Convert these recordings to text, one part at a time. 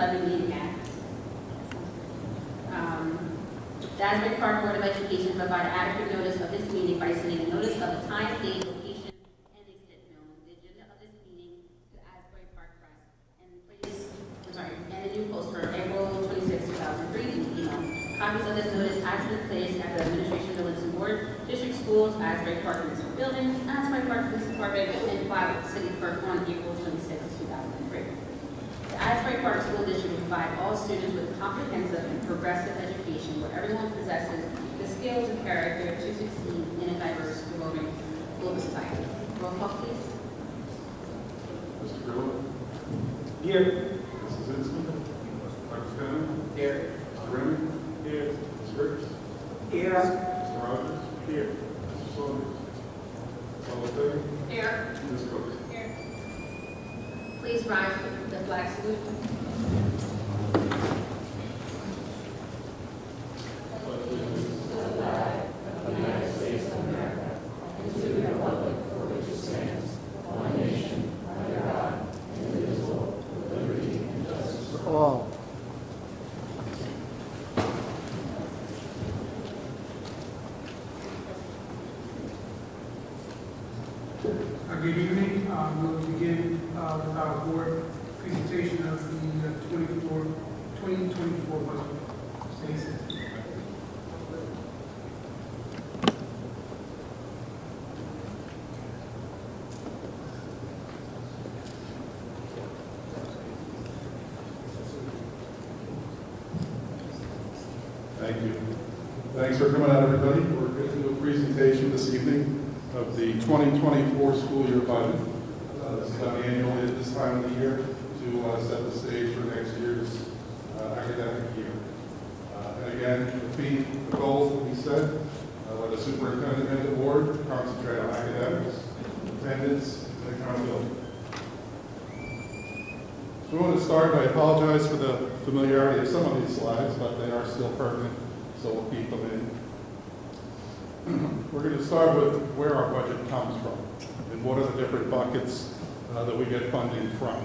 2011 meeting at the Asbury Park Board of Education provide adequate notice of this meeting by sending a notice of the time, date, location, and extent known, the agenda of this meeting to Asbury Park Press, and and a new poster, April 26, 2003, email. Copies of this notice has been placed at the Administration Bulletin Board, District Schools, Asbury Park Municipal Building, Asbury Park Police Department, and filed with the City Clerk on April 26, 2003. The Asbury Park School District will provide all students with comprehensive and progressive education where everyone possesses the skills and character to succeed in a diverse, evolving global society. Roll call, please. Mr. Grillo? Here. Mrs. Inslee? Dr. Fenner? Here. Mr. Remy? Here. Ms. Ricks? Here. Mr. Rogers? Here. Mr. Saunders? Ms. Oliver? Here. Ms. Brooks? Here. Please rise for the flag salute. All. Good evening. We'll begin with our board presentation of the 2024 budget. Stacey. Thank you. Thanks for coming out, everybody. We're going to do a presentation this evening of the 2024 school year budget. This is done annually at this time of the year to set the stage for next year's academic year. And again, the goals that we set, with the superintendent and the board, concentrate on academics, attendance, and accountability. So we want to start by apologize for the familiarity of some of these slides, but they are still pertinent, so we'll keep them in. We're going to start with where our budget comes from and what are the different buckets that we get funding from.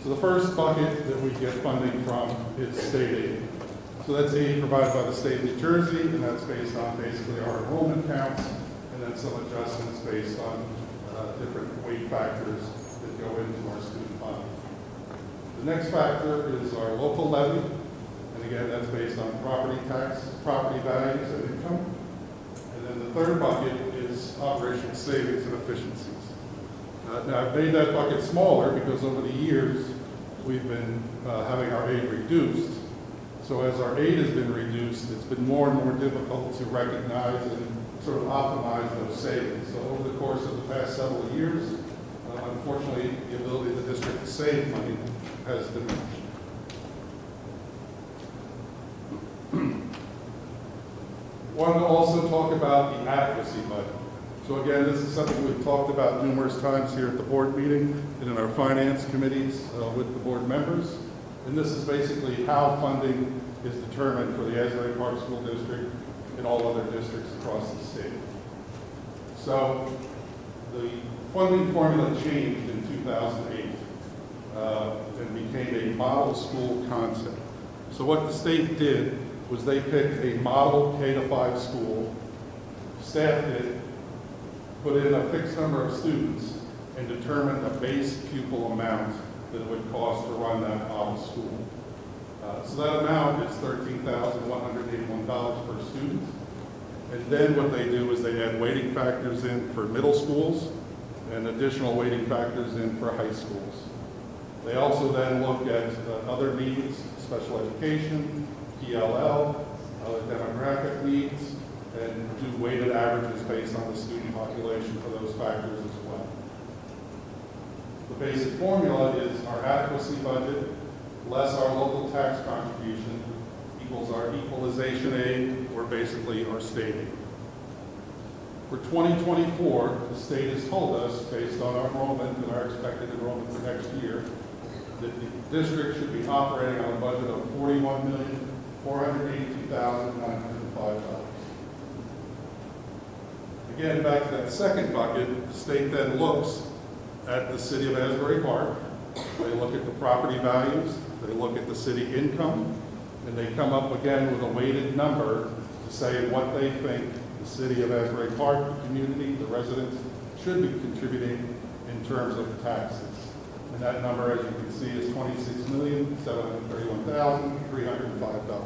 So the first bucket that we get funding from is state aid. So that's aid provided by the state of New Jersey, and that's based on basically our enrollment counts, and then some adjustments based on different weight factors that go into our student funding. The next factor is our local levy, and again, that's based on property tax, property values, and income. And then the third bucket is operational savings and efficiencies. Now, I've made that bucket smaller because over the years, we've been having our aid reduced. So as our aid has been reduced, it's been more and more difficult to recognize and sort of optimize those savings. So over the course of the past several years, unfortunately, the ability of the district to save money has diminished. Wanted to also talk about the adequacy budget. So again, this is something we've talked about numerous times here at the board meeting and in our finance committees with the board members. And this is basically how funding is determined for the Asbury Park School District and all other districts across the state. So the funding formula changed in 2008 and became a model school concept. So what the state did was they picked a model K-5 school, staffed it, put in a fixed number of students, and determined a base pupil amount that it would cost to run that model school. So that amount is $13,181 per student. And then what they do is they add weighting factors in for middle schools and additional weighting factors in for high schools. They also then look at other needs, special education, PLL, other demographic needs, and do weighted averages based on the student population for those factors as well. The basic formula is our adequacy budget less our local tax contribution equals our equalization aid, or basically our state aid. For 2024, the state has told us, based on our enrollment and our expected enrollment for next year, that the district should be operating on a budget of $41,482,905. Again, back to that second bucket, the state then looks at the city of Asbury Park. They look at the property values, they look at the city income, and they come up again with a weighted number to say what they think the city of Asbury Park, the community, the residents should be contributing in terms of taxes. And that number, as you can see, is $26,731,305.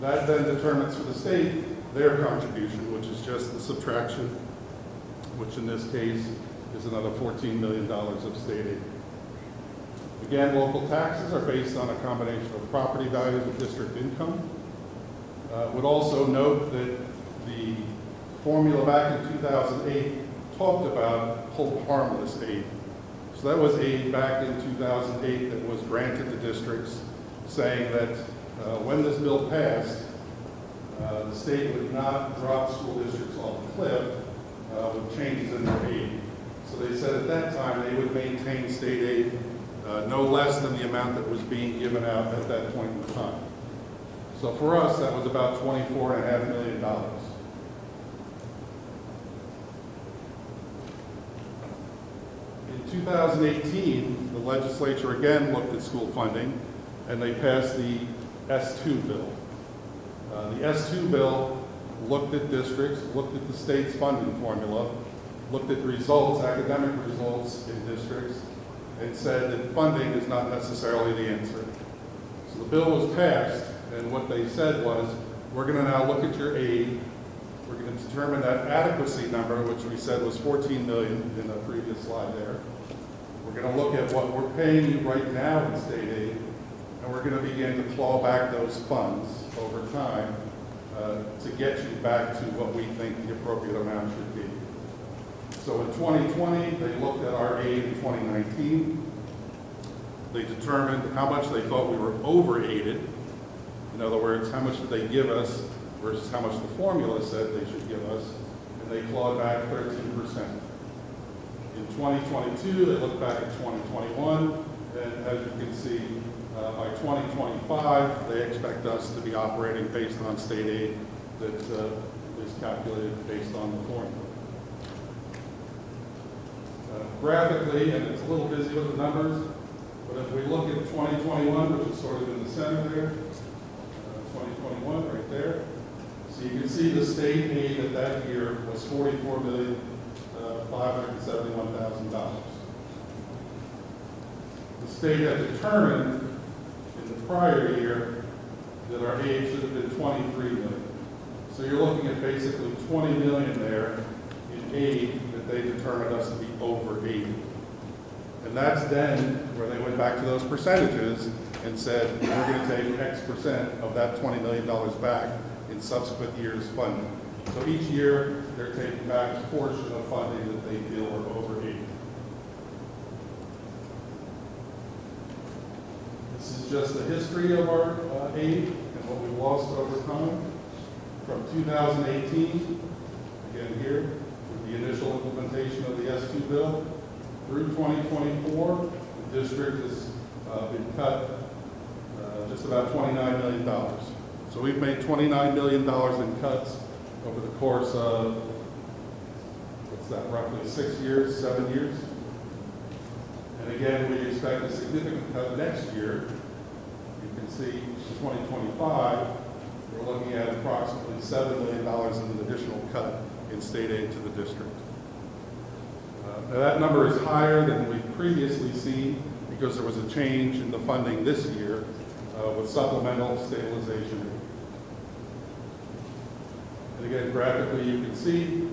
That then determines for the state their contribution, which is just the subtraction, which in this case is another $14 million of state aid. Again, local taxes are based on a combination of property values and district income. Would also note that the formula back in 2008 talked about hold harmless aid. So that was aid back in 2008 that was granted to districts, saying that when this bill passed, the state would not drop school districts off the cliff with changes in their aid. So they said at that time they would maintain state aid no less than the amount that was being given out at that point in time. So for us, that was about $24.5 million. In 2018, the legislature again looked at school funding, and they passed the S2 bill. The S2 bill looked at districts, looked at the state's funding formula, looked at results, academic results in districts, and said that funding is not necessarily the answer. So the bill was passed, and what they said was, we're going to now look at your aid, we're going to determine that adequacy number, which we said was $14 million in the previous slide there. We're going to look at what we're paying you right now in state aid, and we're going to begin to claw back those funds over time to get you back to what we think the appropriate amount should be. So in 2020, they looked at our aid in 2019. They determined how much they thought we were over-aided. In other words, how much did they give us versus how much the formula said they should give us, and they clawed back 13%. In 2022, they looked back at 2021, and as you can see, by 2025, they expect us to be operating based on state aid that is calculated based on the formula. Graphically, and it's a little busy with the numbers, but if we look at 2021, which is sort of in the center there, 2021 right there, so you can see the state aid at that year was $44,571,000. The state had determined in the prior year that our aid should have been $23 million. So you're looking at basically $20 million there in aid that they determined us to be over aided. And that's then where they went back to those percentages and said, we're going to take X percent of that $20 million back in subsequent years' funding. So each year, they're taking back a portion of funding that they feel are over aided. This is just the history of our aid and what we've lost over time. From 2018, again here, with the initial implementation of the S2 bill, through 2024, the district has been cut just about $29 million. So we've made $29 million in cuts over the course of, what's that, roughly 6 years, 7 years? And again, we expect a significant cut next year. You can see in 2025, we're looking at approximately $7 million in an additional cut in state aid to the district. Now that number is higher than we've previously seen because there was a change in the funding this year with supplemental stabilization. And again, graphically, you can see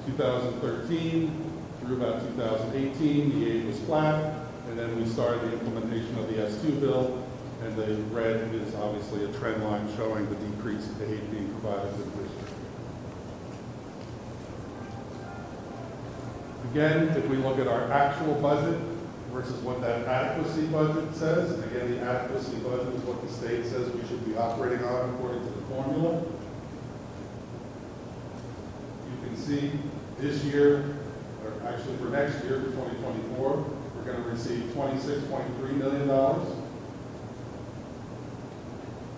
2013 through about 2018, the aid was flat, and then we started the implementation of the S2 bill, and the red is obviously a trend line showing the decrease in aid being provided to the district. Again, if we look at our actual budget versus what that adequacy budget says, and again, the adequacy budget is what the state says we should be operating on according to the formula. You can see this year, or actually for next year, for 2024, we're going to receive $26.3 million.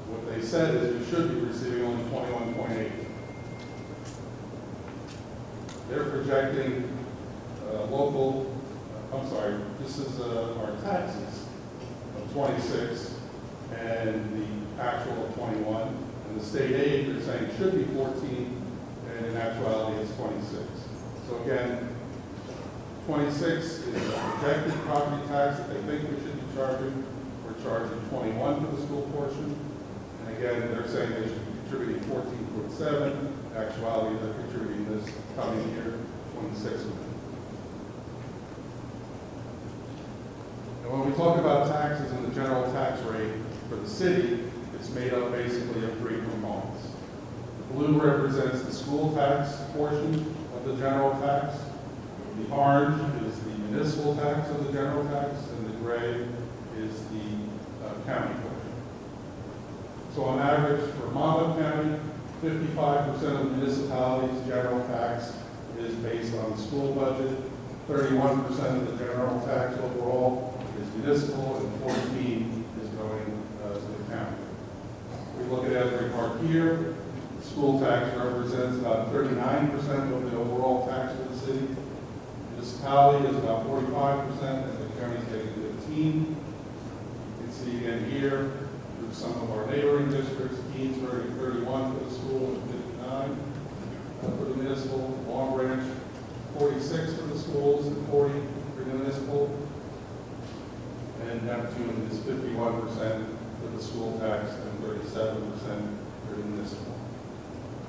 What they said is we should be receiving only 21.8. They're projecting this is our taxes. of 26 and the actual of 21. And the state aid, they're saying should be 14, and in actuality it's 26. So again, 26 is the projected property tax that they think we should be charging. We're charging 21 for the school portion. And again, they're saying they should be contributing 14.7. Actuality, they're contributing this coming year, 26 million. And when we talk about taxes and the general tax rate for the city, it's made up basically of three components. The blue represents the school tax portion of the general tax. The orange is the municipal tax of the general tax, and the gray is the county portion. So on average, for Monmouth County, 55% of the municipality's general tax is based on the school budget, 31% of the general tax overall is municipal, and 14 is going to the county. We look at every part here. School tax represents about 39% of the overall tax for the city. Municipality is about 45%, and the county is getting 15%. You can see again here, through some of our neighboring districts, Keensbury 31 for the school and 59 for the municipal. Long Branch 46 for the schools and 40 for the municipal. And Neptune is 51% for the school tax and 37% for the municipal.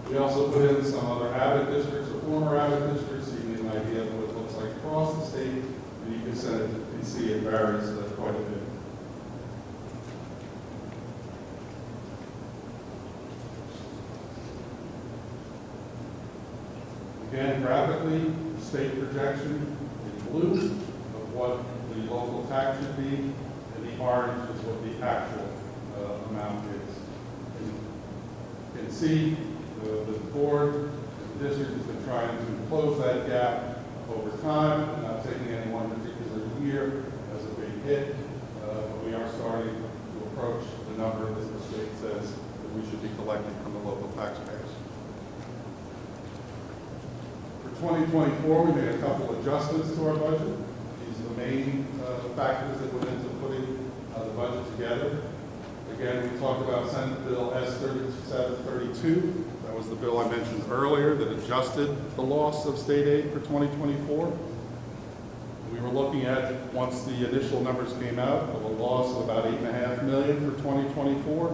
We also put in some other Abbott districts or former Abbott districts, so you get an idea of what it looks like across the state, and you can see it varies quite a bit. Again, graphically, the state projection in blue of what the local tax should be, and the orange is what the actual amount is. And you can see the board, the district has been trying to close that gap over time, not taking any one particular year as a big hit, but we are starting to approach the number that the state says that we should be collecting from the local taxpayers. For 2024, we made a couple adjustments to our budget. These are the main factors that went into putting the budget together. Again, we talked about Senate Bill S-3732. That was the bill I mentioned earlier that adjusted the loss of state aid for 2024. We were looking at, once the initial numbers came out, of a loss of about $8.5 million for 2024.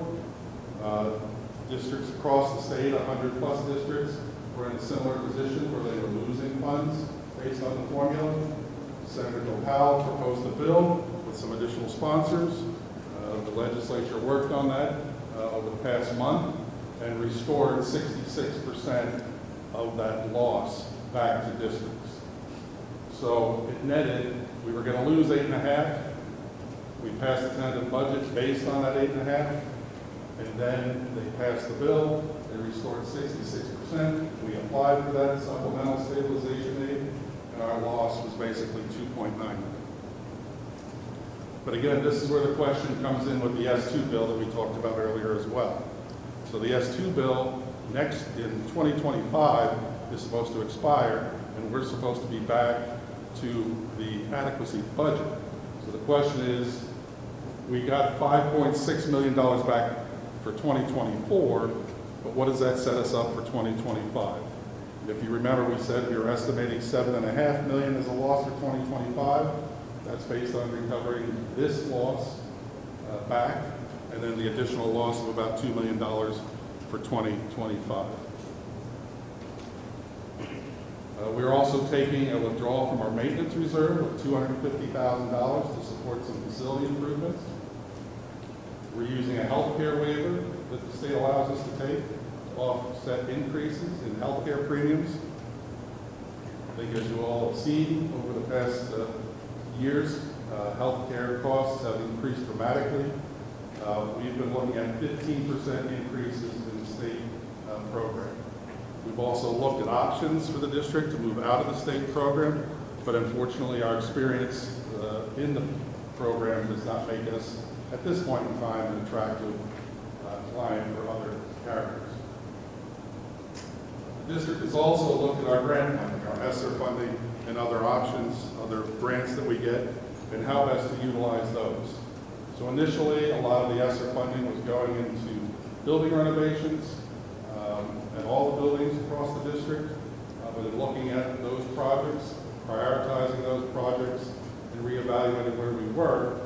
Districts across the state, 100 plus districts, were in a similar position where they were losing funds based on the formula. Senator Powell proposed a bill with some additional sponsors. The legislature worked on that over the past month and restored 66% of that loss back to districts. So it netted, we were going to lose 8.5. We passed the tentative budget based on that 8.5, and then they passed the bill. They restored 66%. We applied for that supplemental stabilization aid, and our loss was basically $2.9 million. But again, this is where the question comes in with the S2 bill that we talked about earlier as well. So the S2 bill next in 2025 is supposed to expire, and we're supposed to be back to the adequacy budget. So the question is, we got $5.6 million back for 2024, but what does that set us up for 2025? If you remember, we said we were estimating $7.5 million as a loss for 2025. That's based on recovering this loss back, and then the additional loss of about $2 million for 2025. We're also taking a withdrawal from our maintenance reserve of $250,000 to support some facility improvements. We're using a healthcare waiver that the state allows us to take to offset increases in healthcare premiums. I think as you all have seen over the past years, healthcare costs have increased dramatically. We've been looking at 15% increases in the state program. We've also looked at options for the district to move out of the state program, but unfortunately our experience in the program does not make us, at this point in time, an attractive client for other carriers. The district has also looked at our grant funding, our ESSER funding, and other options, other grants that we get, and how best to utilize those. So initially, a lot of the ESSER funding was going into building renovations at all the buildings across the district. But in looking at those projects, prioritizing those projects, and reevaluating where we were,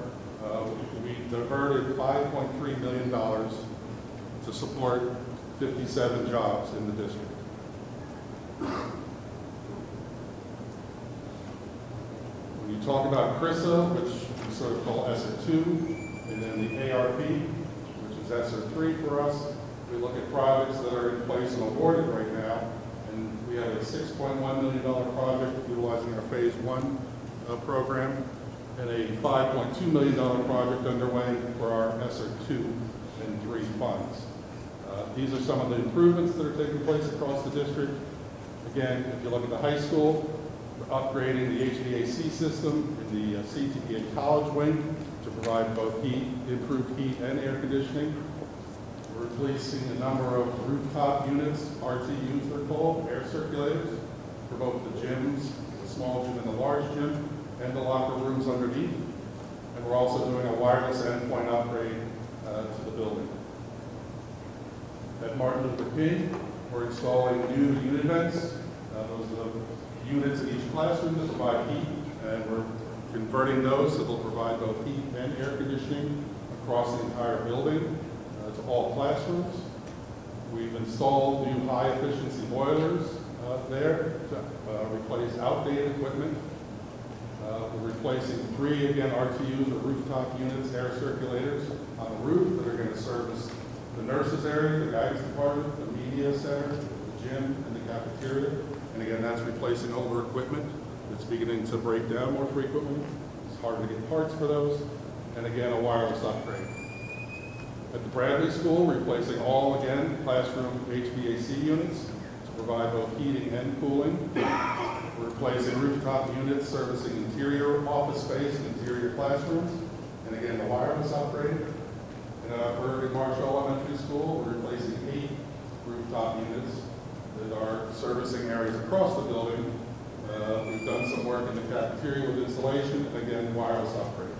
we diverted $5.3 million to support 57 jobs in the district. When you talk about CRISA, which we sort of call ESSER 2, and then the ARP, which is ESSER 3 for us, we look at projects that are in place and awarded right now, and we have a $6.1 million project utilizing our Phase 1 program, and a $5.2 million project underway for our ESSER 2 and 3 funds. These are some of the improvements that are taking place across the district. Again, if you look at the high school, we're upgrading the HVAC system in the CTPA College wing to provide both improved heat and air conditioning. We're replacing a number of rooftop units, RTUs they're called, air circulators, for both the gyms, the small gym and the large gym, and the locker rooms underneath. And we're also doing a wireless endpoint upgrade to the building. At Martin Luther King, we're installing new unit vents. Those are the units in each classroom that provide heat, and we're converting those so they'll provide both heat and air conditioning across the entire building to all classrooms. We've installed new high-efficiency boilers there to replace outdated equipment. We're replacing 3, again, RTUs or rooftop units, air circulators on the roof that are going to service the nurses area, the guidance department, the media center, the gym, and the cafeteria. And again, that's replacing older equipment that's beginning to break down more frequently. It's hard to get parts for those. And again, a wireless upgrade. At the Bradley School, replacing all, again, classroom HVAC units to provide both heating and cooling. We're replacing rooftop units servicing interior office space and interior classrooms. And again, the wireless upgrade. And at our Bergen Marshall Elementary School, we're replacing 8 rooftop units that are servicing areas across the building. We've done some work in the cafeteria with installation, and again, wireless upgrade.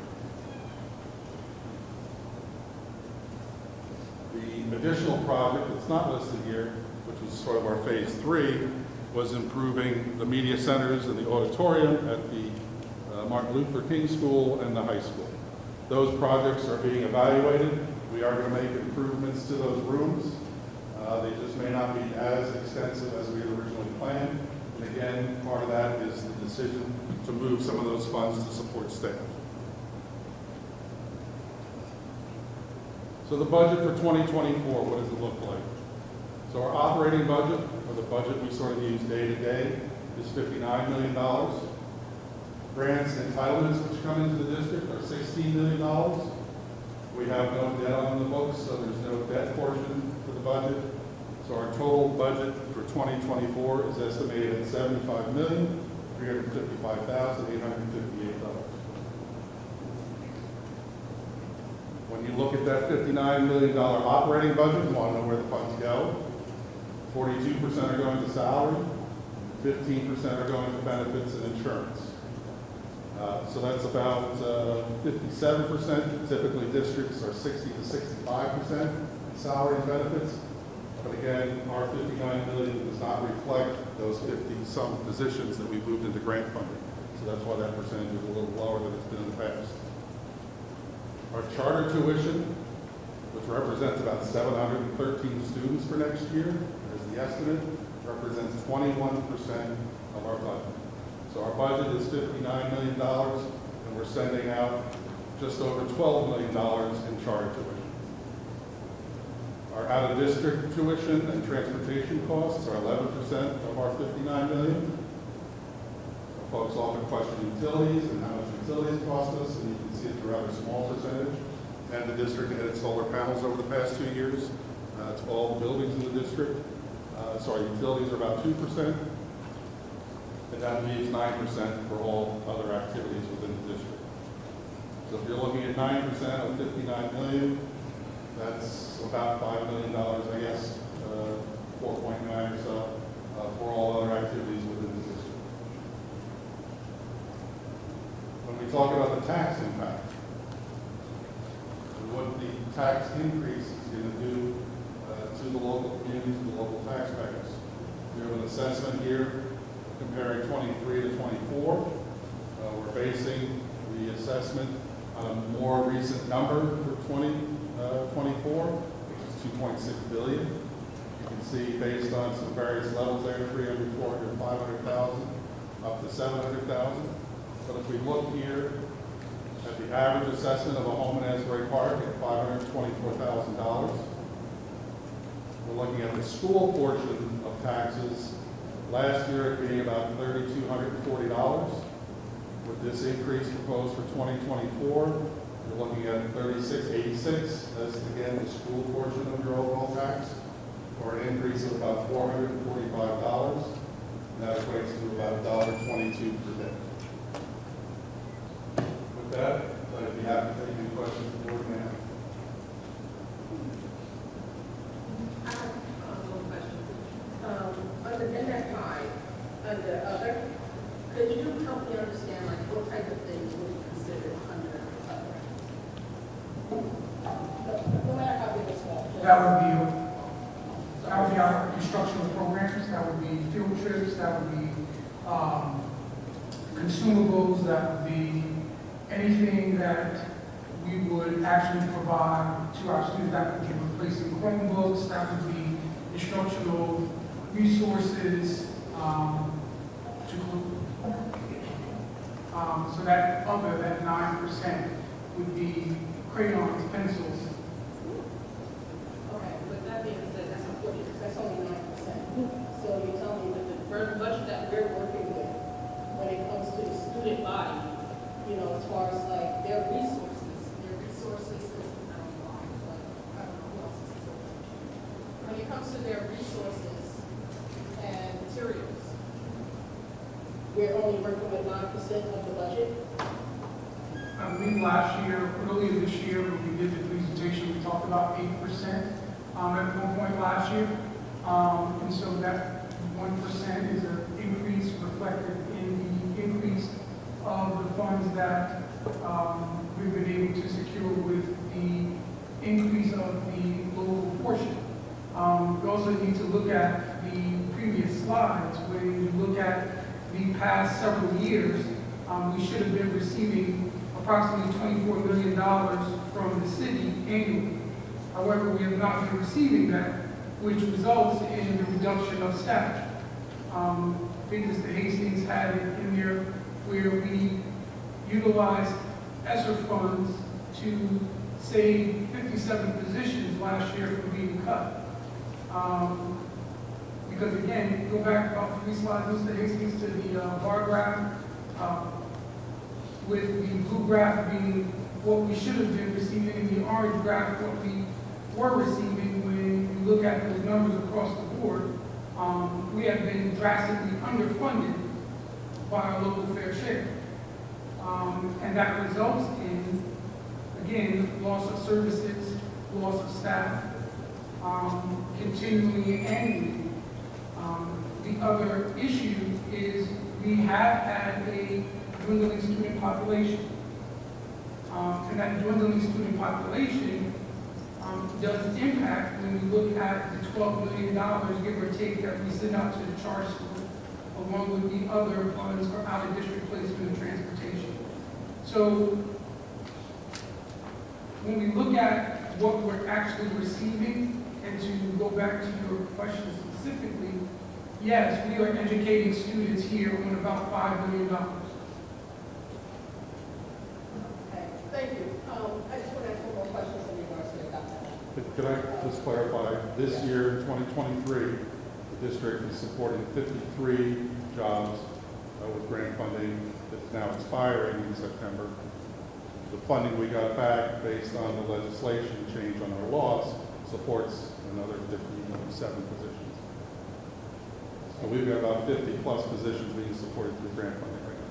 The additional project that's not listed here, which was sort of our Phase 3, was improving the media centers and the auditorium at the Martin Luther King School and the high school. Those projects are being evaluated. We are going to make improvements to those rooms. They just may not be as extensive as we had originally planned. And again, part of that is the decision to move some of those funds to support staff. So the budget for 2024, what does it look like? So our operating budget, or the budget we sort of use day to day, is $59 million. Grants and entitlements which come into the district are $16 million. We have no debt on the books, so there's no debt portion for the budget. So our total budget for 2024 is estimated at $75,355,858. When you look at that $59 million operating budget, you want to know where the funds go. 42% are going to salary, 15% are going to benefits and insurance. So that's about 57%. Typically, districts are 60 to 65% salary and benefits. But again, our $59 million does not reflect those 50-some positions that we moved into grant funding. So that's why that percentage is a little lower than it's been in the past. Our charter tuition, which represents about 713 students for next year, as the estimate, represents 21% of our budget. So our budget is $59 million, and we're sending out just over $12 million in charter tuition. Our out-of-district tuition and transportation costs are 11% of our $59 million. Folks often question utilities and how much utilities cost us, and you can see it's a rather small percentage. And the district added solar panels over the past 2 years. It's all the buildings in the district. So our utilities are about 2%. And that leaves 9% for all other activities within the district. So if you're looking at 9% of $59 million, that's about $5 million, I guess, 4.9 or so, for all other activities within the district. When we talk about the tax impact, what the tax increase is going to do to the local community, to the local taxpayers. We have an assessment here comparing 23 to 24. We're basing the assessment on a more recent number for 2024, which is $2.6 billion. You can see based on some various levels there, 300, 400, 500,000, up to 700,000. But if we look here at the average assessment of a home in Asbury Park at $524,000, we're looking at the school portion of taxes last year it being about $3,240. With this increase proposed for 2024, you're looking at $3,686 as again the school portion of your overall tax, or an increase of about $445. And that equates to about $1.22 per day. With that, I'd be happy to take any questions the board may have. I have one question. Under NFI, under other, could you help me understand like what type of things would be considered under other? No matter how big or small. That would be our instructional programs, that would be field trips, that would be consumables, that would be anything that we would actually provide to our students. That would be replacing Chromebooks, that would be instructional resources, so that other, that 9% would be crayons, pencils. Okay, with that being said, that's only 9%. So you tell me that the budget that we're working with, when it comes to the student body, you know, as far as like their resources is, I don't know who else is it. When it comes to their resources and materials, we're only working with 9% of the budget. I believe last year, earlier this year, when we did the presentation, we talked about 8% at one point last year. And so that 1% is an increase reflected in the increase of the funds that we've been able to secure with the increase of the local portion. We also need to look at the previous slides. When you look at the past several years, we should have been receiving approximately $24 million from the city annually. However, we have not been receiving that, which results in the reduction of staff. I think Mr. Hastings had it in there where we utilized ESSER funds to save 57 positions last year from being cut. Because again, go back about 3 slides, Mr. Hastings, to the bar graph, with the blue graph being what we should have been receiving, and the orange graph what we were receiving. When you look at those numbers across the board, we have been drastically underfunded by our local fair share. And that results in, again, loss of services, loss of staff, continually annually. The other issue is we have had a dwindling student population. And that dwindling student population does impact when we look at the $12 million, give or take, that we send out to the charter school, along with the other funds for out-of-district placement and transportation. So when we look at what we're actually receiving, and to go back to your question specifically, yes, we are educating students here on about $5 million. Okay, thank you. I just want to ask one more questions in regards to the document. Could I just clarify, this year, 2023, the district is supporting 53 jobs with grant funding that's now expiring in September. The funding we got back based on the legislation change on our laws supports another 57 positions. So we've got about 50 plus positions being supported through grant funding right now.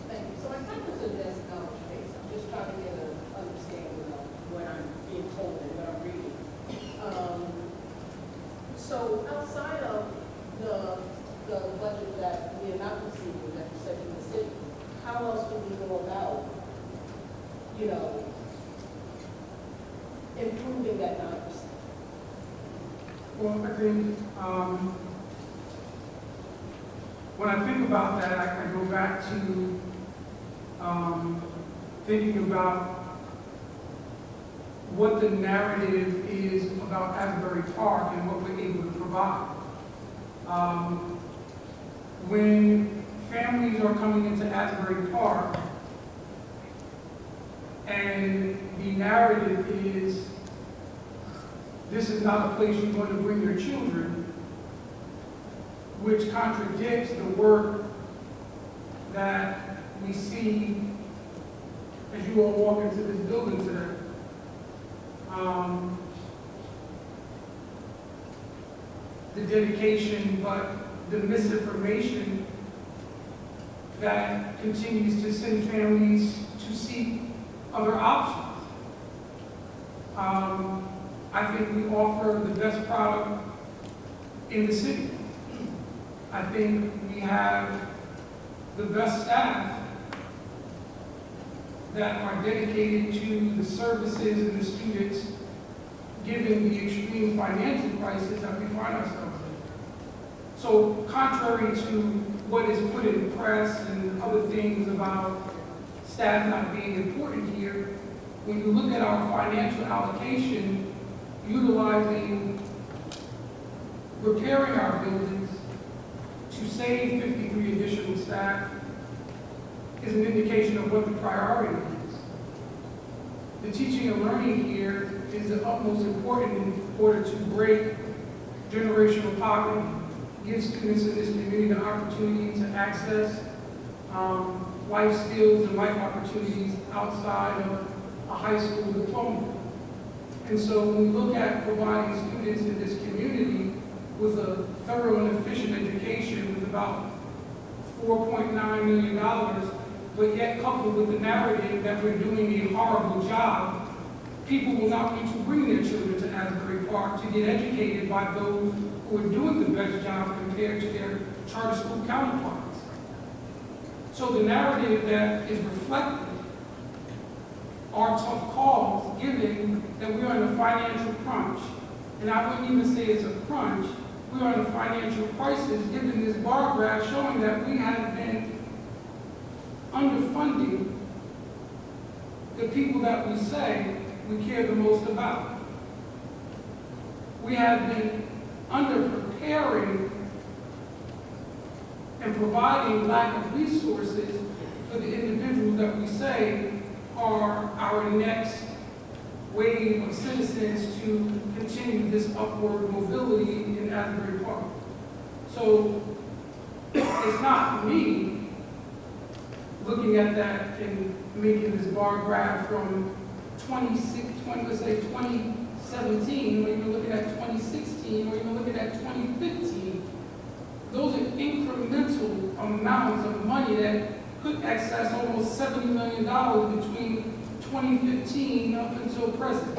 Thank you. So my time is a desk knowledge base. I'm just trying to get an understanding of what I'm being told and what I'm reading. So outside of the budget that we are not receiving, that you said from the city, how else do we go about, you know, improving that 9%? Well, I think, when I think about that, I go back to thinking about what the narrative is about Asbury Park and what we're able to provide. When families are coming into Asbury Park, and the narrative is, this is not a place you're going to bring your children, which contradicts the work that we see as you all walk into this building today. The dedication, but the misinformation that continues to send families to seek other options. I think we offer the best product in the city. I think we have the best staff that are dedicated to the services and the students, given the extreme financial crisis that we find ourselves in. So contrary to what is put in the press and other things about staff not being important here, when you look at our financial allocation, utilizing, repairing our buildings to save 53 additional staff is an indication of what the priority is. The teaching and learning here is the utmost important in order to break generational poverty, give students in this community the opportunity to access life skills and life opportunities outside of a high school diploma. And so when we look at providing students in this community with a thorough and efficient education with about $4.9 million, but yet coupled with the narrative that we're doing a horrible job, people will not want to bring their children to Asbury Park to get educated by those who are doing the best job compared to their charter school counterparts. So the narrative that is reflected are tough calls, given that we are in a financial crunch. And I wouldn't even say it's a crunch. We are in a financial crisis, given this bar graph showing that we have been underfunding the people that we say we care the most about. We have been under-preparing and providing lack of resources for the individuals that we say are our next wave of citizens to continue this upward mobility in Asbury Park. So it's not me looking at that and making this bar graph from 2017, or even looking at 2016, or even looking at 2015. Those are incremental amounts of money that could access almost $70 million between 2015 up until present.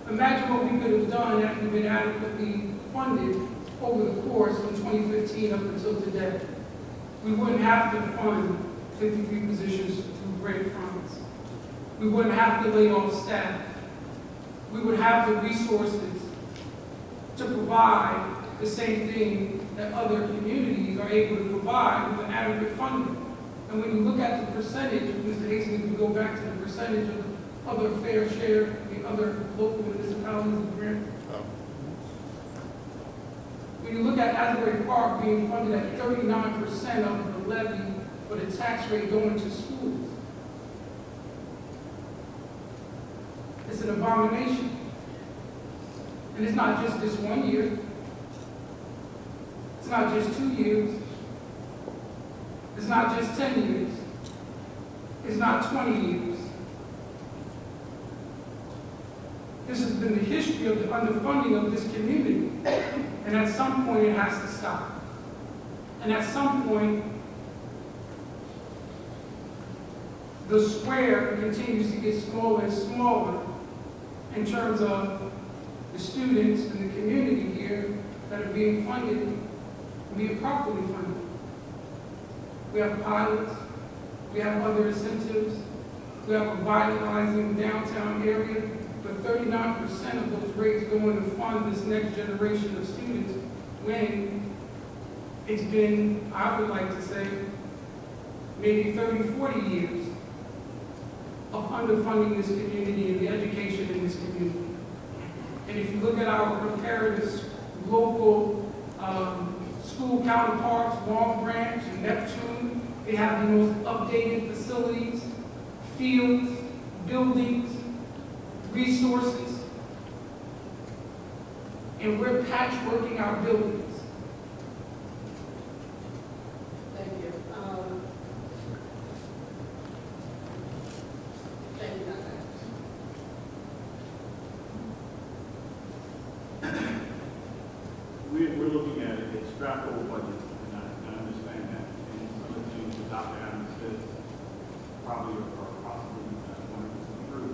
Imagine what we could have done had we been adequately funded over the course from 2015 up until today. We wouldn't have to fund 53 positions through grant funds. We wouldn't have to lay off staff. We would have the resources to provide the same thing that other communities are able to provide with adequate funding. And when you look at the percentage, Mr. Hastings, if we go back to the percentage of other fair share, the other local municipalities and grant. When you look at Asbury Park being funded at 39% of the levy for the tax rate going to schools, it's an abomination. And it's not just this 1 year. It's not just 2 years. It's not just 10 years. It's not 20 years. This has been the history of the underfunding of this community. And at some point, it has to stop. And at some point, the square continues to get smaller and smaller in terms of the students and the community here that are being funded and being properly funded. We have pilots, we have other incentives, we have a vitalizing downtown area, but 39% of those rates going to fund this next generation of students when it's been, I would like to say, maybe 30, 40 years of underfunding this community and the education in this community. And if you look at our comparative local school counterparts, Long Branch and Neptune, they have the most updated facilities, fields, buildings, resources, and we're patchworking our buildings. Thank you. Thank you, Dr. Adams. We're looking at a strap-over budget, and I understand that. And some of the things that Dr. Adams said probably are possibly going to come through.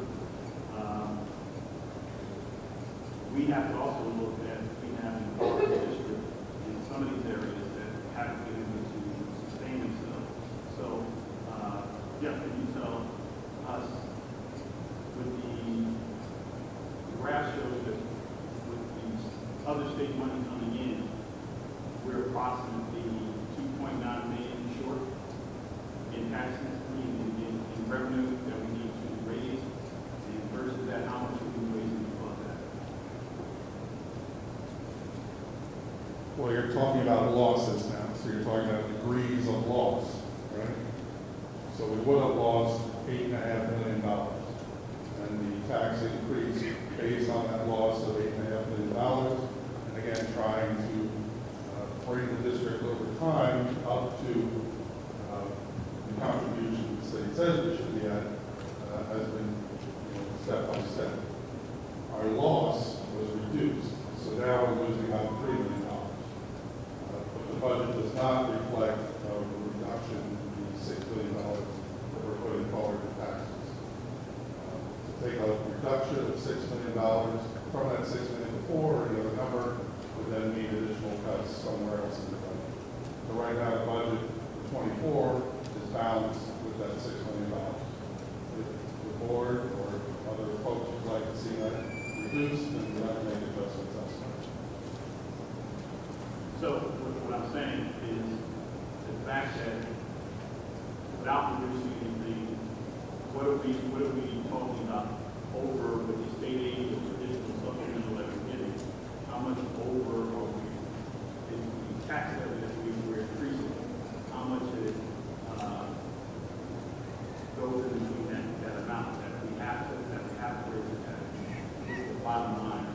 We have to also look at, we have in our district in some of these areas that haven't been able to sustain themselves. So, Jeff, can you tell us, with the graph shows that with these other state money coming in, we're approximately 2.9 million short in taxes, in revenue that we need to raise, and versus that, how much are we raising above that? Well, you're talking about losses now, so you're talking about degrees of loss, right? So we would have lost $8.5 million, and the tax increase based on that loss of $8.5 million, and again, trying to bring the district over time up to the contribution the city says we should be at, has been step by step. Our loss was reduced, so now we're losing about $3 million. But the budget does not reflect a reduction in the $6 billion that we're putting forward in taxes. To take a reduction of $6 million from that $6 million before, or the other number, would then mean additional cuts somewhere else in the budget. So right now, the budget for 24 is balanced with that $6 million. If the board or other folks would like to see that reduced, then we have to make adjustments elsewhere. So what I'm saying is the fact that without reducing anything, what are we talking about over with the state aid or additional supplemental that we're getting? How much over are we, is the tax levy that we're increasing, how much is goes in between that amount that we have to raise the tax? This is the bottom line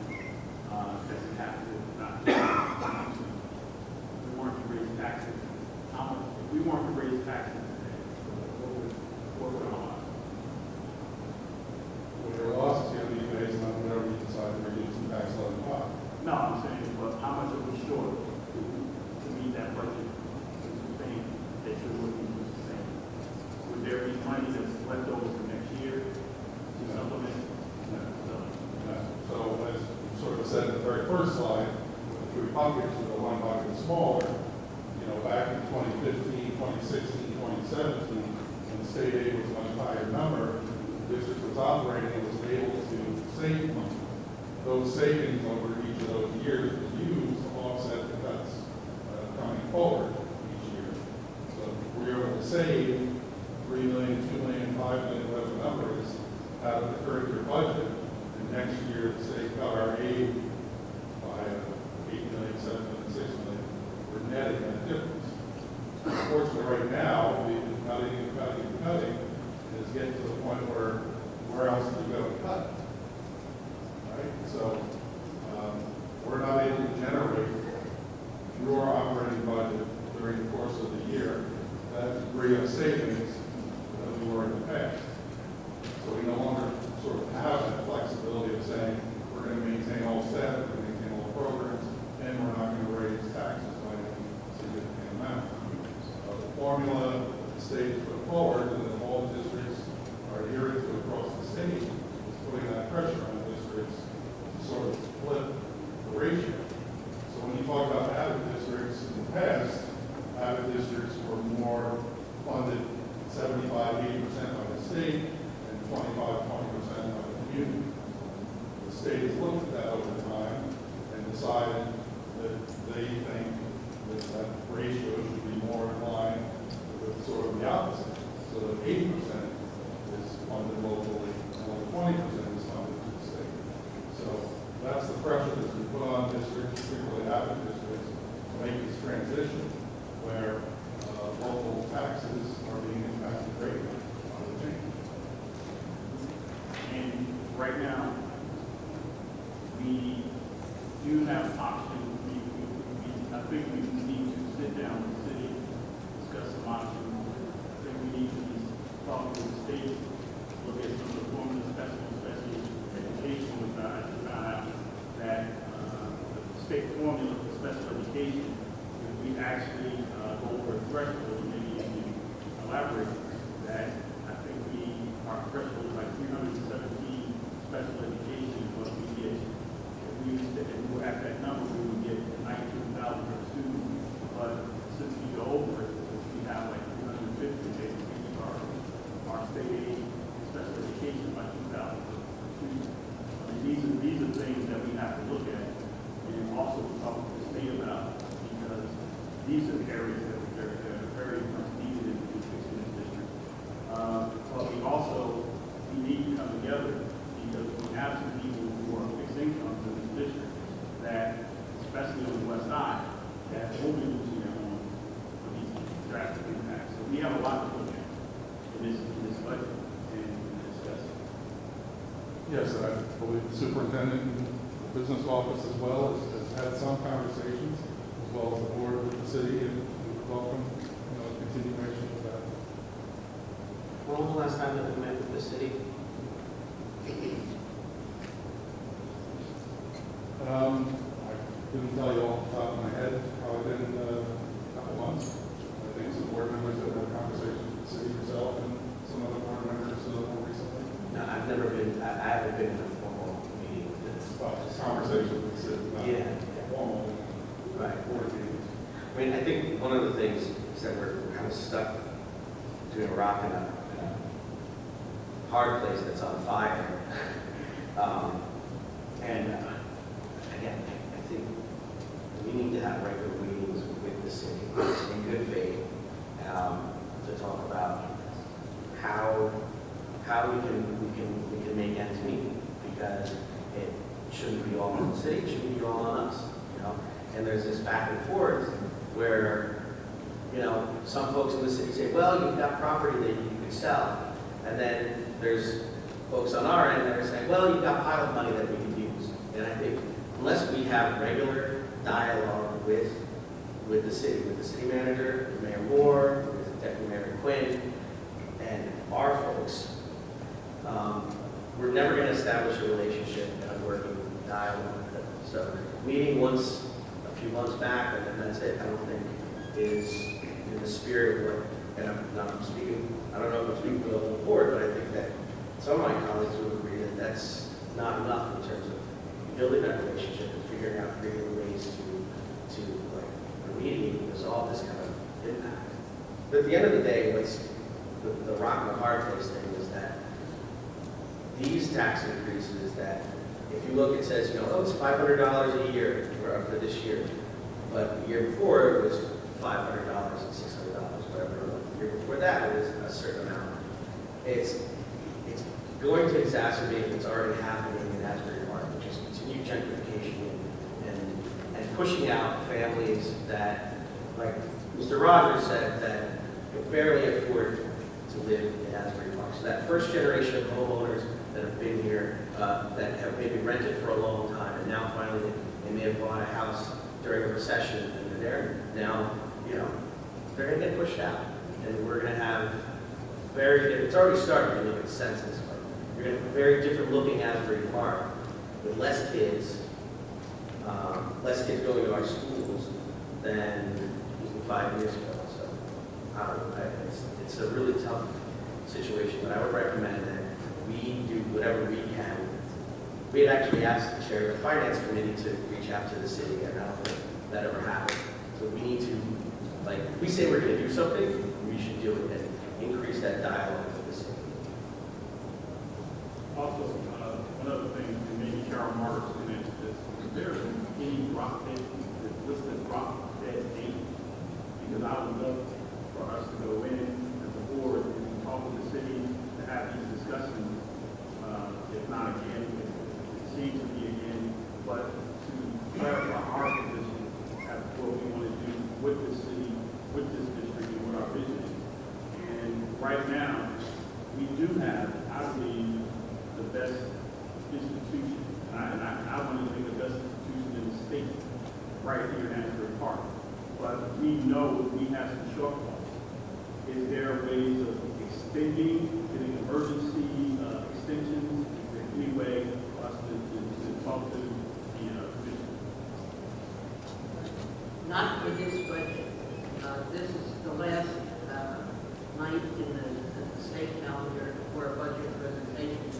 that we have to not. We want to raise taxes. How much? If we want to raise taxes today, what would our loss? Well, your loss is going to be based on whatever you decide to reduce the tax levy by. No, I'm saying, but how much are we short to meet that budget to sustain that you're looking to sustain? Would there be money that's left over for next year to supplement? So as you sort of said in the very first slide, with the three buckets, with the one bucket smaller, back in 2015, 2016, 2017, when the state aid was a much higher number, the district was operating and was able to save money. Those savings over each of those years was used to offset the cuts coming forward each year. So we were able to save $3 million, $2 million, $5 million, whatever the number is, out of the current year budget. And next year, say, cut our aid by $8 million, $7 million, $6 million. We're netting that difference. Unfortunately, right now, we've been cutting, is getting to the point where else do you go to cut? Right? So we're not able to generate through our operating budget during the course of the year that degree of savings that we were in the past. So we no longer sort of have that flexibility of saying we're going to maintain all staff, we're going to maintain all programs, and we're not going to raise taxes by any significant amount. The formula state has looked at that over time and decided that they think that that ratio should be more in line with sort of the opposite. So that 80% is funded locally, and only 20% is funded to the state. So that's the pressure that's been put on districts, particularly Avid districts, to make this transition where local taxes are being impacted greatly by the change. And right now, we do have options. I think we need to sit down with the city, discuss some options. I think we need to be talking to the state, look at some of the forms of special education. We found out that the state formula for special education, if we actually go over a threshold, maybe you can elaborate, that I think our threshold is like 317 special education what we get. If we were at that number, we would get 19,000 per student. But since we go over it, since we have like 350, basically our state aid special education by 2,000 per student. I mean, these are things that we have to look at and also talk to the state about, because these are the areas that are very much needed in this district. But we need to come together, because we have some people who are fixed incomes in this district that, especially on the west side, that will be losing their home for these drastic impacts. So we have a lot to look at in this budget and discuss. Yes, and I believe the superintendent and the business office as well has had some conversations, as well as the board with the city, and we would welcome, a continuation of that. When was the last time that we met with the city? I couldn't tell you off the top of my head, probably been a couple months. I think some board members have had conversations with the city yourself and some other board members more recently. No, I've never been, I haven't been in a formal meeting with this. Well, conversation with the city, not Yeah. formal Right. board meetings. I mean, I think one of the things is that we're kind of stuck between a rock and a hard place that's on fire. Again, I think we need to have regular meetings with the city in good faith to talk about how we can make ends meet, because it shouldn't be all on the city, it shouldn't be all on us, And there's this back and forth where, some folks in the city say, well, you've got property that you could sell. And then there's folks on our end that are saying, well, you've got pilot money that we can use. And I think unless we have regular dialogue with the city manager, with Mayor Moore, with Deputy Mayor Quinn, and our folks, we're never going to establish a relationship and a working dialogue with them. So meeting once a few months back, and then that's it, I don't think is in the spirit of what, and I'm speaking, I don't know if I'm speaking for the whole board, but I think that some of my colleagues would agree that that's not enough in terms of building that relationship and figuring out creative ways to remediate and resolve this kind of impact. But at the end of the day, what's the rock and the hard place thing is that these tax increases that, if you look, it says, it's $500 a year for this year. But the year before, it was $500 and $600, whatever it was. The year before that, it was a certain amount. It's going to exacerbate what's already happening in Asbury Park, which is continued gentrification and pushing out families that, like Mr. Rogers said, that can barely afford to live in Asbury Park. So that first generation of homeowners that have been here, that have maybe rented for a long time, and now finally they may have bought a house during a recession, and they're now, they're going to get pushed out. And we're going to have it's already started to look at the census, but you're going to have a very different looking Asbury Park with less kids going to our schools than even 5 years ago. So, I don't know, it's a really tough situation, but I would recommend that we do whatever we can. We had actually asked the chair of the finance committee to reach out to the city, and I don't think that ever happened. So we need to, if we say we're going to do something, we should do it and increase that dialogue with the city. Also, one other thing, and maybe Carol do have, I believe, the best institution. And I want to think the best institution in the state, right here in Asbury Park. But we know we have some shortfalls. Is there ways of extending, getting emergency extensions? Is there any way for us to talk to the commission? Not for this budget. This is the last night in the state calendar for a budget presentation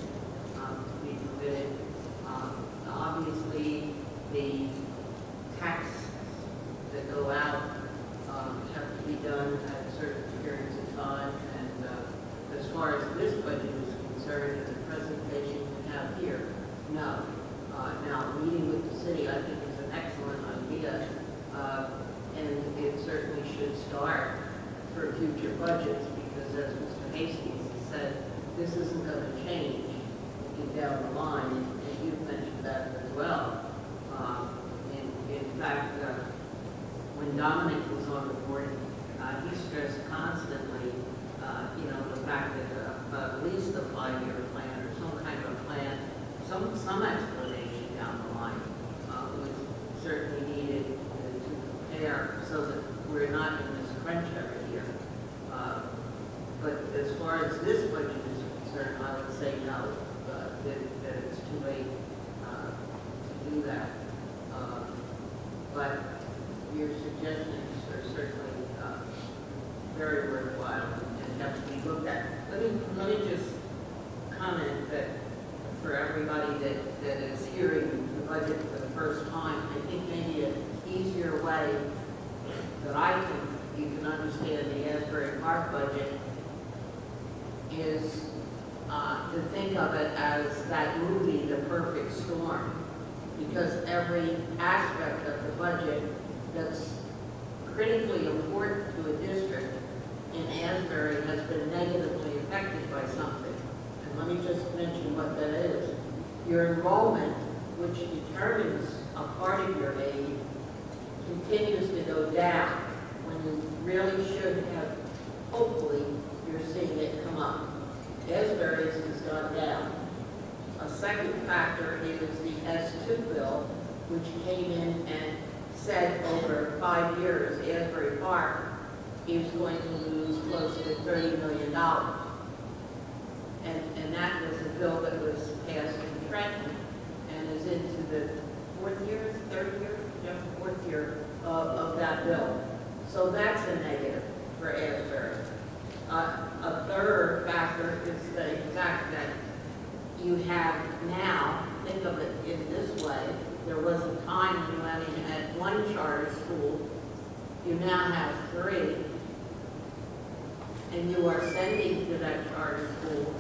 to be permitted. Obviously, the tax that go out have to be done at certain periods of time. And as far as this budget is concerned, and the presentation we have here, no. Now, meeting with the city, I think, is an excellent idea. And it certainly should start for future budgets, because as Mr. Hastings has said, this isn't going to change down the line, and you've mentioned that as well. In fact, when Dominic was on the board, he stressed constantly, the fact that at least a 5-year plan or some kind of a plan, some explanation down the line was certainly needed to prepare so that we're not in this crunch every year. But as far as this budget is concerned, I would say no, that it's too late to do that. But your suggestions are certainly very worthwhile and have to be looked at. Let me just comment that for everybody that is hearing the budget for the first time, I think maybe an easier way that I think you can understand the Asbury Park budget is to think of it as that movie, The Perfect Storm, because every aspect of the budget that's critically important to a district in Asbury has been negatively affected by something. And let me just mention what that is. Your enrollment, which determines a part of your aid, continues to go down when you really should have, hopefully, you're seeing it come up. Asbury's has gone down. A second factor is the S2 bill, which came in and said over 5 years, Asbury Park is going to lose close to $30 million. And that was a bill that was passed in Trenton and is into the fourth year of that bill. So that's a negative for Asbury. A third factor is the fact that you have now, think of it in this way, there was a time when you only had one charter school, you now have 3, and you are sending to that charter school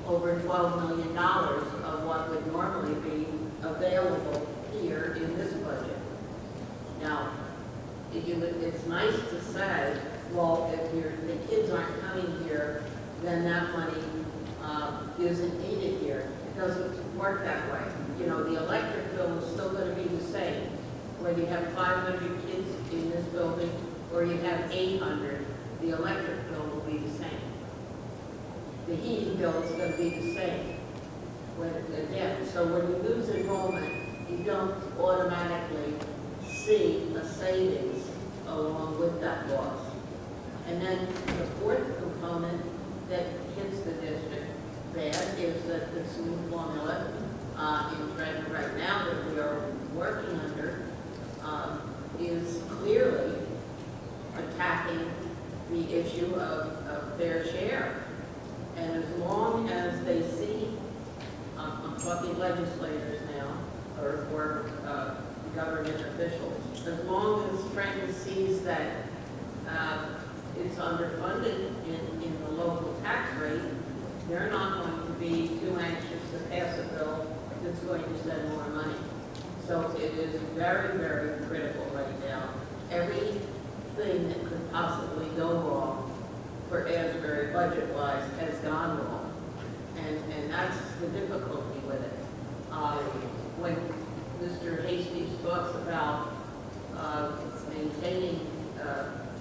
over $12 million of what would normally be available here in this budget. Now, it's nice to say, well, if the kids aren't coming here, then that money isn't needed here. It doesn't work that way. The electric bill is still going to be the same, whether you have 500 kids in this building or you have 800, the electric bill will be the same. The heating bill is going to be the same. So when you lose enrollment, you don't automatically see a savings along with that loss. And then the fourth component that hits the district bad is that this new formula in Trenton right now that we are working under is clearly attacking the issue of fair share. And as long as they see, I'm talking legislators now, or government officials, as long as Trenton sees that it's underfunded in the local tax rate, they're not going to be too anxious to pass a bill that's going to send more money. So it is very, very critical right now. Everything that could possibly go wrong for Asbury budget-wise has gone wrong. And that's the difficulty with it. When Mr. Hastings talks about maintaining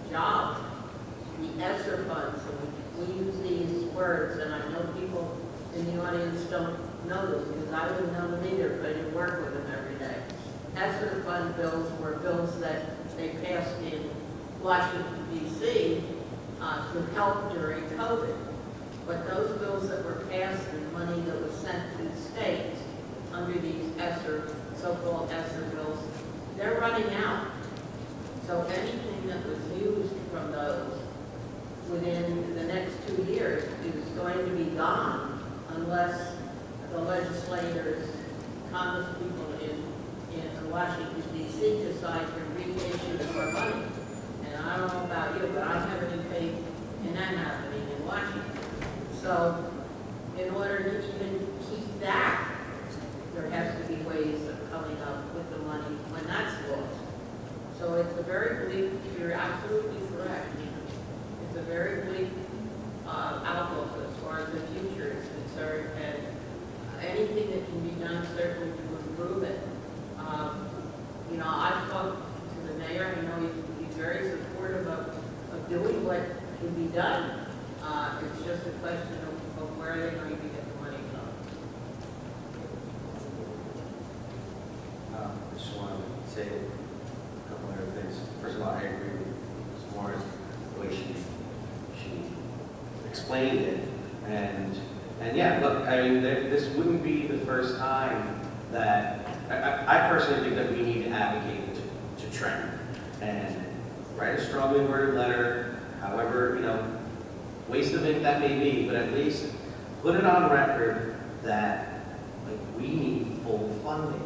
jobs, the ESSER funds, and we use these words, and I know people people in the audience don't know this, because I wouldn't know them either if I didn't work with them every day. ESSER fund bills were bills that they passed in Washington, D.C. To help during COVID. But those bills that were passed and money that was sent to the states under these ESSER, so-called ESSER bills, they're running out. So anything that was used from those within the next 2 years is going to be gone unless the legislators, Congress people in Washington, D.C. decide to reissue more money. And I don't know about you, but I have any faith in that happening in Washington. So in order to even keep that, there has to be ways of coming up with the money when that's lost. So it's a very bleak, you're absolutely correct. It's a very bleak outlook as far as the future is concerned, and anything that can be done certainly to improve it. You know, I've talked to the mayor, I know he's very supportive of doing what can be done. It's just a question of where they're going to get the money from. I just want to say a couple other things. First of all, I agree with Ms. Morris, the way she explained it. And yeah, look, I mean, this wouldn't be the first time that, I personally think that we need to advocate to trend and write a strongly worded letter, however, you know, waste of ink that may be, but at least put it on record that, like, we need full funding,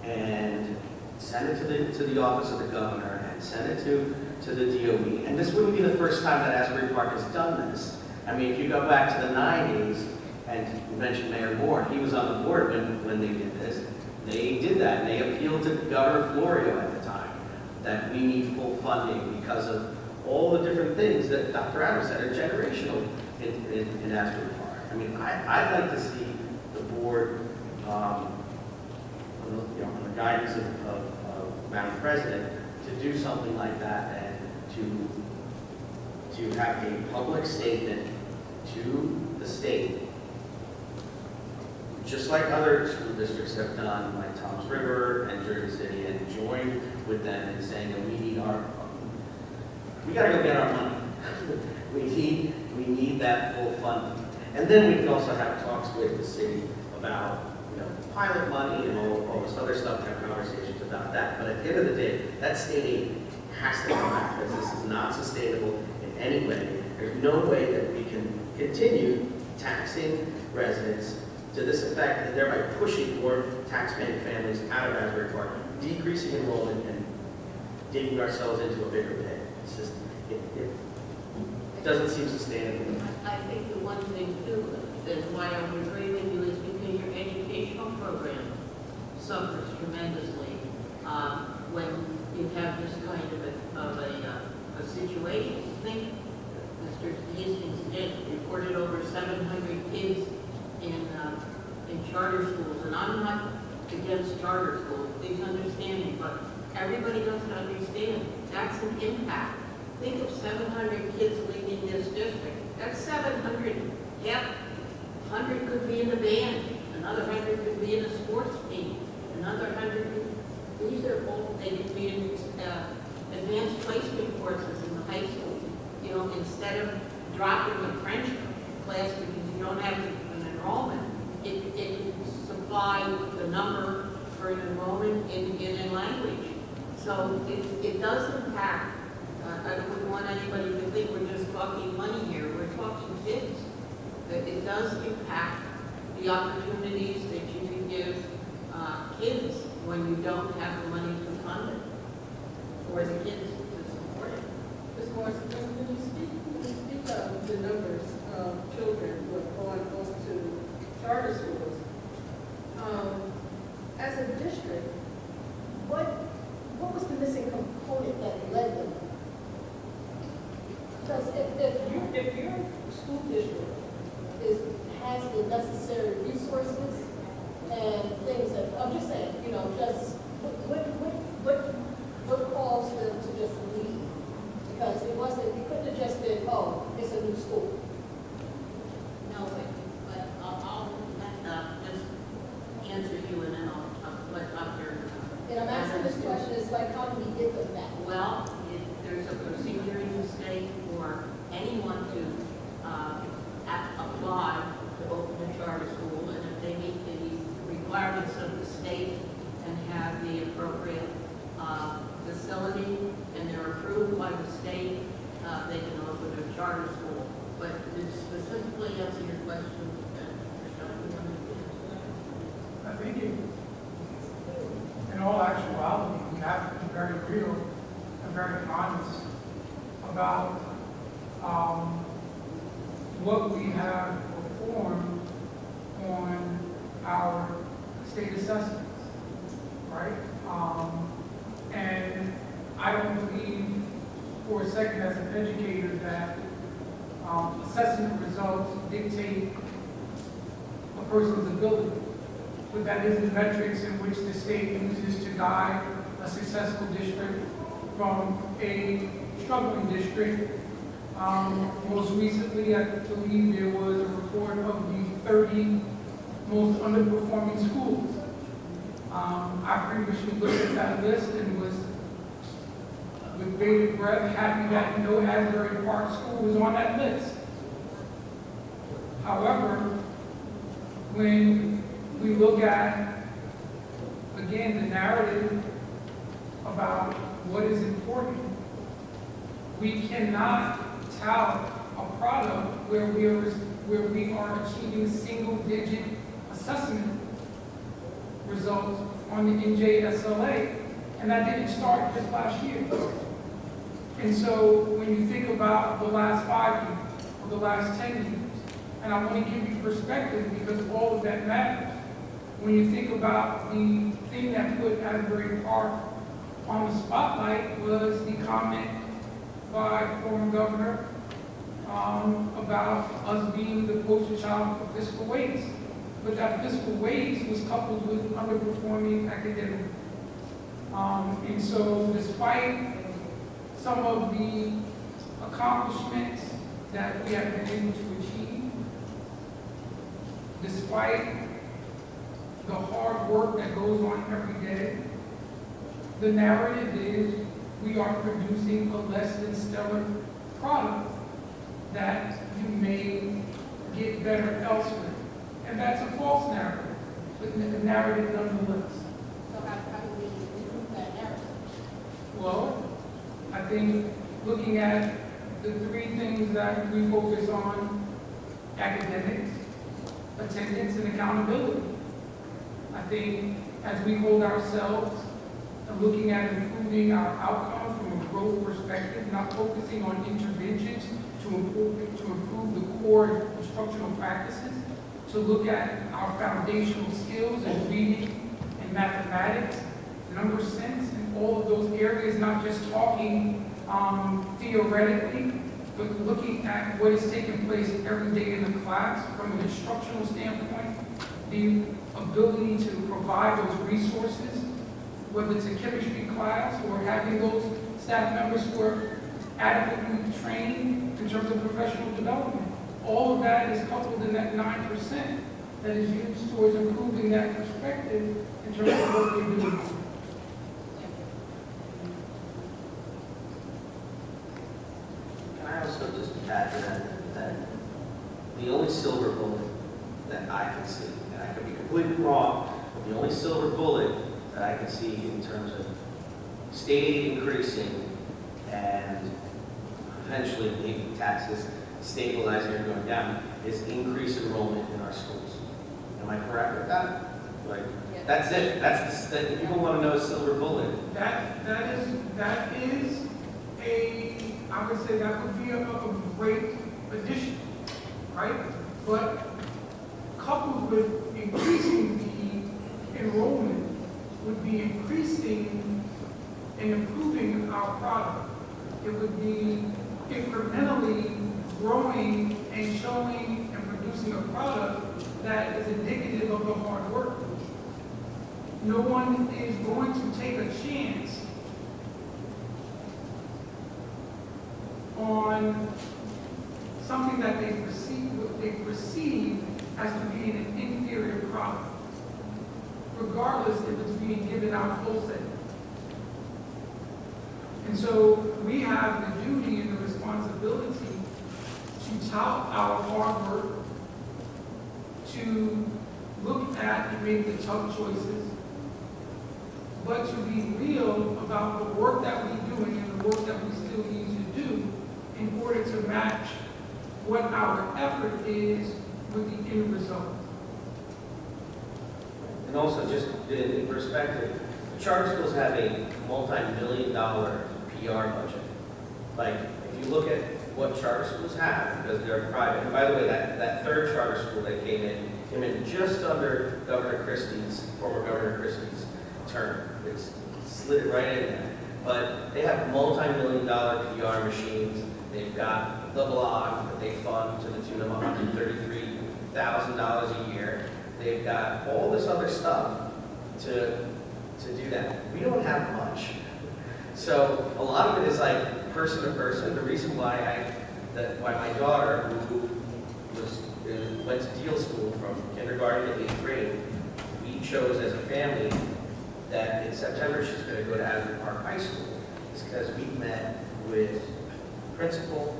and send it to the office of the governor, and send it to the DOE. And this wouldn't be the first time that Asbury Park has done this. I mean, if you go back to the 90s, and you mentioned Mayor Moore, he was on the board when they did this. They did that, and they appealed to Governor Florio at the time, that we need full funding because of all the different things that Dr. Adams said are generational in Asbury Park. I mean, I'd like to see the board, on the guidance of Madam President, to do something like that, and to have a public statement to the state, just like other school districts have done, like Toms River and Jersey City, and join with them in saying that we gotta go get our money. we need that full funding. And then we can also have talks with the city about, you know, pilot money and all this other stuff, have conversations about that. But at the end of the day, that state aid has to come back, because this is not sustainable in any way. There's no way that we can continue taxing residents to this effect, and thereby pushing more taxpaying families out of Asbury Park, decreasing enrollment, and digging ourselves into a bigger pit. It's just, it doesn't seem sustainable. I think the one thing too, is why I would agree with you, is because your educational program suffers tremendously when you have this kind of a situation. Think, Mr. Hastings did reported over 700 kids in charter schools, and I'm not against charter schools, please understand me, but everybody doesn't understand. That's an impact. Think of 700 kids leaving this district. That's 700. Half 100 could be in the band. Another 100 could be in a sports team. Another 100 could, these are all, they could be in advanced placement courses in the high school. You know, instead of dropping a French class because you don't have an enrollment, it can supply the number for an enrollment in a language. So it does impact. I wouldn't want anybody to think we're just talking money here. We're talking kids. It does impact the opportunities that you can give kids when you don't have the money to fund it, or the kids to support it. Ms. Morris, when you speak of the numbers of children who are going off to charter schools, as a district, what was the missing component that led them? Because if your school district has the necessary resources and things that, I'm just saying, you know, just what caused them to just leave? Because it couldn't have just been, oh, it's a new school. requirements of the state and have the appropriate facility, and they're approved by the state, they can open a charter school. But to specifically answer your question, I think in all actuality, we have to be very real and very honest about what we have performed on our state assessments, right? And I don't believe for a second as an educator that assessment results dictate a person's ability. But that is the metrics in which the state uses to guide a successful district from a struggling district. Most recently, I believe there was a report of the 30 most underperforming schools. I previously looked at that list and was, with bated breath, happy that no Asbury Park school was on that list. However, when we look at, again, the narrative about what is important, we cannot tout a product where we are achieving single-digit assessment results on the NJSLA, and that didn't start just last year. And so when you think about the last 5 years or the last 10 years, and I want to give you perspective because all of that matters. When you think about the thing that put Asbury Park on the spotlight was the comment by former governor about us being the poster child for fiscal waste. But that fiscal waste was coupled with underperforming academics. And so despite some of the accomplishments that we have been able to achieve, despite the hard work that goes on every day, the narrative is we are producing a less than stellar product that you may get better elsewhere. And that's a false narrative, but a narrative nonetheless. So how do we improve that narrative? Well, I think looking at the 3 things that we focus on, academics, attendance, and accountability. I think as we hold ourselves and looking at improving our outcomes from a growth perspective, not focusing on interventions to improve the core instructional practices, to look at our foundational skills in reading and mathematics, number sense, and all of those areas, not just talking theoretically, but looking at what is taking place every day in the class from an instructional standpoint, the ability to provide those resources, whether it's a chemistry class or having those staff members who are adequately trained in terms of professional development. All of that is coupled in that 9% that is used towards improving that perspective in terms of what we're doing. Can I also just add to that the only silver bullet that I can see, and I could be completely wrong, but the only silver bullet that I can see in terms of state aid increasing and eventually maybe taxes stabilizing or going down is increased enrollment in our schools. Am I correct with that? Like, that's it. That's the people want to know a silver bullet. That is a, I would say that would be a great addition, right? But coupled with increasing the enrollment would be increasing and improving our product. It would be incrementally growing and showing and producing a product that is indicative of the hard work. No one is going to take a chance on something that they perceive as to being an inferior product, regardless if it's being given out wholesale. And so we have the duty and the responsibility to tout our hard work, to look at and make the tough choices, but to be real about the work that we're doing and the work that we still need to do in order to match what our effort is with the end result. And also, just in perspective, the charter schools have a multi-million-dollar PR budget. Like, if you look at what charter schools have, because they're private, and by the way, that third charter school that came in just under former Governor Christie's term. It's slid it right in there. But they have multi-million-dollar PR machines. They've got the blog that they fund to the tune of $133,000 a year. They've got all this other stuff to do that. We don't have much. So a lot of it is like person to person. The reason why my daughter, who went to deal school from kindergarten to 8th grade, we chose as a family that in September she's going to go to Asbury Park High School, is because we met with principal,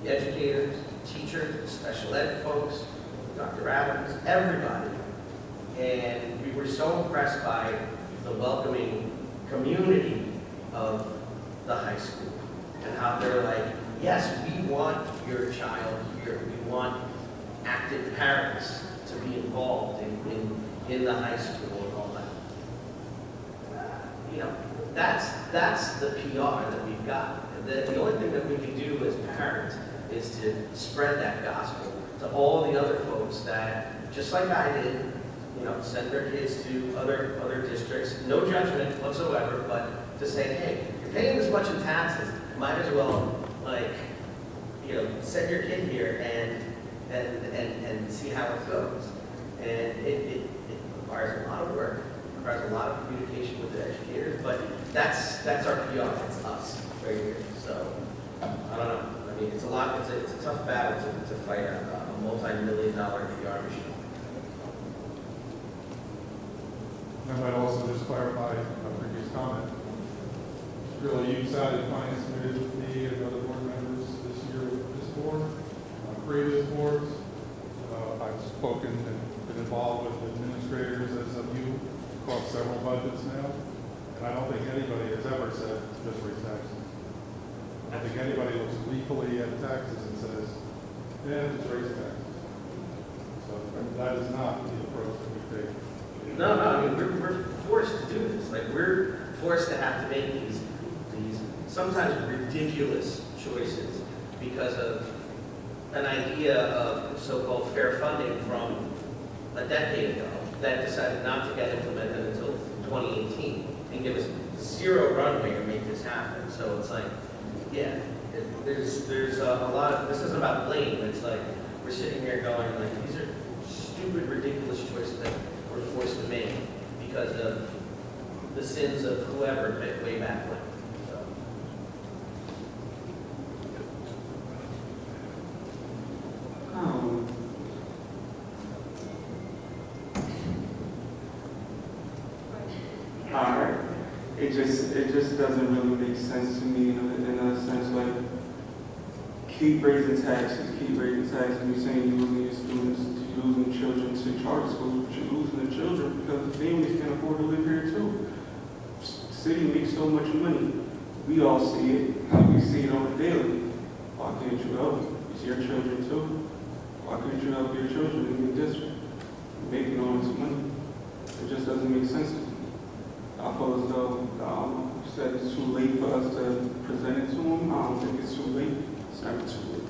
the educators, teachers, special ed folks, Dr. Adams, everybody. And we were so impressed by the welcoming community of the high school and how they're like, yes, we want your child here. We want active parents to be involved in the high school and all that. You know, that's the PR that we've got. The only thing that we can do as parents is to spread that gospel to all the other folks that, just like I did, you know, send their kids to other districts. No judgment whatsoever, but to say, hey, you're paying this much in taxes, might as well, like, you know, send your kid here and see how it goes. And it requires a lot of work, it requires a lot of communication with the educators, but that's our PR, it's us right here. So, I don't know. I mean, it's a tough battle to fight a multi-million-dollar PR machine. I might also just clarify a previous comment. Really, you decided finance committee with me and other board members this year with this board, previous boards. I've spoken and been involved with administrators as of you across several budgets now, and I don't think anybody has ever said just raise taxes. I don't think anybody looks gleefully at taxes and says, yeah, just raise taxes. So that is not the approach that we take. No, I mean, we're forced to do this. Like, we're forced to have to make these sometimes ridiculous choices because of an idea of so-called fair funding from a decade ago that decided not to get implemented until 2018 and give us zero runway to make this happen. So it's like, yeah, there's a lot of, this isn't about blame. It's like, we're sitting here going, like, these are stupid, ridiculous choices that we're forced to make because of the sins of whoever way back when. So. It just doesn't really make sense to me in a sense, like, keep raising taxes. You're saying you're losing your students, you're losing children to charter schools, but you're losing the children because the families can't afford to live here too. The city makes so much money. We all see it. We see it on the daily. Why can't you help them? It's your children too. Why can't you help your children in your district? You're making all this money. It just doesn't make sense to me. I feel as though you said it's too late for us to present it to them. I don't think it's too late. It's never too late.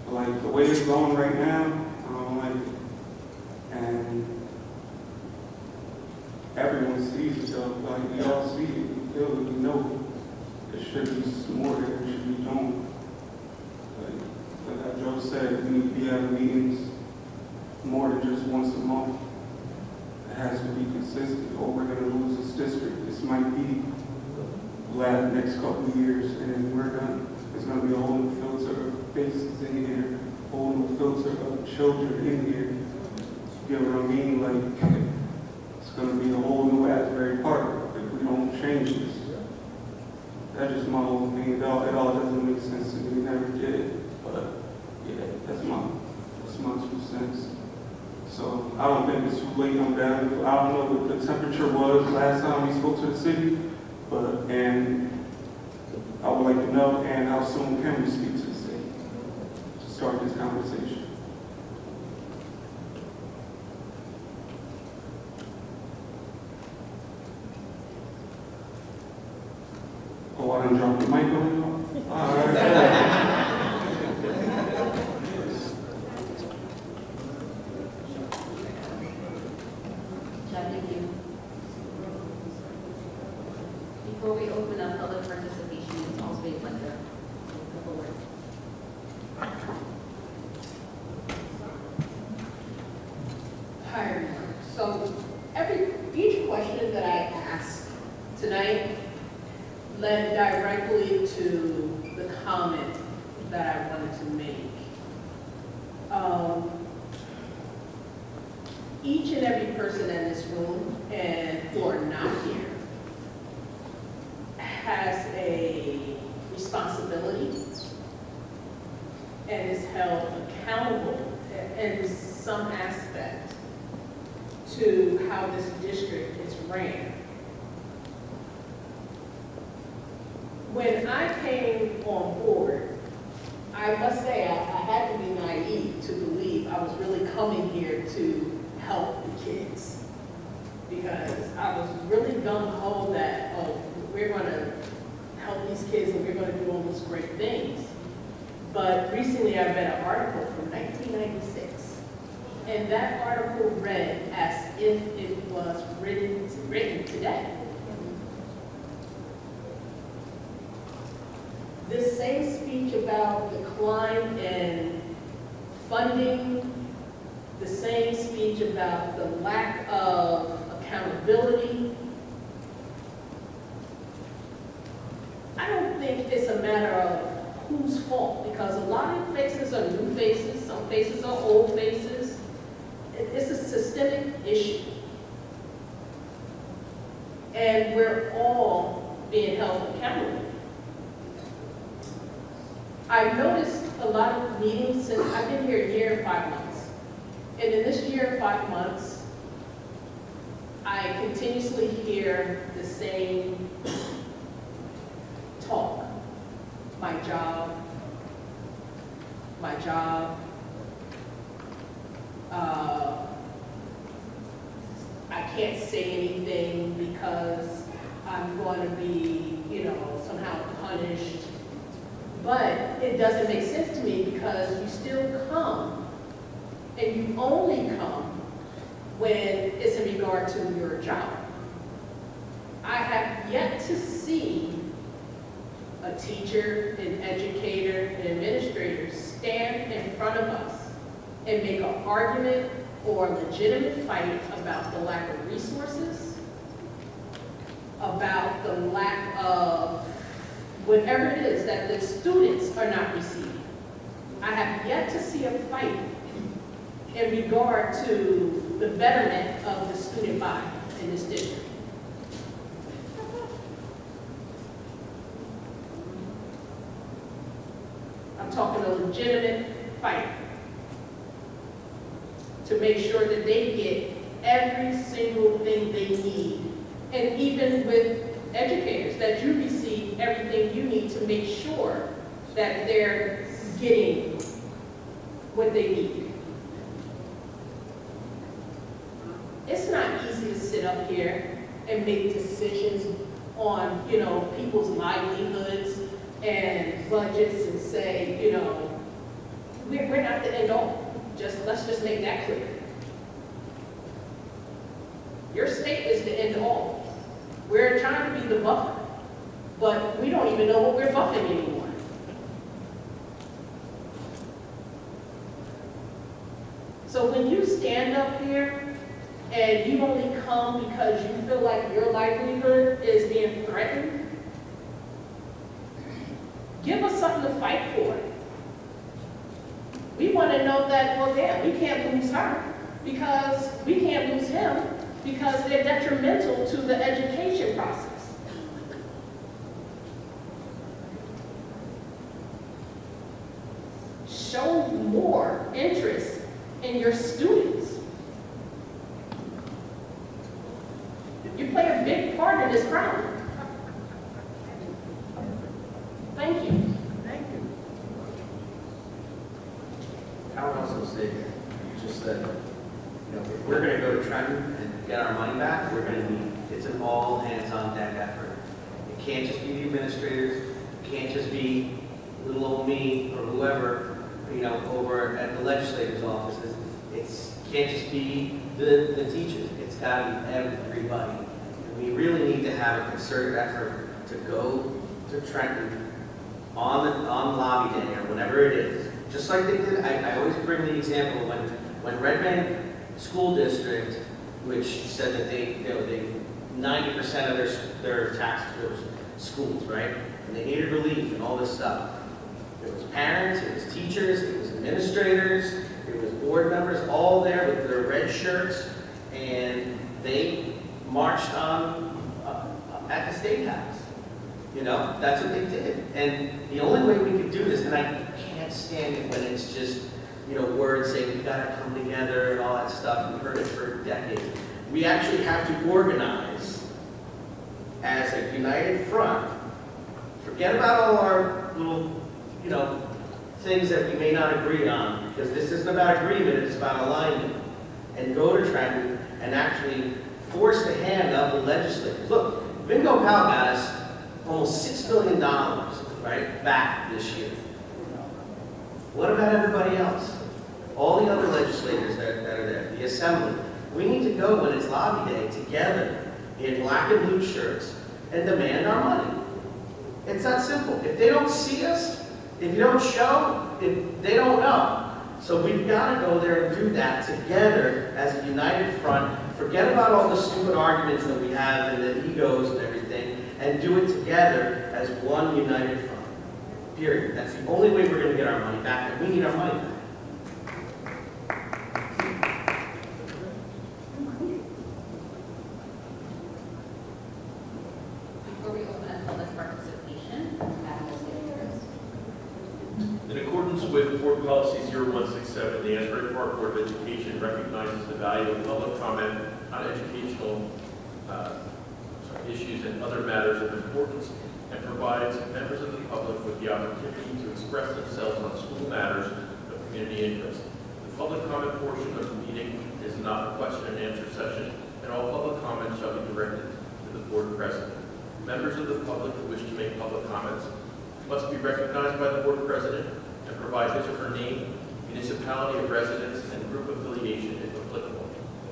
Like the way it's going right now, I don't like it. And everyone sees it though. Like we all see it, we feel it, we know it. There should be more that we should be doing. Like Joe said, we need to be having meetings more than just once a month. It has to be consistent, or we're going to lose this district. This might be the next couple of years, and then we're done. There's going to be a whole new filter of faces in here, a whole new filter of children in here. You know what I mean? Like, it's going to be a whole new Asbury Park if we don't change this. That's just my whole thing. It all doesn't make sense to me. We never did it. But, yeah, that's my 2 cents. I don't think it's too late on that. I don't know what the temperature was last time we spoke to the city, and I would like to know, and how soon can we speak to the city to start this conversation? Oh, I done dropped the mic on you? All right. Thank you. Before we open up public participation, it's also a pleasure. A couple words. Hi, everyone. So each question that I asked tonight led directly to the comment that I wanted to make. Each and every person in this room and who are not here has a responsibility and is held accountable in some aspect to how this district is ran. When I came on board, I must say I had to be naive to believe I was really coming here to help the kids. Because I was really gung-ho that, oh, we're going to help these kids and we're going to do all these great things. But recently I read an article from 1996. And that article read as if it was written today. This same speech about decline in funding, the same speech about the lack of accountability. I don't think it's a matter of whose fault, because a lot of faces are new faces, some faces are old faces. It's a systemic issue. And we're all being held accountable. I've noticed a lot of meetings since I've been here a year and 5 months. And in this year and 5 months, I continuously hear the same talk. My job. I can't say anything because I'm going to be, somehow punished. But it doesn't make sense to me because you still come, and you only come when it's in regard to your job. I have yet to see a teacher, an educator, an administrator stand in front of us and make an argument or a legitimate fight about the lack of resources, about the lack of whatever it is that the students are not receiving. I have yet to see a fight in regard to the betterment of the student body in this district. I'm talking a legitimate fight to make sure that they get every single thing they need. And even with educators, that you receive everything you need to make sure that they're getting what they need. It's not easy to sit up here and make decisions on, people's livelihoods and budgets and say, we're not the end all. Let's just make that clear. Your state is the end all. We're trying to be the buffer, but we don't even know what we're buffing anymore. So when you stand up here and you only come because you feel like your livelihood is being threatened, give us something to fight for. We want to know that, well, yeah, we can't lose her because we can't lose him because they're detrimental to the education process. Show more interest in your students. part in this crowd. Thank you. I would also say just that, if we're gonna go to Trenton and get our money back, we're gonna need, it's an all hands on deck effort. It can't just be the administrators, it can't just be little old me or whoever, over at the legislator's offices. It can't just be the teachers, it's gotta be everybody. And we really need to have a concerted effort to go to Trenton on lobby day or whenever it is. Just like they did, I always bring the example when Red Bank School District, which said that they 90% of their taxes was schools, right? And they needed relief and all this stuff. It was parents, it was teachers, it was administrators, it was board members, all there with their red shirts, and they marched on at the State House. That's what they did. And the only way we could do this, and I can't stand it when it's just, words saying we gotta come together and all that stuff. We've heard it for decades. We actually have to organize as a united front. Forget about all our little, things that we may not agree on, because this isn't about agreement, it's about alignment. And go to Trenton and actually force the hand of the legislators. Look, Bingo Powell got us almost $6 billion, right, back this year. What about everybody else? All the other legislators that are there, the assembly. We need to go when it's lobby day together in black and blue shirts and demand our money. It's that simple. If they don't see us, if you don't show, if they don't know. So we've got to go there and do that together as a united front. Forget about all the stupid arguments that we have and the egos and everything, and do it together as one united front. Period. That's the only way we're going to get our money back, and we need our money back. Before we open up public participation, Madam Secretary. In accordance with Board Policy 0167, the Asbury Park Board of Education recognizes the value of public comment on educational issues and other matters of importance, and provides members of the public with the opportunity to express themselves on school matters of community interest. The public comment portion of the meeting is not a question and answer session, and all public comments shall be directed to the board president. Members of the public who wish to make public comments must be recognized by the board president and provide his or her name, municipality of residence, and group affiliation if applicable.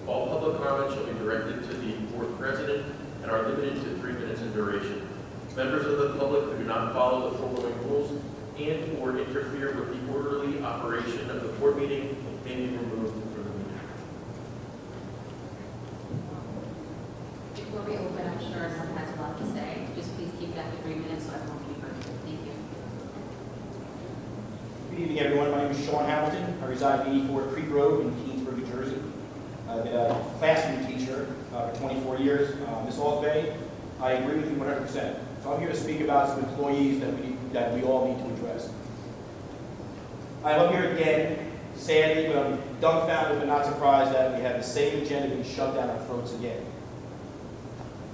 All public comments shall be directed to the board president and are limited to 3 minutes in duration. Members of the public who do not follow the foregoing rules and/or interfere with the orderly operation of the board meeting may be removed from the meeting. Before we open, I'm sure someone has a lot to say. Just please keep that to 3 minutes so everyone can be heard. Thank you. Good evening, everyone. My name is Sean Hamilton. I reside at 84 Creek Road in Keensburg, New Jersey. I've been a classroom teacher for 24 years. Ms. Osbay, I agree with you 100%. So I'm here to speak about some employees that we all need to address. I'm up here again, sadly, but I'm dumbfounded but not surprised that we have the same agenda being shoved down our throats again.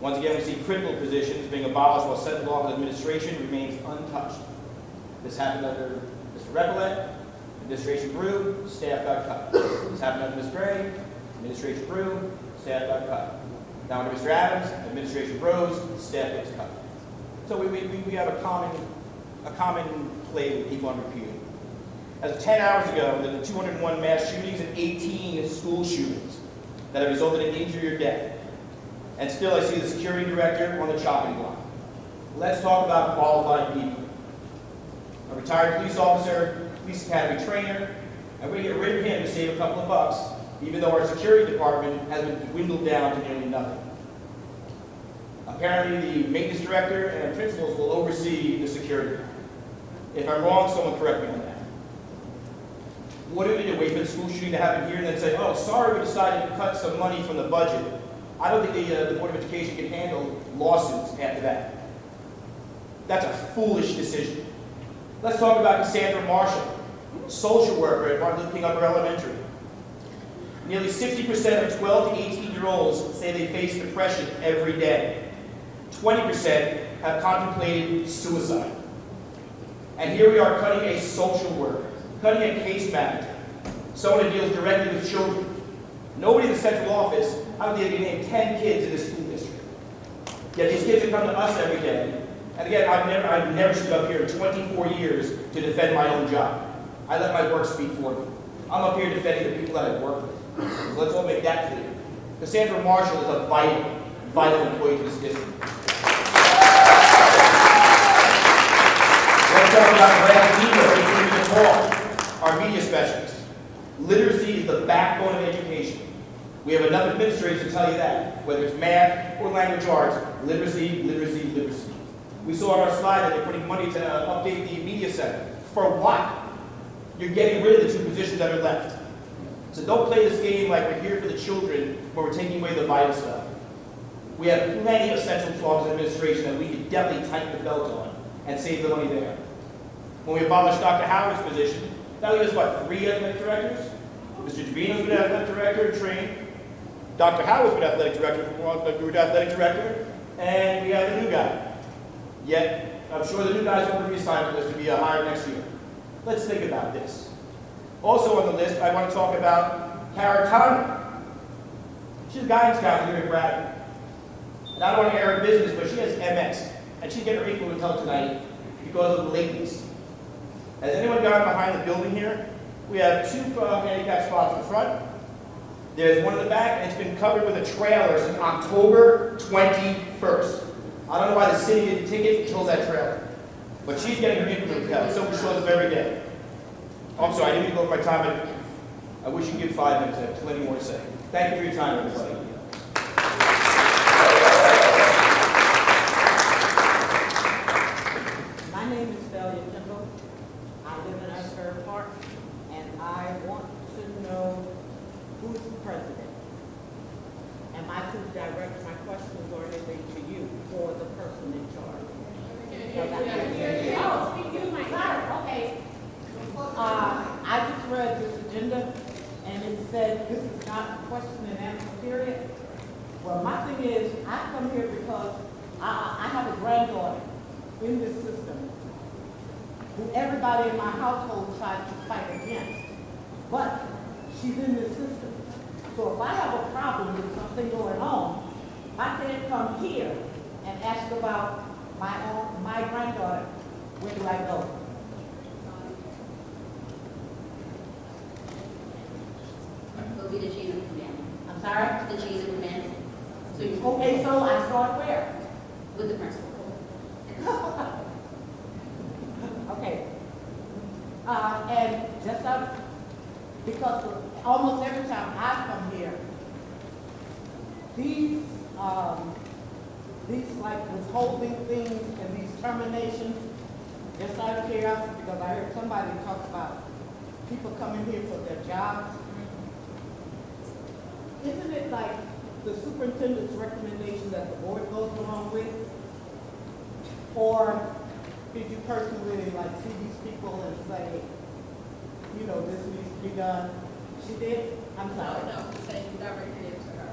Once again, we see critical positions being abolished while central office administration remains untouched. This happened under Mr. Recollet, administration grew, staff got cut. This happened under Ms. Gray, administration grew, staff got cut. Now under Mr. Adams, administration grows, staff gets cut. So we have a common play that we keep on repeating. As of 10 hours ago, there were 201 mass shootings and 18 school shootings that have resulted in injury or death. And still I see the security director on the chopping block. Let's talk about qualified people. A retired police officer, police academy trainer, and we're going to get rid of him to save a couple of bucks, even though our security department has been dwindled down to nearly nothing. Apparently the maintenance director and principals will oversee the security. If I'm wrong, someone correct me on that. What do we do? Wait for the school shooting to happen here and then say, oh, sorry, we decided to cut some money from the budget. I don't think the Board of Education can handle lawsuits after that. That's a foolish decision. Let's talk about Cassandra Marshall, social worker at Martin Luther King Upper Elementary. Nearly 60% of 12 to 18-year-olds say they face depression every day. 20% have contemplated suicide. And here we are cutting a social worker, cutting a case manager, someone who deals directly with children. Nobody in the central office, I don't think they can name 10 kids in this school district. Yet these kids have come to us every day. And again, I've never stood up here in 24 years to defend my own job. I let my work speak for me. I'm up here defending the people that I work with. So let's all make that clear. Cassandra Marshall is a vital employee to this district. Let's talk about Brad Deaver, our media specialist. Literacy is the backbone of education. We have enough administrators to tell you that, whether it's math or language arts, literacy, literacy, literacy. We saw on our slide that they're putting money to update the media center. For what? You're getting rid of the 2 positions that are left. So don't play this game like we're here for the children, but we're taking away the vital stuff. We have plenty of central office administration that we could definitely tighten the belt on and save the money there. When we abolished Dr. Howard's position, that leaves us, what, 3 athletic directors? Mr. Trevino's been athletic director and trained. Dr. Howard's been athletic director, and we have a new guy. Yet, I'm sure the new guy's on the reassignment list to be hired next year. Let's think about this. Also on the list, I want to talk about Kara Conner. She's a guidance counselor here at Bradford. And I don't want to air her business, but she has MS. And she's getting her equal until tonight because of the lateness. Has anyone gone behind the building here? We have 2 handicap spots in front. There's one in the back, and it's been covered with a trailer since October 21st. I don't know why the city didn't take it and kill that trailer. But she's getting her equal upheld. Someone shows up every day. Oh, I'm sorry, I didn't mean to go over my time, but I wish you could give 5 minutes. I have plenty more to say. Thank you for your time, everybody. My name is Delia Kimball. I live in Ashford Park, and I want to know who's the president. Am I to direct my questions or anything to you or the person in charge? Oh, speak to my side. Okay. I just read this agenda, and it said this is not a question and answer period. Well, my thing is, I come here because I have a granddaughter in this system who everybody in my household tried to fight against, but she's in this system. So if I have a problem with something going on, I can't come here and ask about my granddaughter. Where do I go? It'll be the chain of command. I'm sorry? The chain of command. So you Okay, so I start where? with the principal. Okay. And just because almost every time I come here, these like withholding things and these terminations, just out of curiosity, because I heard somebody talk about people coming here for their jobs. Isn't it like the superintendent's recommendation that the board goes along with? Or did you personally like see these people and say, you know, this needs to be done? She did? I'm sorry. No, say you directed it to her.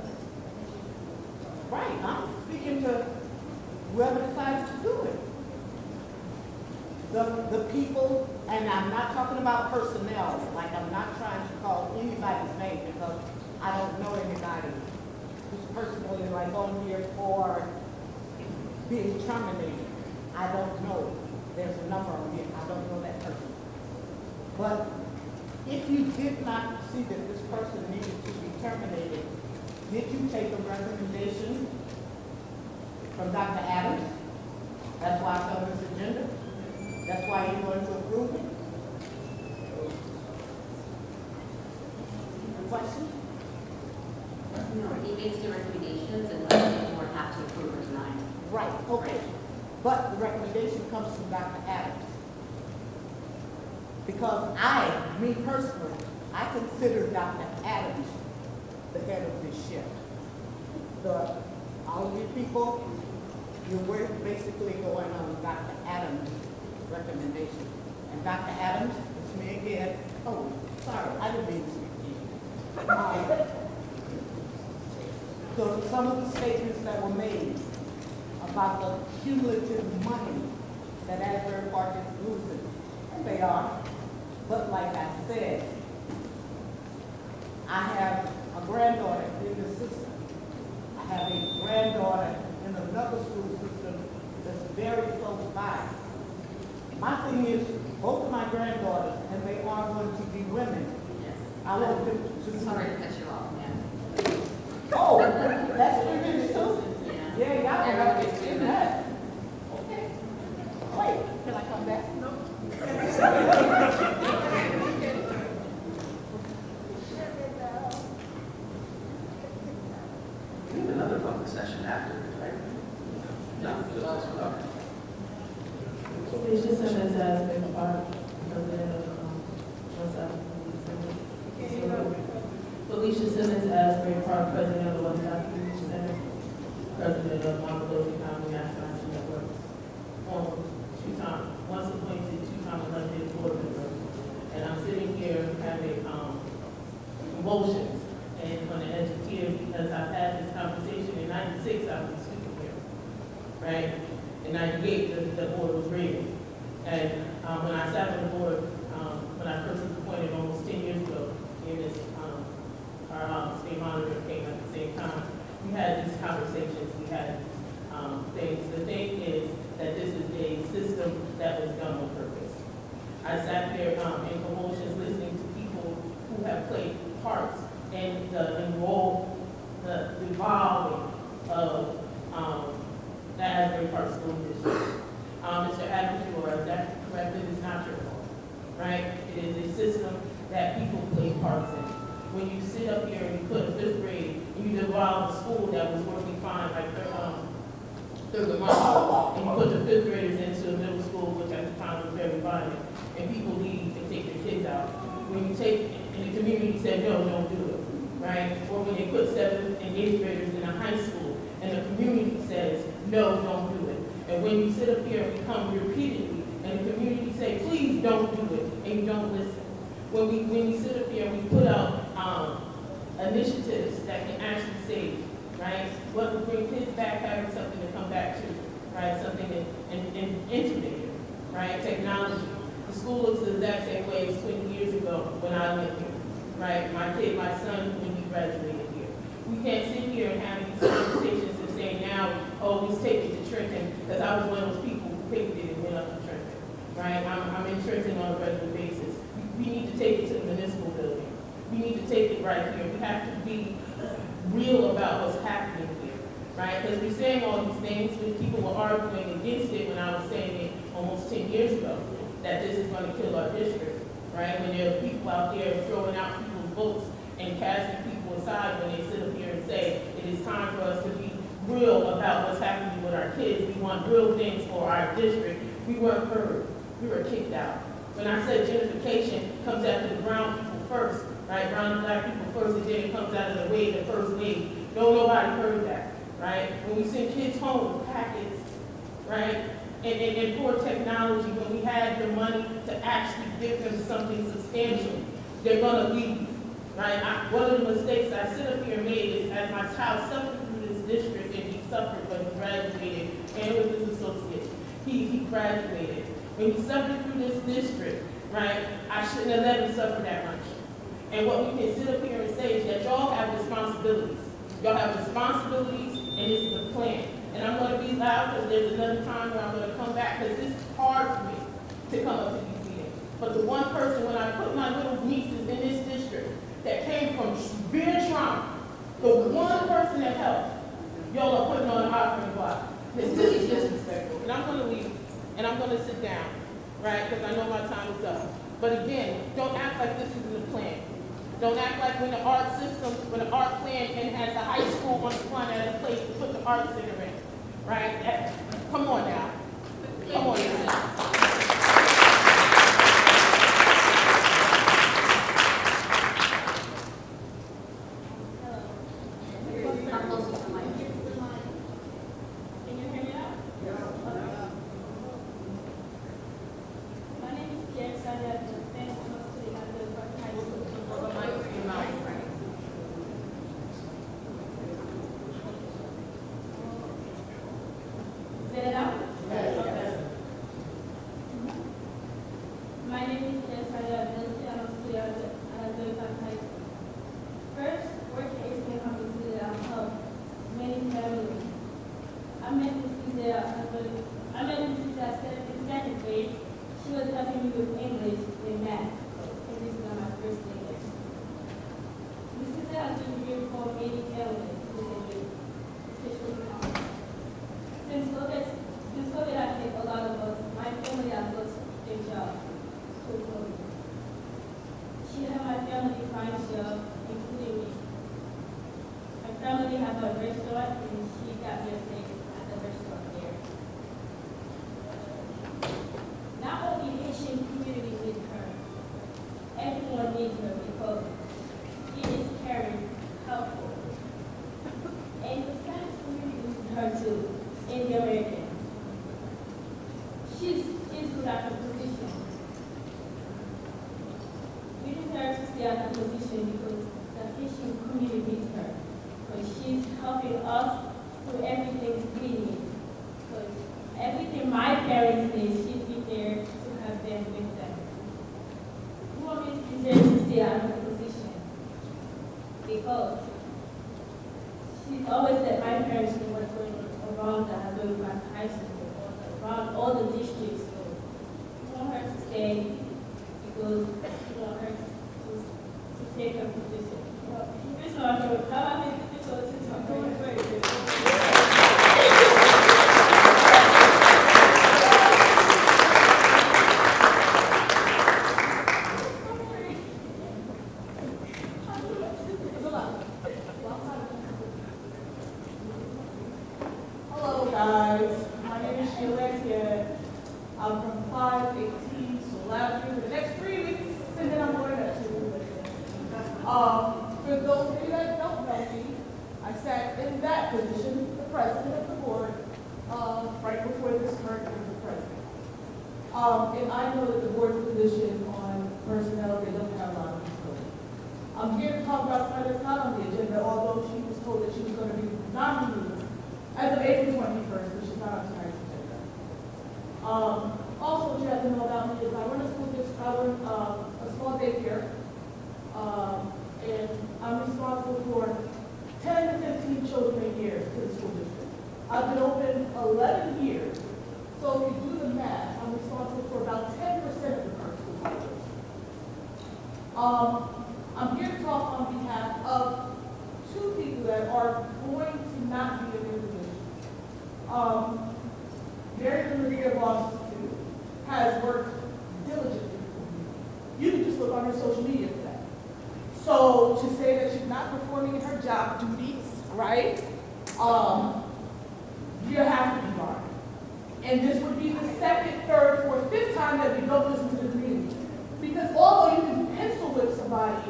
Right, I'm speaking to whoever decides to do it. The people, and I'm not talking about personnel, like I'm not trying to call anybody's name because I don't know anybody who's personally like on here for being terminated. I don't know. There's a number on here. I don't know that person. But if you did not see that this person needed to be terminated, did you take a recommendation from Dr. Adams? That's why it's on this agenda. That's why you're going to approve it. Question? No, he makes the recommendations and let the board have to approve or deny. Right, okay. But the recommendation comes from Dr. Adams. Because me personally, I consider Dr. Adams the head of this ship. All of you people, you're basically going on Dr. Adams' recommendation. And Dr. Adams, it's me again. Oh, sorry, I didn't mean to speak to you. So some of the statements that were made about the cumulative money that Asbury Park is losing. And they are. But like I said, I have a granddaughter in the system. I have a granddaughter in another school system that's very close by. My thing is, both of my granddaughters, and they are going to be women. Yes. I want them to. Sorry to cut you off, ma'am. Oh, that's women too? Yeah. Yeah, y'all And have I to can see do that. Okay. Wait, can I come back? No. We have another public session after, right? No, just this one, okay. Felicia Simmons has been a part president of, Felicia Simmons, Asbury Park president of the West Side Community Center, president of Montevideo County National Action Network. Once appointed, two-time elected board member. And I'm sitting here having, emotions and on the edge of tears because I've had this conversation in '96, I was speaking here, right? In '98, the board was raised. And when I sat on the board, when I first was appointed almost 10 years ago, in this, our state monitor came at the same time, we had these conversations, we had things. The thing is that this is a system that was done on purpose. I sat there in commotions listening to people who have played parts in the evolving of the Asbury Park School District. Mr. Adams, you are exactly correct, it is not your fault, right? It is a system that people play parts in. When you sit up here and you put a fifth grade, and you devolve a school that was working fine, like Thurgood Marshall, and you put the fifth graders into a middle school, which at the time was very violent, and people leave and take their kids out. When you take, and the community said, no, don't do it, right? Or when they put 7th and 8th graders in a high school, and the community says, no, don't do it. And when you sit up here and we come repeatedly, and the community say, please don't do it, and you don't listen. When we sit up here and we put out initiatives that can actually save, right? What would bring kids back, having something to come back to, right? Something innovative, right? Technology. The school looks the exact same way as 20 years ago when I went here, right? My son, when he graduated here. We can't sit here and have these conversations and say now, oh, let's take it to Trenton, because I was one of those people who picked it and went up to Trenton, right? I'm in Trenton on a regular basis. We need to take it to the municipal building. We need to take it right here. We have to be real about what's happening here, right? Because we're saying all these things, when people were arguing against it when I was saying it almost 10 years ago, that this is going to kill our district, right? When there are people out there throwing out people's votes and casting people aside when they sit up here and say it is time for us to be real about what's happening with our kids. We want real things for our district. We weren't heard. We were kicked out. When I said gentrification comes after the brown people first, right? Brown and black people first, and then it comes out of the wave, the first wave. Nobody heard that, right? When we send kids home with packets, right? And poor technology, when we had the money to actually give them something substantial, they're gonna leave, right? One of the mistakes I sit up here and made is as my child suffered through this district, and he suffered when he graduated, and with his associates, he graduated. When he suffered through this district, right, I shouldn't have let him suffer that much. And what we can sit up here and say is that y'all have responsibilities. Y'all have responsibilities, and this is a plan. And I'm going to be loud because there's another time where I'm going to come back because this is hard for me to come up to these meetings. But the one person, when I put my little nieces in this district that came from severe trauma, the one person that helped, y'all are putting on an offering block. This is disrespectful. And I'm going to leave, and I'm going to sit down, right, because I know my time is up. But again, don't act like this isn't a plan. Don't act like when the art system, when the art plan and has a high school on the front as a place to put the art center in, right? Come on now. Come on now. for many elements within especially since COVID, I think a lot of us, my family have lost their job to COVID. She had my family find job, including me. My family have a restaurant and she got me a place at the restaurant there. Not only Haitian community needs her, everyone needs her because she is caring, helpful. And the Spanish community needs her too, in the American. She's good at her position. We need her to stay at her position because the Haitian community needs her. Because she's helping us through everything we need. Because everything my parents need, she'd be there to have them with them. Woman is there to stay at her position. Because she's always said my parents know what's going on around that are going back to high school, or around all the districts. So we want her to stay because we want her to take her position. This one, I'm going Hello, guys. My name is Sheila Etienne. I'm from 518, so last year for the next 3 weeks, and then I'm going to 2 weeks. For those of you that don't know me, I sat in that position, the president of the board, right before this current president. And I know that the board's position on personnel, they don't have a lot of control. I'm here to talk about something that's not on the agenda, although she was told that she was going to be nominated as of April 21st, which is not on tonight's agenda. Also, what you have to know about me is I run a school district, I run a small daycare, and I'm responsible for 10 to 15 children a year to the school district. I've been open 11 years, so if you do the math, I'm responsible for about 10% of the current school population. I'm here to talk on behalf of 2 people that are going to not be in their position. Mary Maria Boss has worked diligently. You can just look on her social media for that. So to say that she's not performing in her job duties, right? You have to be barred. And this would be the 2nd, 3rd, 4th, 5th time that we don't listen to the community. Because although you can pencil whip somebody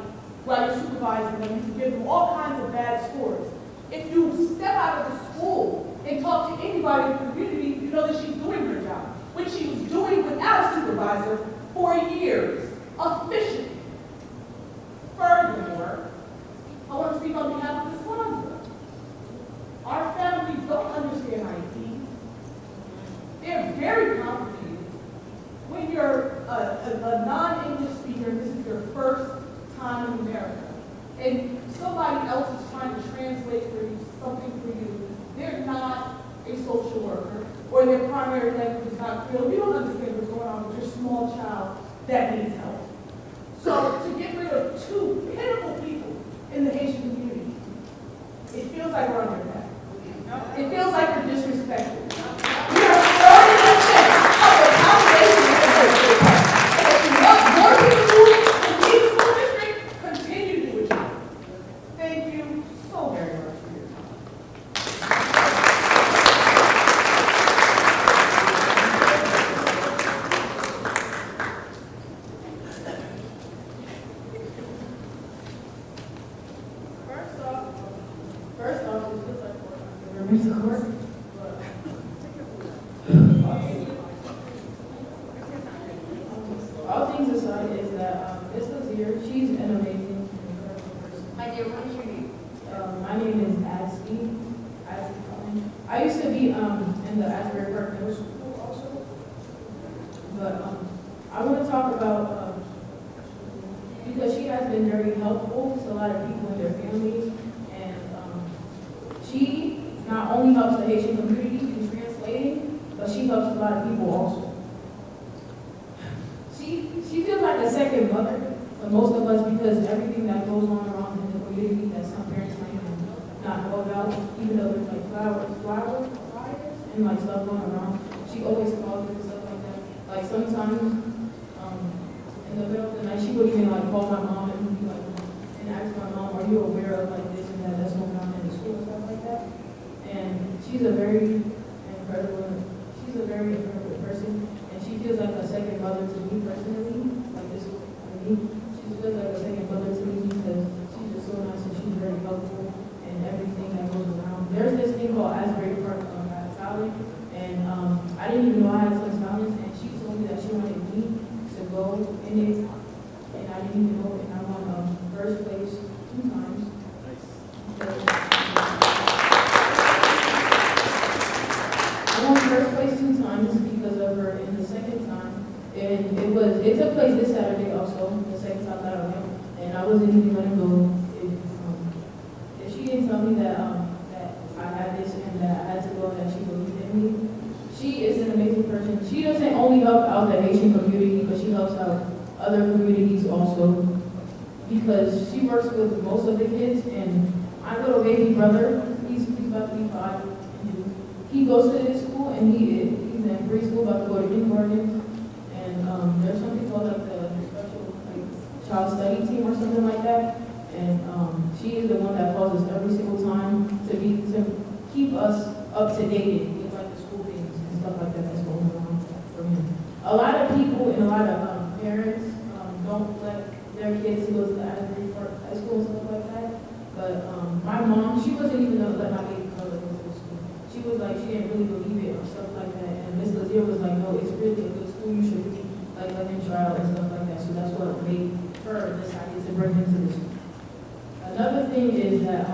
while you're supervising them, you can give them all kinds of bad scores. If you step out of the school and talk to anybody in the community, you know that she's doing her job, which she was doing without a supervisor for years, efficiently. Furthermore, I want to speak on behalf of Ms. Sandra. Our families don't understand IT. They're very complicated. When you're a non-English speaker, this is your first time in America, and somebody else is trying to translate for you something for you, they're not a social worker, or their primary language is not Creole. You don't understand what's going on with your small child that needs help. So to get rid of 2 pitiful people in the Haitian community, it feels like we're under attack. It feels like we're disrespectful. We are 30% of the population of the district. If you want more people to do it in the school district, continue to do what you do. Thank you so very much for your time. First off, it's just like members of court. All things aside is that Ms. Lazier, she's an amazing and incredible person. My dear, what is your name? My name is Ashley. I used to be in the Asbury Park Middle School also. But I want to talk about, because she has been very helpful to a lot of people and their families. And she not only helps the Haitian community in translating, but she helps a lot of people also. She feels like a second mother for most of us because everything that goes on around in the community that some parents might been like stuff going around, she always calls me and stuff like that. Like sometimes, in the middle of the night, she would even like call my mom and be like, and ask my mom, are you aware of like this and that's going on in the school and stuff like that? And she's a very incredible person, and she feels like a second mother to me personally. Like this, for me, she feels like a second mother to me because she's just so nice and she's very helpful and everything that goes around. There's this thing called Asbury Park talent, and I didn't even know I had such talents, and she told me that she wanted me to go in it, and I didn't even know, and I won first place 2 times. I won first place 2 times because of her in the second time, and it took place this Saturday also, the second time that I went, and I wasn't even gonna go if she didn't tell me that that I had this and that I had to go, that she believed in me. She is an amazing person. She doesn't only help out the Haitian community, but she helps out other communities also, because she works with most of the kids, and my little baby brother, he's about to be 5. He goes to this school, and he's in preschool, about to go to kindergarten, and there's something called like the special child study team or something like that, and she is the one that calls us every single time to keep us up to date with like the school things and stuff like that that's going on for him. A lot of people and a lot of parents don't let their kids go to the Asbury Park High School and stuff like that, but my mom, she wasn't even gonna let my baby brother go to the school. She was like, she didn't really believe it or stuff like that. And Miss Lazier was like, no, it's really a good school. You should really like let him try out and stuff like that. So that's what made her decide to bring him to the school. Another thing is that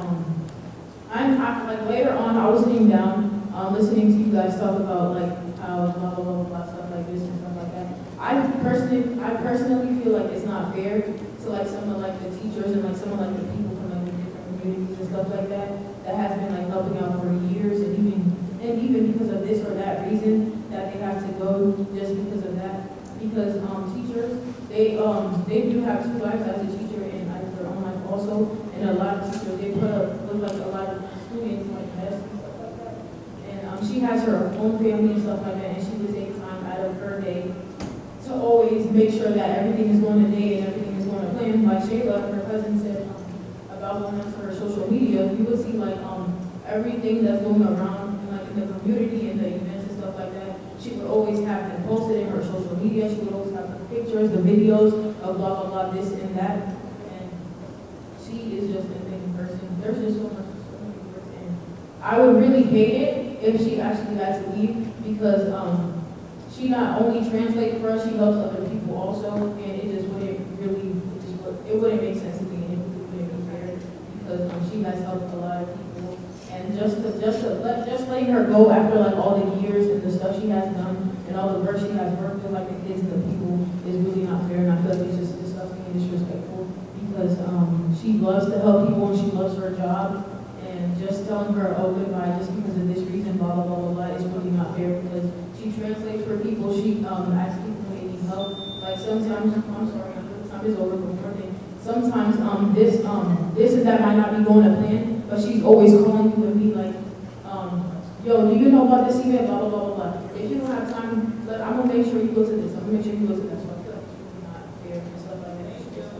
like later on, I was sitting down, listening to you guys talk about like how blah blah blah blah stuff like this and stuff like that. I personally feel like it's not fair to like some of like the teachers and like some of like the people from like the different communities and stuff like that has been like helping out for years, and even because of this or that reason that they have to go just because of that. Because teachers, they do have 2 lives as a teacher and as their own life also, and a lot of teachers, they put up with like a lot of students like mess and stuff like that. And she has her own family and stuff like that, and she would take time out of her day to always make sure that everything is going to day and everything is going to plan. Like Shayla, her cousin, said about going onto her social media, you would see like everything that's going around in, like in the community and the events and stuff like that. She would always have them posted in her social media. She would always have the pictures, the videos of blah blah blah, this and that. And she is just an amazing person. There's just so much, and I would really hate it if she actually had to leave, because she not only translates for us, she helps other people also, and it just wouldn't really, it wouldn't make sense to me, and it wouldn't be fair, because she has helped a lot of people, and just letting her go after like all the years and the stuff she has done and all the work she has worked with like the kids and the people is really not fair, and I feel like it's just disgusting and disrespectful, because she loves to help people and she loves her job, and just telling her, oh, goodbye, just because of this reason, blah, blah, blah, blah, blah, is really not fair, because she translates for people, she asks people when they need help. Like sometimes, I'm sorry, I know the time is over, but one thing, sometimes this and that might not be going to plan, but she's always calling you and be like, yo, do you know about this event, blah, blah, blah, blah, blah. If you don't have time, I'm going to make sure you go to this, I'm going to make sure you go to that, so I feel like it's really not fair and stuff like that. It's just,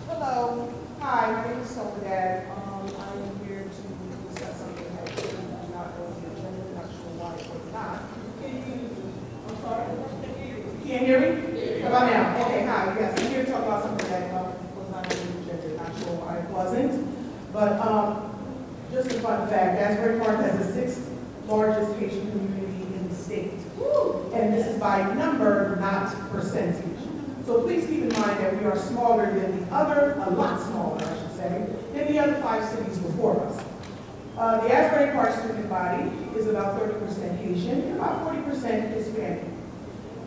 Hello. Hi, my name is Soledad. I am here to discuss something that I did not know the agenda, not sure why it was not. I'm sorry? You can't hear me? How about now? Okay, hi, yes, I'm here to talk about something that was not on the agenda, not sure why it wasn't. But just a fun fact, Asbury Park has the 6th largest Haitian community in the state. And this is by number, not percentage. So please keep in mind that we are smaller than the other, a lot smaller, I should say, than the other 5 cities before us. The Asbury Park student body is about 30% Haitian and about 40% Hispanic.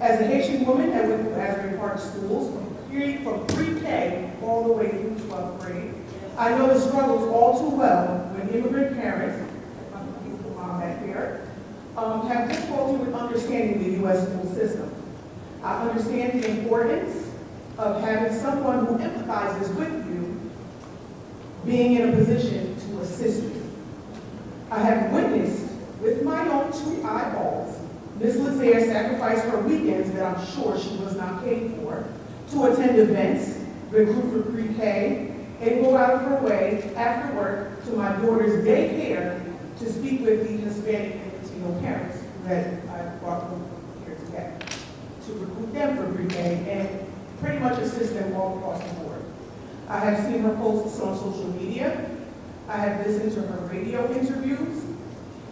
As a Haitian woman that went to Asbury Park schools from pre-K all the way through 12th grade, I know the struggles all too well when immigrant parents, mom back here, have difficulty with understanding the U.S. school system. I understand the importance of having someone who empathizes with you being in a position to assist you. I have witnessed with my own 2 eyeballs Ms. Lazaire sacrifice her weekends that I'm sure she was not paid for to attend events, recruit for pre-K, and go out of her way after work to my daughter's daycare to speak with the Hispanic and Latino parents that I brought them here today, to recruit them for pre-K and pretty much assist them all across the board. I have seen her posts on social media. I have listened to her radio interviews,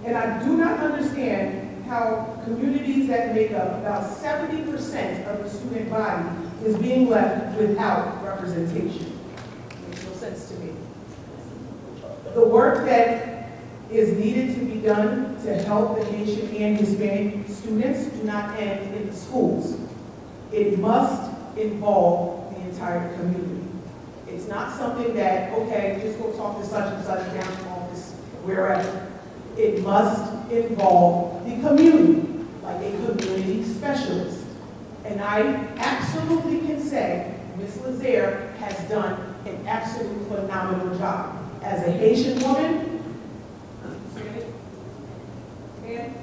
and I do not understand how communities that make up about 70% of the student body is being left without representation. Makes no sense to me. The work that is needed to be done to help the Haitian and Hispanic students do not end in the schools. It must involve the entire community. It's not something that, okay, just go talk to such and such down in office, wherever. It must involve the community, like a community specialist. And I absolutely can say Ms. Lazaire has done an absolute phenomenal job. As a Haitian woman, and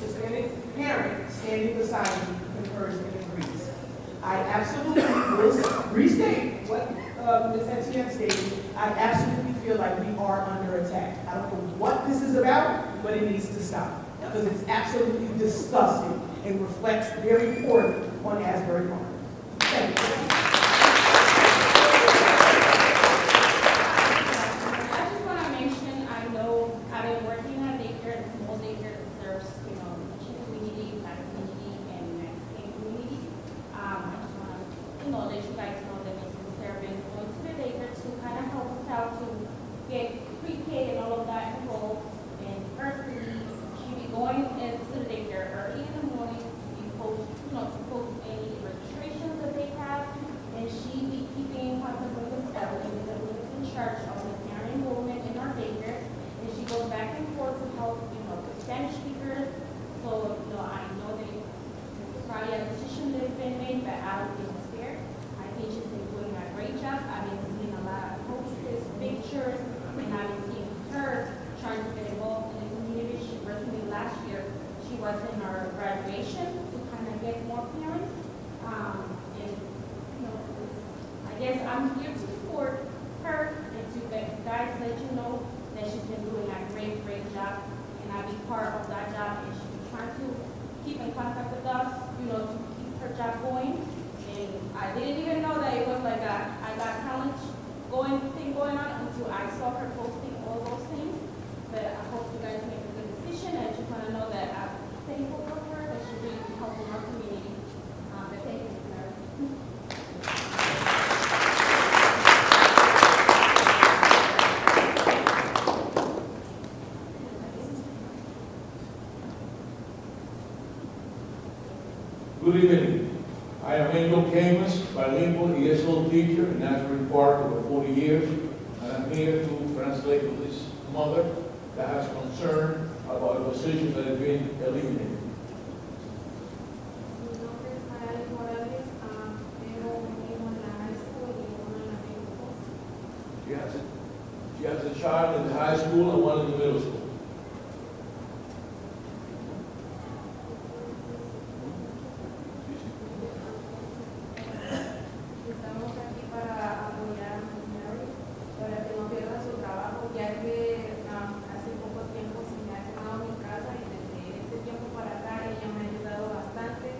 Hispanic parent standing beside me concurs and agrees. I absolutely will restate what Ms. Etienne stated. I absolutely feel like we are under attack. I don't know what this is about, but it needs to stop. Because it's absolutely disgusting and reflects very poorly on Asbury Park. Thank you. I just want to mention, I know I've been working at daycare, a small daycare that serves, Asian community, Black community, and Mexican community. I just want to, let you guys know that Ms. Lazaire been going to the daycare to kind of help us out to get pre-K and all of that involved. And firstly, she be going to the daycare early in the morning to post, to post any registrations that they have, and she be keeping in contact with Ms. Evelyn. Ms. Evelyn is in charge of the parent enrollment in our daycare, and she goes back and forth to help, with Spanish speakers. So, I know that this is probably a decision that has been made, but I don't think it's fair. I think she's been doing a great job. I've been seeing a lot of posters, pictures, and I've been seeing her trying to get involved in the community. She recently, last year, she was in our graduation to kind of get more parents. I guess I'm here to support her and to guys let you know that she's been doing a great, great job, and I'll be part of that job, and she's trying to keep in contact with us, to keep her job going. And I didn't even know that it was like a I Got Talent thing going on until I saw her posting all those things. But I hope you guys make a good decision. I just want to know that I'm thankful for her, that she's really helping our community. But thank you, Mary. Good evening. I am Angel Camus, bilingual ESL teacher in Asbury Park over 40 years, and I'm here to translate for this mother that has concern about a position that has been eliminated. Mi nombre es Mayali Morales. Tengo un hijo en la high school y uno en la middle school. She has a child in the high school and one in the middle school. Estamos aquí para apoyar a Mary, para que no pierda su trabajo, ya que hace poco tiempo se me ha quemado mi casa y desde ese tiempo para acá ella me ha ayudado bastante.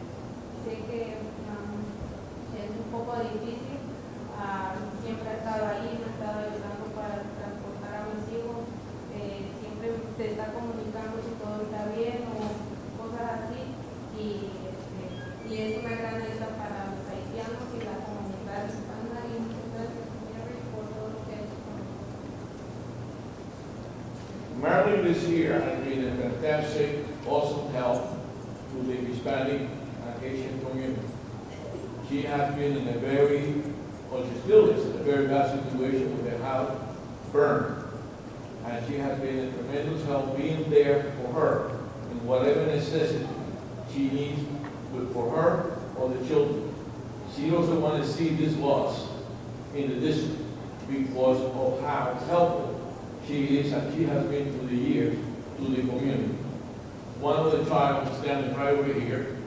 Sé que es un poco difícil, siempre ha estado ahí, me ha estado ayudando para transportar a mis hijos, siempre se está comunicando si todo está bien o cosas así, y es una gran ayuda para los haitianos y la comunidad hispana, y muchas gracias, Mary, por todo lo que ha hecho con nosotros. Marilyn this year has been a fantastic, awesome help to the Hispanic and Asian community. She has been in a she still is in a very bad situation with the house burned. And she has been a tremendous help being there for her in whatever necessity she needs for her of the children. She also wants to see this loss in the district because of how helpful she is and she has been through the years to the community. One of the child is standing right over here.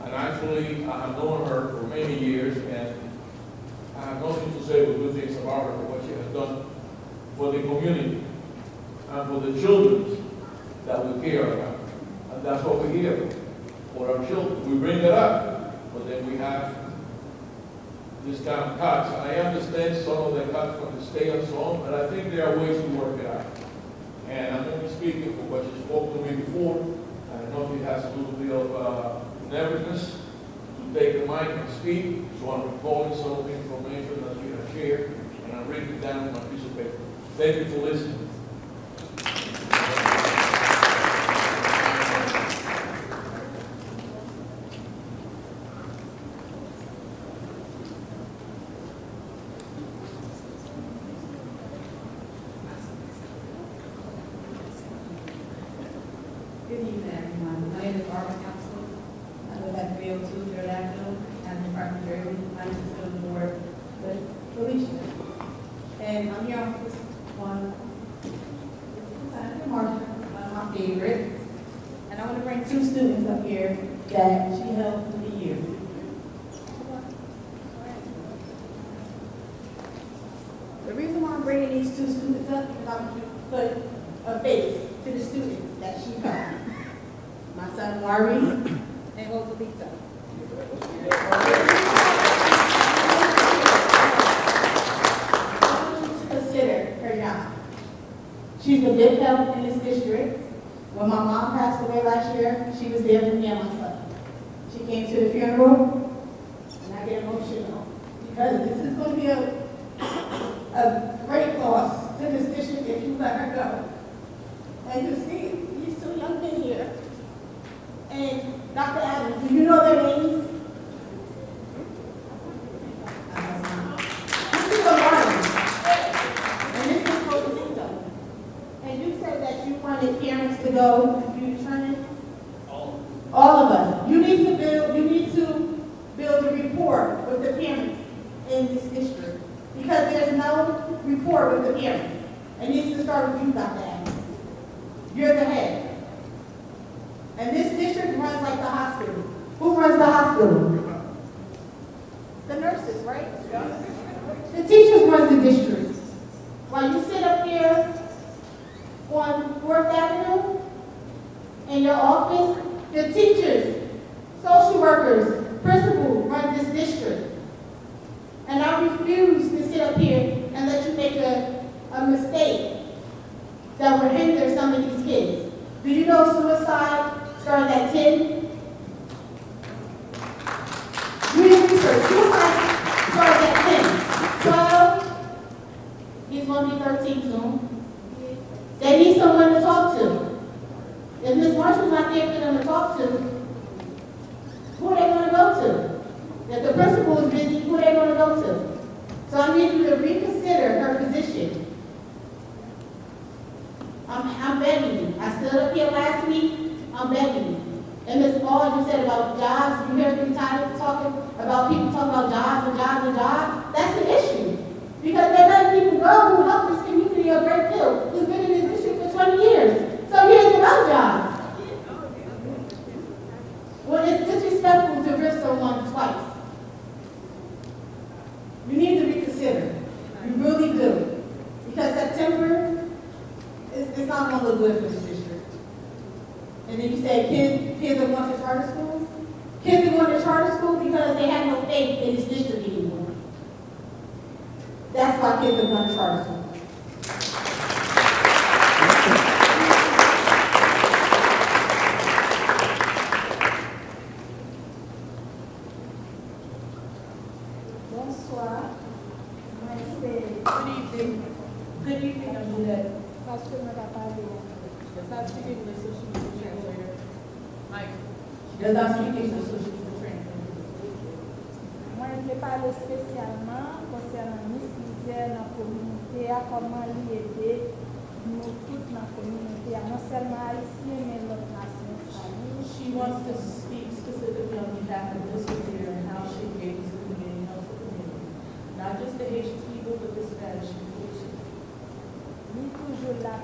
And actually, I have known her for many years, and I have nothing to say but good things about her for what she has done for the community and for the children that we care about. And that's what we're here for our children. We bring it up, but then we have this kind of cuts. And I understand some of the cuts from the state and so on, but I think there are ways to work it out. And I'm only speaking for what she spoke to me before. I know she has a little bit of nervousness to take the mic and speak, so I'm recalling some of the information that she has shared, and I'm writing it down on my piece of paper. Thank you for listening. Good evening, everyone. My name is Barbara Council. I live at 302 Third Avenue, County Park, New Jersey. I'm still on the board with Felicia. And I'm here on this one, Senator Marshall, one of my favorites. And I want to bring two students up here that she helped through the years. The reason why I'm bringing these two students up is I want to put a face to the students that she helped. My son Mari and Rosalita. I want you to consider her job. She's a big help in this district. When my mom passed away last year, she was there for me and my son. She came to the funeral, and I get emotional because this is going to be a great loss to this district if you let her go. And to see these two young men here, and Dr. Adams, do you know their names? This is a Martin, and this is Rosalita. And you said that you wanted parents to go, you determined? All of us. You need to build a rapport with the parents in this district. Because there's no rapport with the parents. It needs to start with you, Dr. Adams. You're the head. And this district runs like the hospital. Who runs the hospital? The nurses, right? The teachers run the district. While you sit up here on 4th Avenue in your office, the teachers, social workers, principals run this district. And I refuse to sit up here and let you make a mistake that will hinder some of these kids. Do you know suicide started at 10? Do your research. Suicide started at 10. 12, he's going to be 13 soon. They need someone to talk to. If Ms. Marshall's not there for them to talk to, who are they going to go to? If the principal is busy, who are they going to go to? So I need you to reconsider her position. I'm begging you. I stood up here last week. I'm begging you. And Ms. Ball, you said about jobs. You heard me tired of talking about people talking about jobs and jobs and jobs. That's the issue. Because they're letting people go who help this community a great deal, who's been in this district for 20 years. So here's another job. Well, it's disrespectful to risk someone twice. You need to reconsider. You really do. Because September, it's not going to look good for this district. And then you say kids are going to charter schools? Kids are going to charter school because they have no faith in this district anymore. That's why kids are going to charter school. Bonsoir. Good evening. Good evening, I'm Juliette. Parce que je ne vais pas parler. Does not speak English, so she needs a translator. Mike. She does not speak English, so she needs a translator. Moi, je vais parler spécialement concernant Miss Lisière dans la communauté, comment lui aider nous toutes dans la communauté, non seulement haïtienne, mais l'autre nation. She wants to speak specifically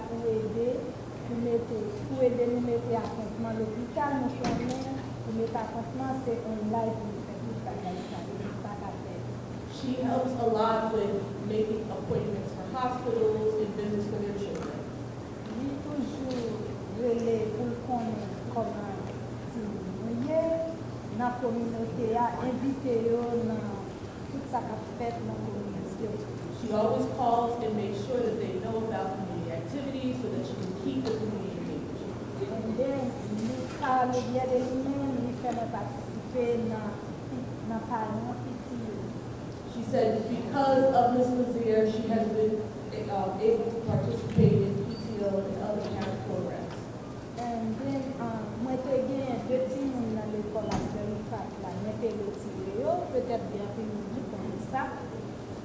pour aider nous mettre appointement à l'hôpital, nous connaissons, pour mettre appointement, c'est un live pour faire tout ça, pas qu'à faire. She helps a lot with making appointments for hospitals and visits for their children. Lui toujours relais pour connaître comment nous dans la communauté, inviter dans tout ça qu'a fait dans la communauté. She always calls and makes sure that they know about community activities so that she can keep the community engaged. And then, nous parlons bien de lui-même, lui fait participer dans parents petits. She said because of Ms. Lazier, she has been able to participate in PTO and other parent programs. And then, moi, j'ai gagné 2 petits dans l'école actuelle, là, moi, j'ai retiré, peut-être bien plus comme ça.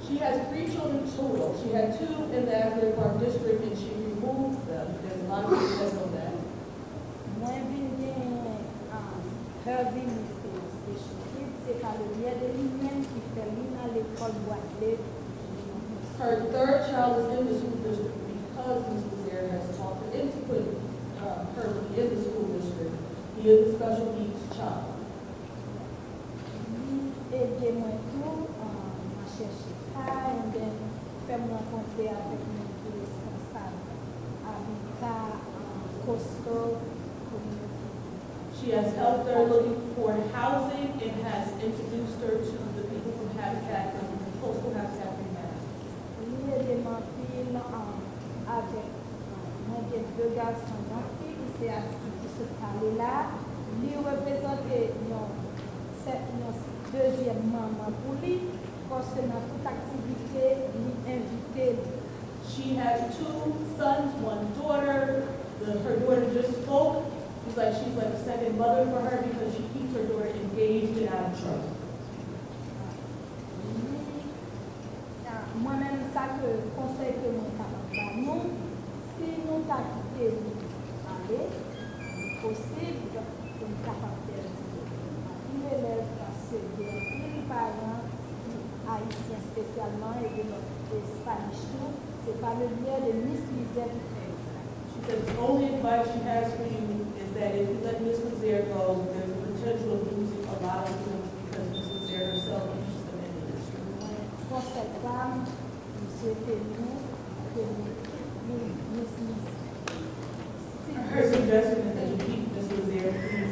She has 3 children total. She had 2 in the Asbury Park district and she removed them. There's a lot of people that know that. Moi, j'ai gagné her c'est par le biais de lui-même qui fait lui dans l'école Boisley. Her 3rd child is in the school district because Ms. Lazier has talked her into putting her in the school district. He is a special needs child. Aidez-moi tout, à chercher ça, et then fais-moi rencontrer avec mes responsables, habitat, coastal, community. She has helped her looking for housing and has introduced her to the people from Habitat, Coastal Habitat for Humanity. Lui aide ma fille avec, moi j'ai 2 garçons, ma fille qui s'est assise pour se parler là, lui représente une deuxième maman pour lui, parce que dans toute activité, lui invite. She has 2 sons, 1 daughter. Her daughter just spoke. She's like a second mother for her because she keeps her daughter engaged and out of trouble. Moi-même, ça que conseil que moi capable nous, si nous t'avons quitté aller, possible pour nous capable de faire il élève parce que les parents haïtiens spécialement et de notre Spanish too, c'est par le biais de Miss Lisette qui fait. She said the only advice she has for you is that if you let Ms. Lazier go, there's a potential of losing a lot of students because Ms. Lazier herself keeps them in the district. Conseil femme, monsieur Ténou, que Miss Lisette. Her suggestion is that you keep Ms. Lazier please.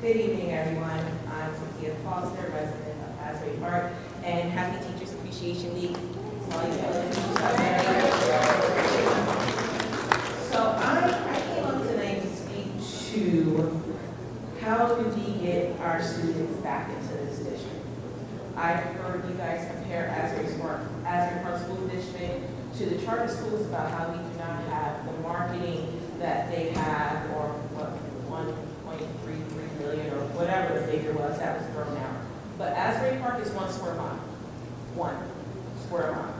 Good evening, everyone. I'm Cynthia Foster, resident of Asbury Park, and happy Teachers Appreciation Week. So I came up tonight to speak to how do we get our students back into this district. I've heard you guys compare Asbury Park School District to the charter schools about how we do not have the marketing that they have, or what, 1.33 million or whatever the figure was that was thrown out. But Asbury Park is 1 square mile. 1 square mile.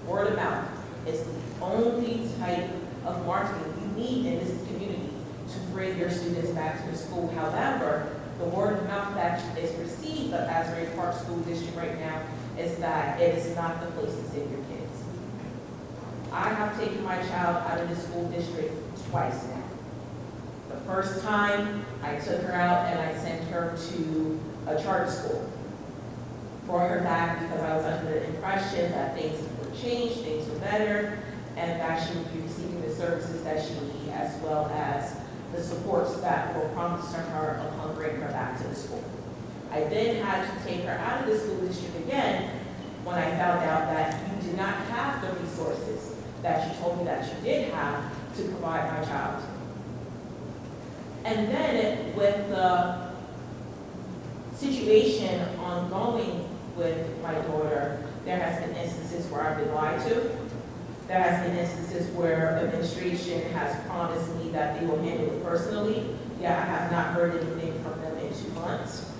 Word of mouth is the only type of marketing you need in this community to bring your students back to the school. However, the word of mouth that is received of Asbury Park School District right now is that it is not the place to send your kids. I have taken my child out of the school district twice now. The first time, I took her out and I sent her to a charter school. Brought her back because I was under the impression that things would change, things were better, and that she would be receiving the services that she needed, as well as the supports that were promised to her upon bringing her back to the school. I then had to take her out of the school district again when I found out that you did not have the resources that you told me that you did have to provide my child. And then with the situation ongoing with my daughter, there has been instances where I've been lied to. There has been instances where administration has promised me that they will handle it personally, yet I have not heard anything from them in 2 months.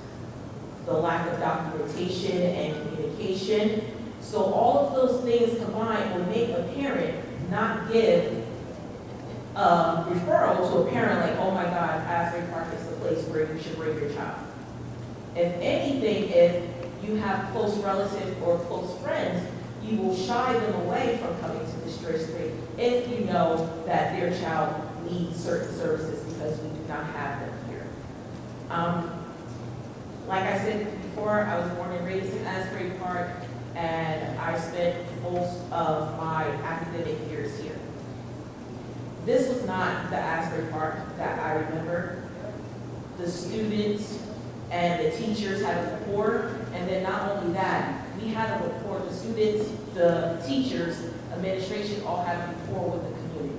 The lack of documentation and communication. So all of those things combined will make a parent not give referral to a parent like, oh my God, Asbury Park is the place where you should bring your child. If anything, if you have close relatives or close friends, you will shy them away from coming to this district if you know that their child needs certain services because we do not have them here. Like I said before, I was born and raised in Asbury Park, and I spent most of my academic years here. This was not the Asbury Park that I remember. The students and the teachers had a rapport, and then not only that, we had a rapport, the students, the teachers, administration all had a rapport with the community.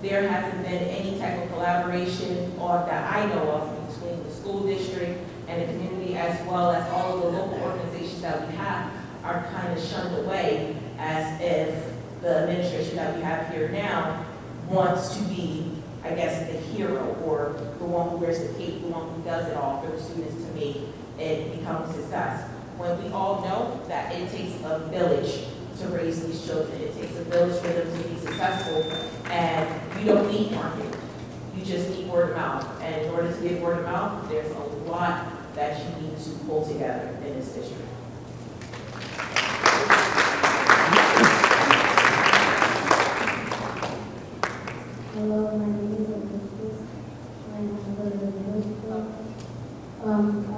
There hasn't been any type of collaboration or that I know of between the school district and the community, as well as all of the local organizations that we have are kind of shunned away as if the administration that we have here now wants to be, I guess, the hero or the one who wears the cape, the one who does it all for the students to make it become a success. When we all know that it takes a village to raise these children, it takes a village for them to be successful, and you don't need marketing. You just need word of mouth. And in order to get word of mouth, there's a lot that you need to pull together in this district. Hello, my name is Elizabeth. I'm a member of the middle school. I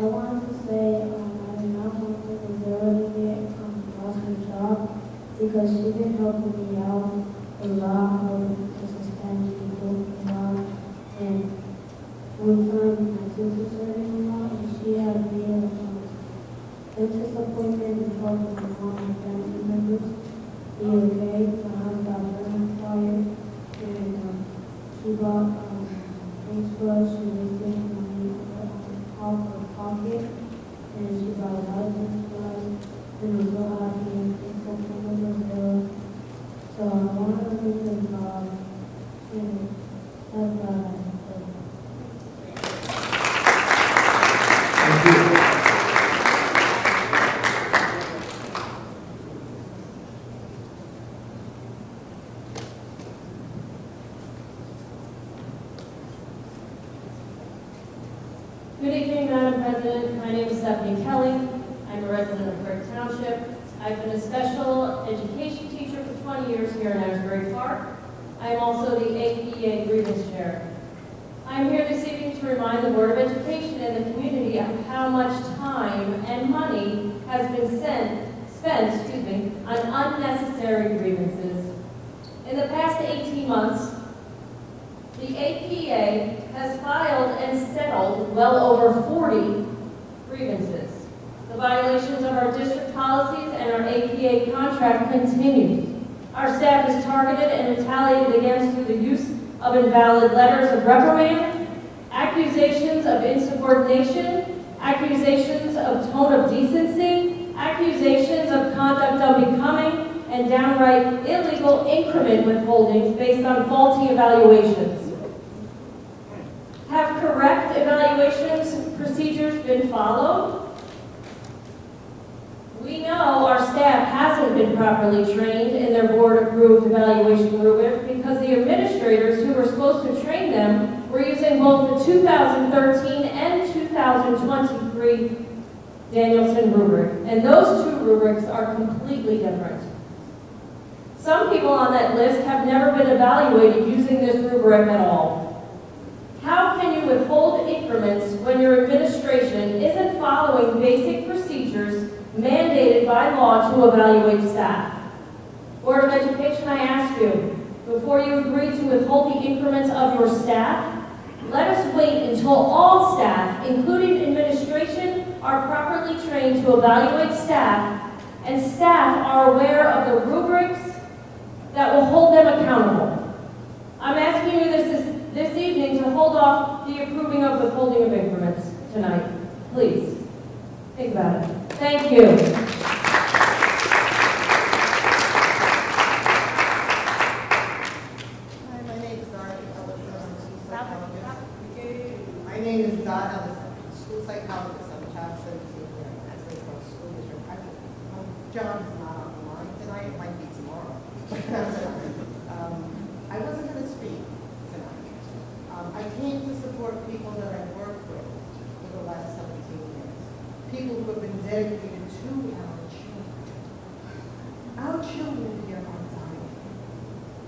wanted to say I did not want to Rosario get lost her job because she's been helping me out a lot, helping to Hispanic people a lot. And one time my sister started a lot, and she had me a dentist appointment and helping my mom and family members be okay. My house got burned on fire, and she bought paintbrush, she was getting money off her pocket, and she bought a lot of paintbrush, and was so happy and thankful for her. So I want to thank God, and that's God. Good evening, Madam President. My name is Stephanie Kelly. I'm a resident of Brick Township. I've been a special education teacher for 20 years here in Asbury Park. I am also the APBOE grievance chair. I'm here this evening to remind the Board of Education and the community of how much time and money has been spent on unnecessary grievances. In the past 18 months, the APA has filed and settled well over 40 grievances. The violations of our district policies and our APA contract continues. Our staff is targeted and retaliated against through the use of invalid letters of reprimand, accusations of insubordination, accusations of tone of decency, accusations of conduct unbecoming, and downright illegal increment withholdings based on faulty evaluations. Have correct evaluations procedures been followed? We know our staff hasn't been properly trained in their board-approved evaluation rubric because the administrators who were supposed to train them were using both the 2013 and 2023 Danielson rubric, and those two rubrics are completely different. Some people on that list have never been evaluated using this rubric at all. How can you withhold increments when your administration isn't following basic procedures mandated by law to evaluate staff? Board of Education, I ask you, before you agree to withhold the increments of your staff, let us wait until all staff, including administration, are properly trained to evaluate staff, and staff are aware of the rubrics that will hold them accountable. I'm asking you this evening to hold off the approving of withholding of increments tonight. Please, think about it. Thank you. Hi, my name is Dara My name is Dot Ellison, school psychologist. I'm child 17 here at Asbury Park School District. John is not on the line tonight. It might be tomorrow. I wasn't going to speak support people that I've worked with for the last 17 years. People who have been dedicated to our children. Our children here are dying.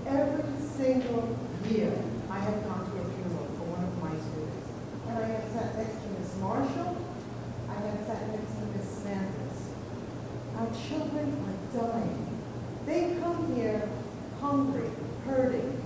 Every single year, I have gone to a funeral for one of my students. And I have sat next to Miss Marshall. I have sat next to Miss Sanders. Our children are dying. They come here hungry, hurting,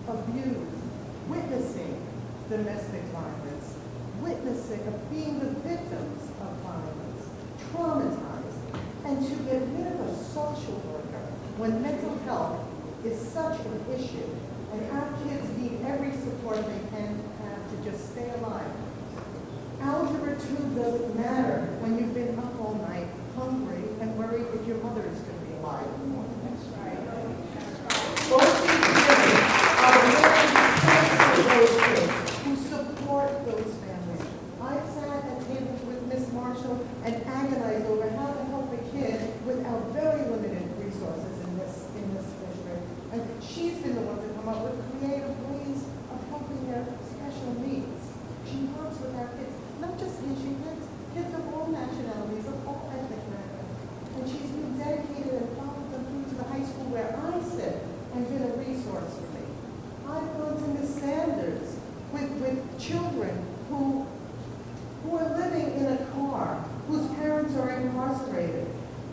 abused, witnessing domestic violence, witnessing of being the victims of violence, traumatized, and to get rid of a social worker when mental health is such an issue, and our kids need every support they can have to just stay alive. Algebra 2 doesn't matter when you've been up all night, hungry, and worried if your mother is going to be alive in the morning. That's right. Both these women are willing to stand for those kids, who support those families. I've sat at tables with Miss Marshall and agonized over how to help a kid with our very limited resources in this district. And she's been the one to come up with creative ways of helping their special needs. She works with our kids, not just Haitian kids, kids of all nationalities, of all ethnic backgrounds. And she's been dedicated and followed them through to the high school where I sit and been a resource for me. I've gone to Miss Sanders with children who are living in a car, whose parents are incarcerated.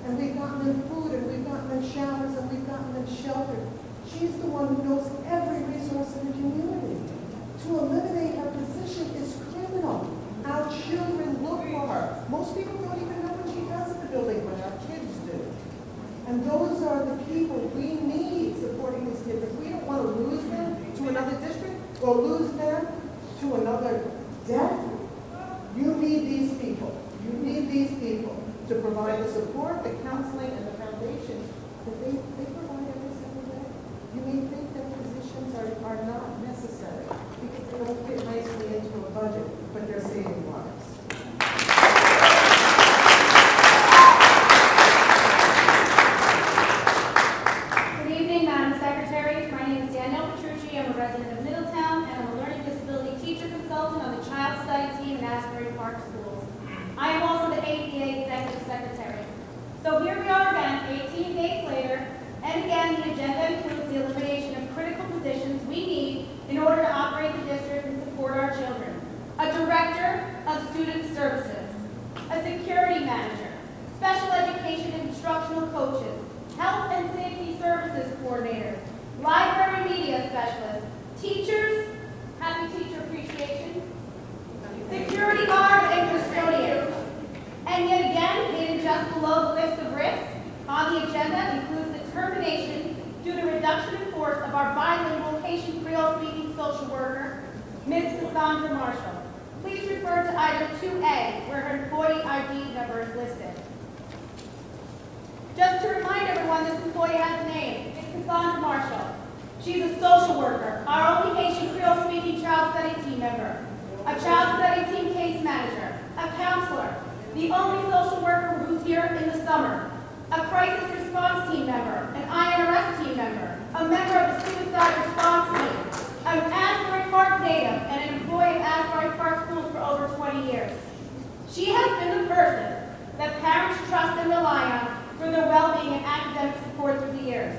And we've gotten them food, and we've gotten them showers, and we've gotten them shelter. She's the one who knows every resource in the community. To eliminate her position is criminal. Our children look for her. Most people don't even know what she does in the building, but our kids do. And those are the people we need supporting these kids. If we don't want to lose them to another district or lose them to another death, you need these people. You need these people to provide the support, the counseling, and the foundation that they provide every single day. You may think that positions are not necessary because they don't fit nicely into a budget, but they're saving lives. Good evening, Madam Secretary. My name is Danielle Petrucci. I'm a resident of Middletown, and I'm a learning disability teacher consultant on the Child Study Team in Asbury Park Schools. I am also the APBOE Executive Secretary. So here we are again, 18 days later, and again the agenda includes the elimination of critical positions we need in order to operate the district and support our children. A Director of Student Services, a Security Manager, Special Education and Instructional Coaches, Health and Safety Services Coordinators, Library Media Specialists, Teachers, Happy Teacher Appreciation, Security Guards and Custodians. And yet again, hidden just below the list of risks on the agenda includes the termination due to reduction in force of our bilingual Haitian Creole speaking social worker, Ms. Cassandra Marshall. Please refer to item 2A, where her employee ID number is listed. Just to remind everyone, this employee has a name. It's Cassandra Marshall. She's a social worker, our only Haitian Creole speaking child study team member, a child study team case manager, a counselor, the only social worker who's here in the summer, a crisis response team member, an INRS team member, a member of the suicide response team, an Asbury Park native, and an employee of Asbury Park Schools for over 20 years. She has been the person that parents trust and rely on for their well-being and academic support through the years.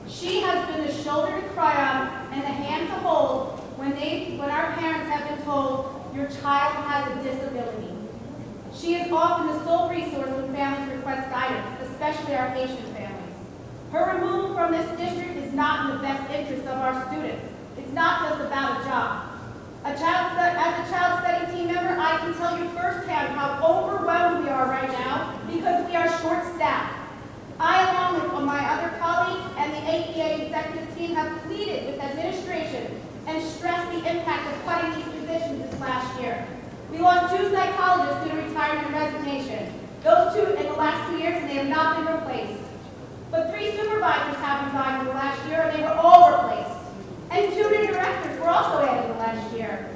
She has been the shoulder to cry on and the hand to hold when our parents have been told, your child has a disability. She is often the sole resource when families request guidance, especially our Haitian families. Her removal from this district is not in the best interest of our students. It's not just about a job. As a child study team member, I can tell you firsthand how overwhelmed we are right now because we are short-staffed. I, along with my other colleagues and the APA executive team, have pleaded with administration and stressed the impact of cutting these positions this last year. We lost 2 psychologists due to retirement and resignation. Those 2 in the last 2 years, and they have not been replaced. But 3 supervisors have resigned in the last year, and they were all replaced. And 2 new directors were also added in the last year.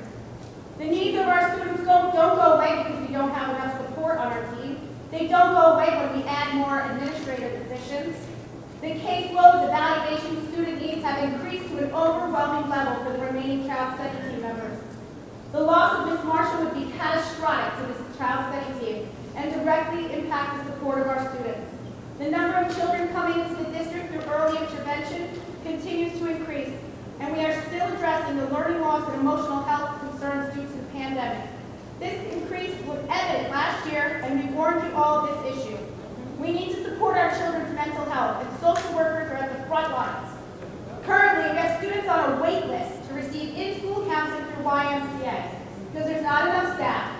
The needs of our students don't go away because we don't have enough support on our team. They don't go away when we add more administrative positions. The caseloads, evaluation, student needs have increased to an overwhelming level for the remaining child study team members. The loss of Ms. Marshall would be catastrophic to this child study team and directly impact the support of our students. The number of children coming into the district through early intervention continues to increase, and we are still addressing the learning loss and emotional health concerns due to the pandemic. This increase was evident last year, and we warned you all of this issue. We need to support our children's mental health, and social workers are at the front lines. Currently, we have students on a wait list to receive in-school counseling through YMCA because there's not enough staff,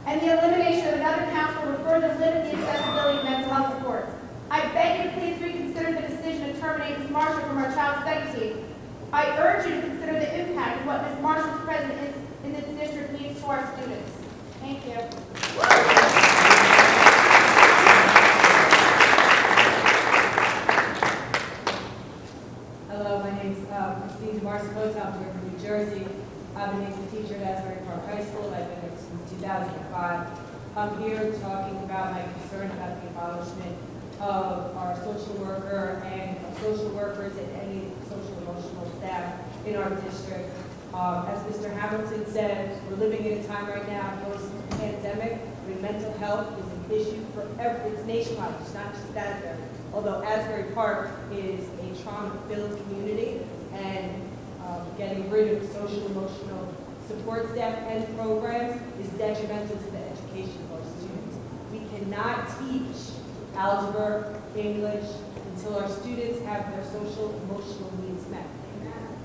and the elimination of another counselor would further limit the accessibility of mental health supports. I beg you to please reconsider the decision to terminate Ms. Marshall from our child study team. I urge you to consider the impact of what Ms. Marshall's presence in this district means to our students. Thank you. Hello, my name is Christine DeMarcos. I'm here from New Jersey. I've been a teacher at Asbury Park High School. I've been there since 2005. I'm here talking about my concern about the abolishment of our social worker and social workers and any social emotional staff in our district. As Mr. Hamilton said, we're living in a time right now post-pandemic when mental health is an issue for it's nationwide, it's not just Asbury. Although Asbury Park is a trauma-filled community, and getting rid of social emotional support staff and programs is detrimental to the education of our students. We cannot teach algebra, English, until our students have their social emotional needs met.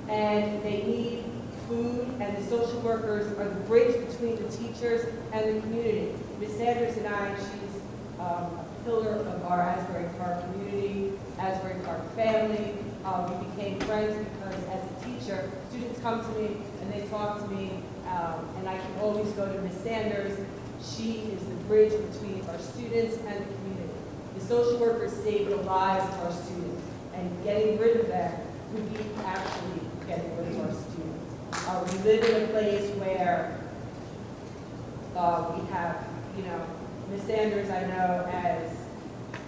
And they need food, and the social workers are the bridge between the teachers and the community. Ms. Sanders and I, she's a pillar of our Asbury Park community, Asbury Park family. We became friends because as a teacher, students come to me and they talk to me, and I can always go to Ms. Sanders. She is the bridge between our students and the community. The social workers save the lives of our students, and getting rid of them would be actually getting rid of our students. We live in a place where we have, Ms. Sanders, I know, as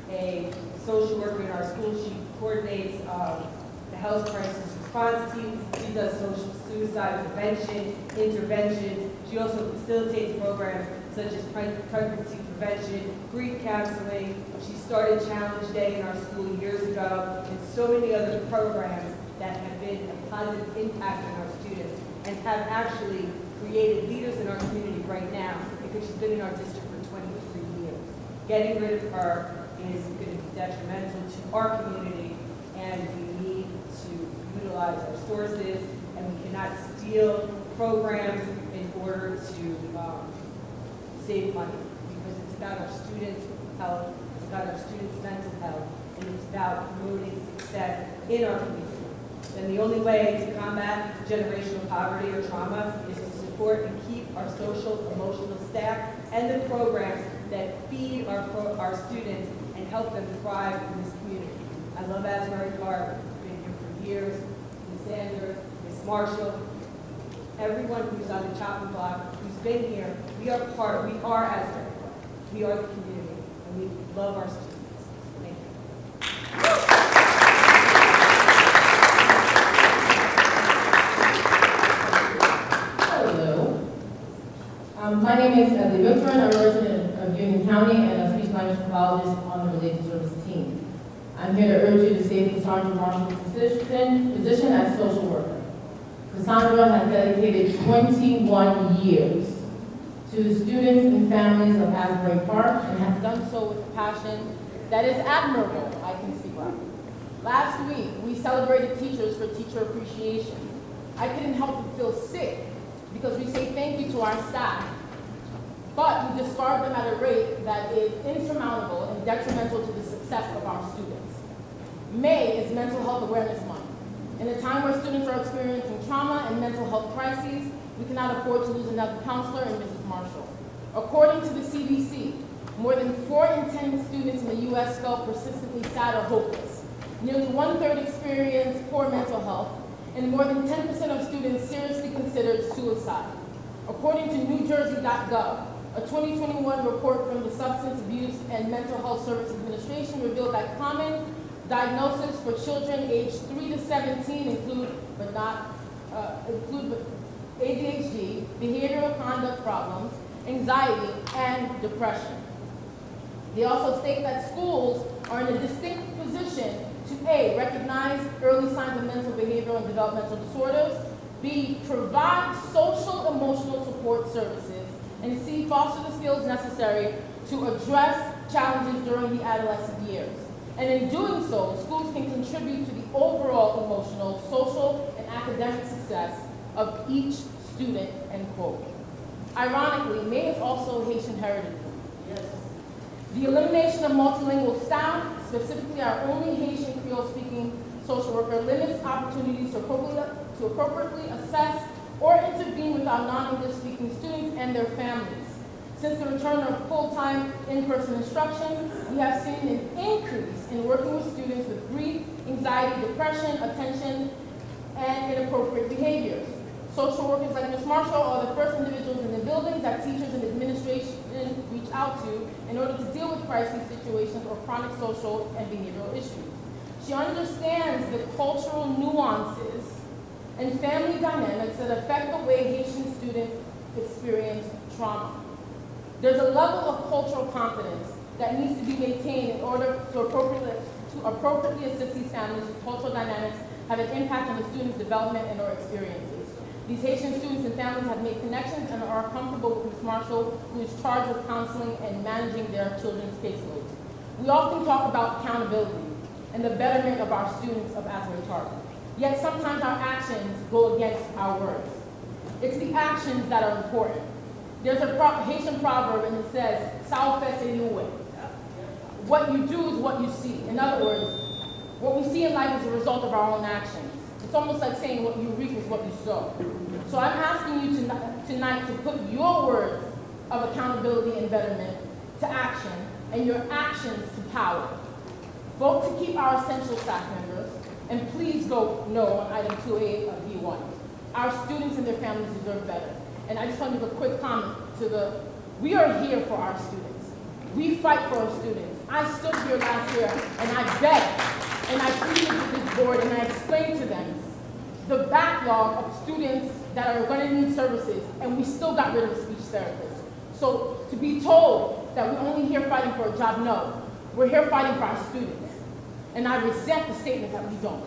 a social worker in our school, she coordinates the health crisis response team. She does social suicide prevention, interventions. She also facilitates programs such as pregnancy prevention, grief counseling. She started Challenge Day in our school years ago, and so many other programs that have been a positive impact on our students and have actually created leaders in our community right now because she's been in our district for 23 years. Getting rid of her is going to be detrimental to our community, and we need to utilize our sources, and we cannot steal programs in order to save money, because it's about our students' health, it's about our students' mental health, and it's about promoting success in our community. And the only way to combat generational poverty or trauma is to support and keep our social, emotional staff and the programs that feed our students and help them thrive in this community. I love Asbury Park, I've been here for years. Ms. Sanders, Ms. Marshall, everyone who's on the chopping block, who's been here, we are Asbury Park. We are the community, and we love our students. Thank you. Hello. My name is Emily Whitford. I'm a resident of Union County and a speech language pathologist on the related service team. I'm here to urge you to save Cassandra Marshall's position as social worker. Cassandra has dedicated 21 years to the students and families of Asbury Park and has done so with a passion that is admirable, I can speak about. Last week, we celebrated teachers for Teacher Appreciation. I couldn't help but feel sick because we say thank you to our staff, but we discard them at a rate that is insurmountable and detrimental to the success of our students. May is Mental Health Awareness Month. In a time where students are experiencing trauma and mental health crises, we cannot afford to lose another counselor in Mrs. Marshall. According to the CDC, more than 4 in 10 students in the U.S. felt persistently sad or hopeless. Nearly 1/3 experience poor mental health, and more than 10% of students seriously considered suicide. According to NewJersey.gov, a 2021 report from the Substance Abuse and Mental Health Service Administration revealed that common diagnoses for children aged 3 to 17 include ADHD, behavioral conduct problems, anxiety, and depression. They also state that schools are in a distinct position to A, recognize early signs of mental, behavioral, and developmental disorders, B, provide social emotional support services, and C, foster the skills necessary to address challenges during the adolescent years. And in doing so, schools can contribute to the overall emotional, social, and academic success of each student, end quote. Ironically, May is also Haitian Heritage Month. Yes. The elimination of multilingual staff, specifically our only Haitian Creole-speaking social worker, limits opportunities to appropriately assess or intervene with our non-English speaking students and their families. Since the return of full-time in-person instruction, we have seen an increase in working with students with grief, anxiety, depression, attention, and inappropriate behaviors. Social workers like Ms. Marshall are the first individuals in the buildings that teachers and administration reach out to in order to deal with crisis situations or chronic social and behavioral issues. She understands the cultural nuances and family dynamics that affect the way Haitian students experience trauma. There's a level of cultural competence that needs to be maintained in order to appropriately assist these families whose cultural dynamics have an impact on the students' development and or experiences. These Haitian students and families have made connections and are comfortable with Ms. Marshall, who is charged with counseling and managing their children's caseloads. We often talk about accountability and the betterment of our students of Asbury Park. Yet sometimes our actions go against our words. It's the actions that are important. There's a Haitian proverb and it says, "Sao fait c'est nous." What you do is what you see. In other words, what we see in life is a result of our own actions. It's almost like saying what you reap is what you sow. So I'm asking you tonight to put your words of accountability and betterment to action and your actions to power. Vote to keep our essential staff members, and please vote no on item 2A of D1. Our students and their families deserve better. And I just want to give a quick comment we are here for our students. We fight for our students. I stood here last year and I begged and I pleaded with this board and I explained to them the backlog of students that are going to need services, and we still got rid of the speech therapists. So to be told that we're only here fighting for a job, no. We're here fighting for our students. And I resent the statement that we don't.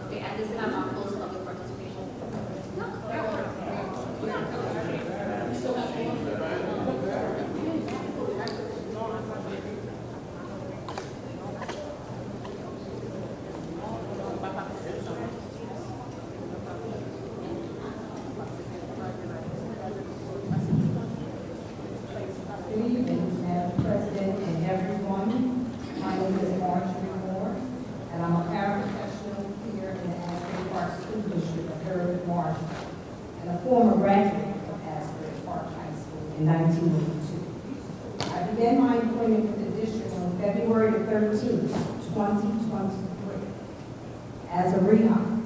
Okay, at this time, I'll close public participation. Good evening, Madam President and everyone. My name is Marjorie Moore, and I'm a paraprofessional here in the Asbury Park School District of Herbert Marshall, and a former graduate of Asbury Park High School in 1982. I began my employment with the district on February 13, 2023, as a rehab.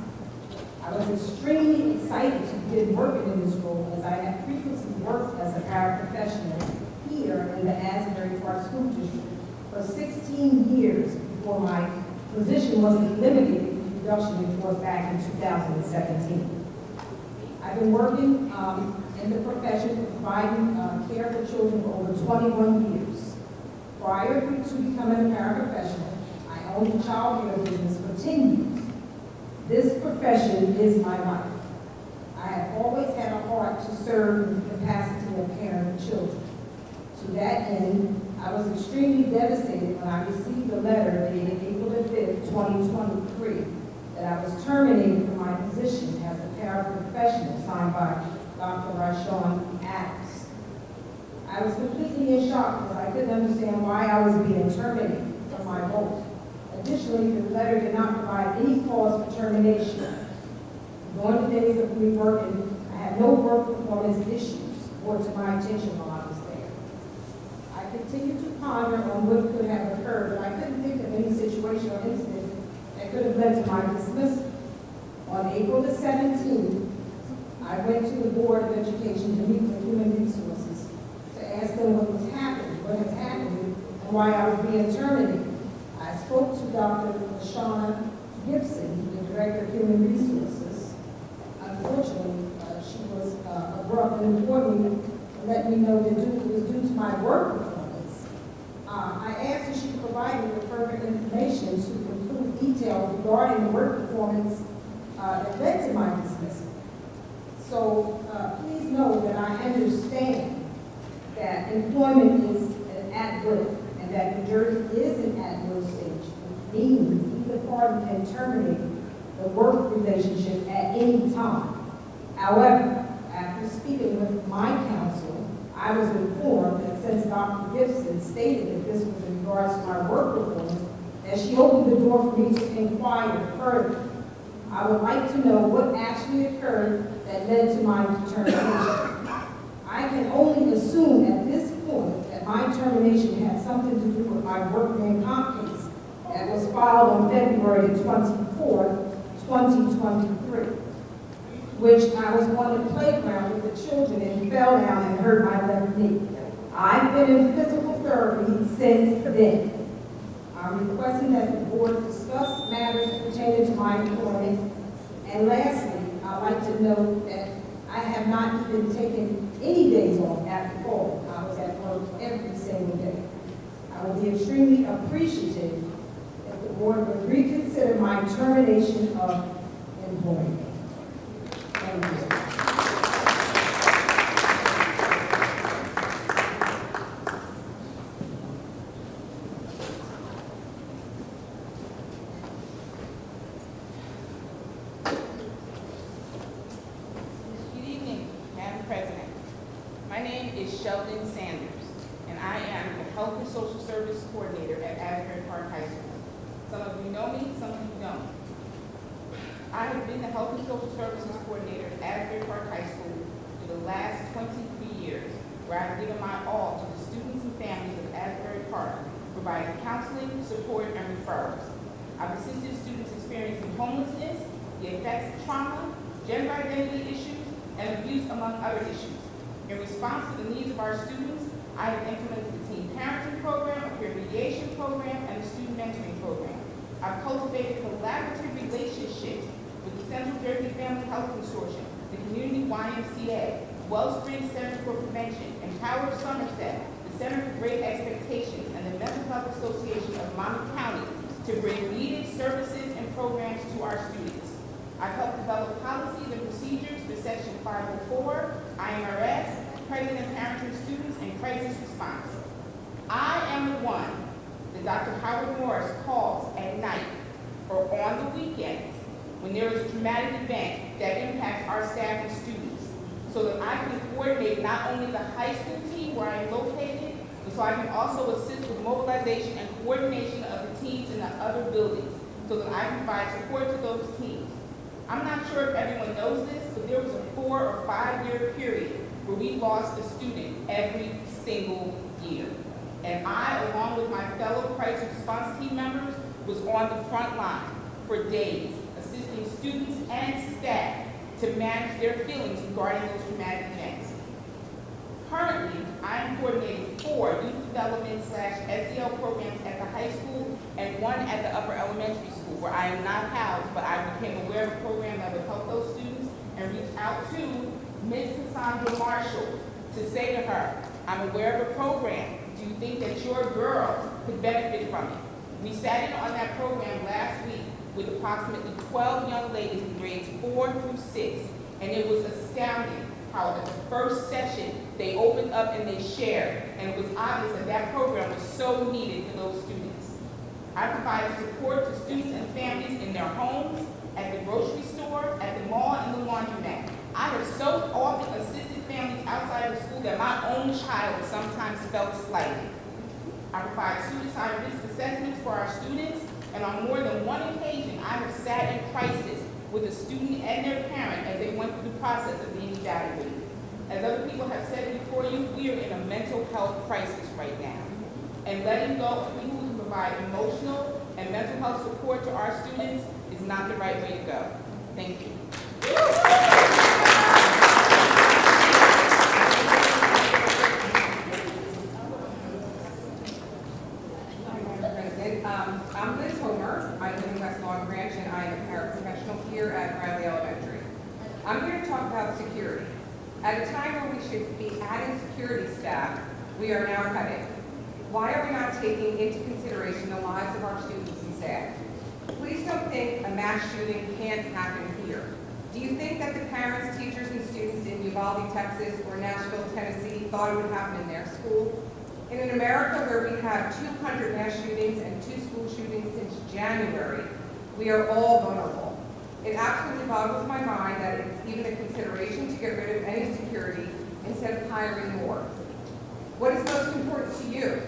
I was extremely excited to begin working in this role as I had previously worked as a paraprofessional here in the Asbury Park School District for 16 years before my position was eliminated with reduction in force back in 2017. I've been working in the profession providing care for children for over 21 years. Prior to becoming a paraprofessional, I owned a child care business for 10 years. This profession is my life. I have always had a heart to serve in the capacity of caring for children. To that end, I was extremely devastated when I received a letter dated April 5th, 2023, that I was terminated from my position as a paraprofessional signed by Dr. Rashawn Adams. I was completely in shock because I couldn't understand why I was being terminated from my role. Additionally, the letter did not provide any cause for termination. During the days of me working, I had no work performance issues brought to my attention while I was there. I continued to ponder on what could have occurred, but I couldn't think of any situation or incident that could have led to my dismissal. On April the 17th, I went to the Board of Education to meet with Human Resources to ask them what has happened, and why I was being terminated. I spoke to Dr. LaShawna Gibson, the Director of Human Resources. Unfortunately, she was abrupt and informed me, let me know that it was due to my work performance. I asked if she could provide me with further information to include details regarding the work performance that led to my dismissal. So please know that I understand that employment is an at-will, and that New Jersey is an at-will state, which means either party can terminate the work relationship at any time. However, after speaking with my counsel, I was informed that since Dr. Gibson stated that this was in regards to my work performance, that she opened the door for me to inquire further. I would like to know what actually occurred that led to my termination. I can only assume at this point that my termination had something to do with my workman comp case that was filed on February 24th, 2023, which I was on the playground with the children and fell down and hurt my left knee. I've been in physical therapy since then. I'm requesting that the board discuss matters pertaining to my employment. And lastly, I'd like to note that I have not even taken any days off after fall. I was at work every single day. I would be extremely appreciative if the board would reconsider my termination of employment. Thank you. Good evening, Madam President. My name is Sheldon Sanders, and I am the Health and Social Service Coordinator at Asbury Park High School. Some of you know me, some of you don't. I have been the Health and Social Services Coordinator at Asbury Park High School for the last 23 years, where I've given my all to the students and families of Asbury Park, providing counseling, support, and referrals. I've assisted students experiencing homelessness, the effects of trauma, gender identity issues, and abuse, among other issues. In response to the needs of our students, I have implemented the teen parenting program, a peer mediation program, and a student mentoring program. I've cultivated collaborative relationships with the Central Jersey Family Health Consortium, the Community YMCA, Wellspring Center for Prevention, Empower Somerset, the Center for Great Expectations, and the Mental Health Association of Monmouth County to bring needed services and programs to our students. I've helped develop policies and procedures for Section 504, IMRS, pregnant and parenting students, and crisis response. I am the one that Dr. Howard Morris calls at night or on the weekends when there is a traumatic event that impacts our staff and students, so that I can coordinate not only the high school team where I am located, but so I can also assist with mobilization and coordination of the teams in the other buildings, so that I can provide support to those teams. I'm not sure if everyone knows this, but there was a 4 or 5 year period where we lost a student every single year. And I, along with my fellow crisis response team members, was on the front line for days, assisting students and staff to manage their feelings regarding those traumatic events. Currently, I am coordinating 4 youth development / SEL programs at the high school and 1 at the upper elementary school, where I am not housed, but I became aware of a program that would help those students and reached out to Ms. Cassandra Marshall to say to her, I'm aware of a program. Do you think that your girl could benefit from it? We sat in on that program last week with approximately 12 young ladies in grades 4 through 6, and it was astounding how at the first session they opened up and they shared, and it was obvious that that program was so needed for those students. I provided support to students and families in their homes, at the grocery store, at the mall, and the laundromat. I have so often assisted families outside of school that my own child sometimes felt slighted. I provide suicide risk assessments for our students, and on more than one occasion, I have sat in crisis with a student and their parent as they went through the process of being evaluated. As other people have said before you, we are in a mental health crisis right now. And letting go of people who can provide emotional and mental health support to our students is not the right way to go. Thank you. President, I'm Liz Homer. I live in West Long Branch, and I am a paraprofessional here at Bradley Elementary. I'm here to talk about security. At a time where we should be adding security staff, we are now cutting. Why are we not taking into consideration the lives of our students and staff? Please don't think a mass shooting can't happen here. Do you think that the parents, teachers, and students in Uvalde, Texas, or Nashville, Tennessee thought it would happen in their school? In an America where we have 200 mass shootings and 2 school shootings since January, we are all vulnerable. It absolutely boggles my mind that it's even a consideration to get rid of any security instead of hiring more. What is most important to you?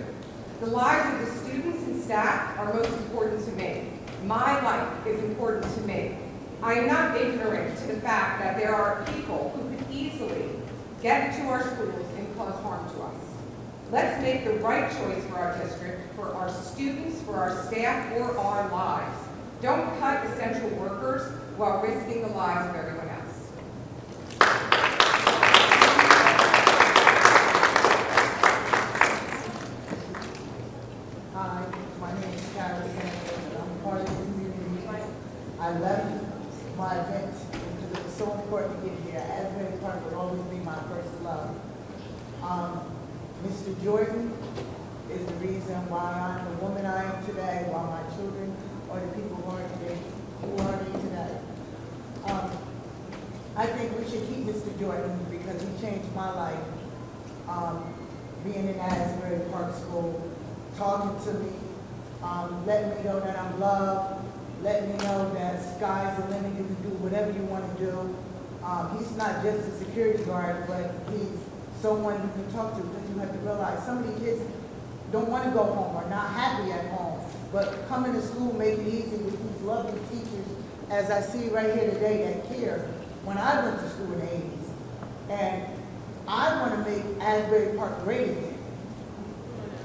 The lives of the students and staff are most important to me. My life is important to me. I am not ignorant to the fact that there are people who could easily get into our schools and cause harm to us. Let's make the right choice for our district, for our students, for our staff, or our lives. Don't cut essential workers while risking the lives of everyone else. Hi, my name is Carol Sanders, and I'm part of the community. I left my event because it was so important to get here. Asbury Park would always be my first love. Mr. Jordan is the reason why I'm the woman I am today, why my children are the people who are today, today. I think we should keep Mr. Jordan because he changed my life. Being in Asbury Park School, talking to me, letting me know that I'm loved, letting me know that sky's the limit, you can do whatever you want to do. He's not just a security guard, but he's someone you can talk to, because you have to realize some of these kids don't want to go home or not happy at home, but coming to school make it easy with these lovely teachers, as I see right here today, that care. When I went to school in the 80s, and I want to make Asbury Park great again.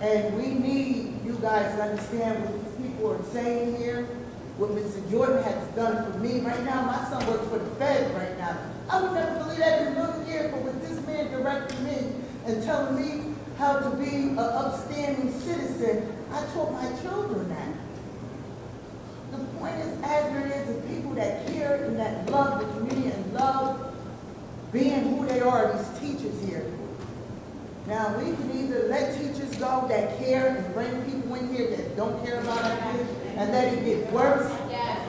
And we need you guys to understand what these people are saying here, what Mr. Jordan has done for me. Right now, my son works for the Fed right now. I would never believe that in a million years, but with this man directing me and telling me how to be an upstanding citizen, I taught my children that. The point is, Asbury is the people that care and that love the community and love being who they are, these teachers here. Now, we can either let teachers go that care and bring people in here that don't care about our kids and let it get worse.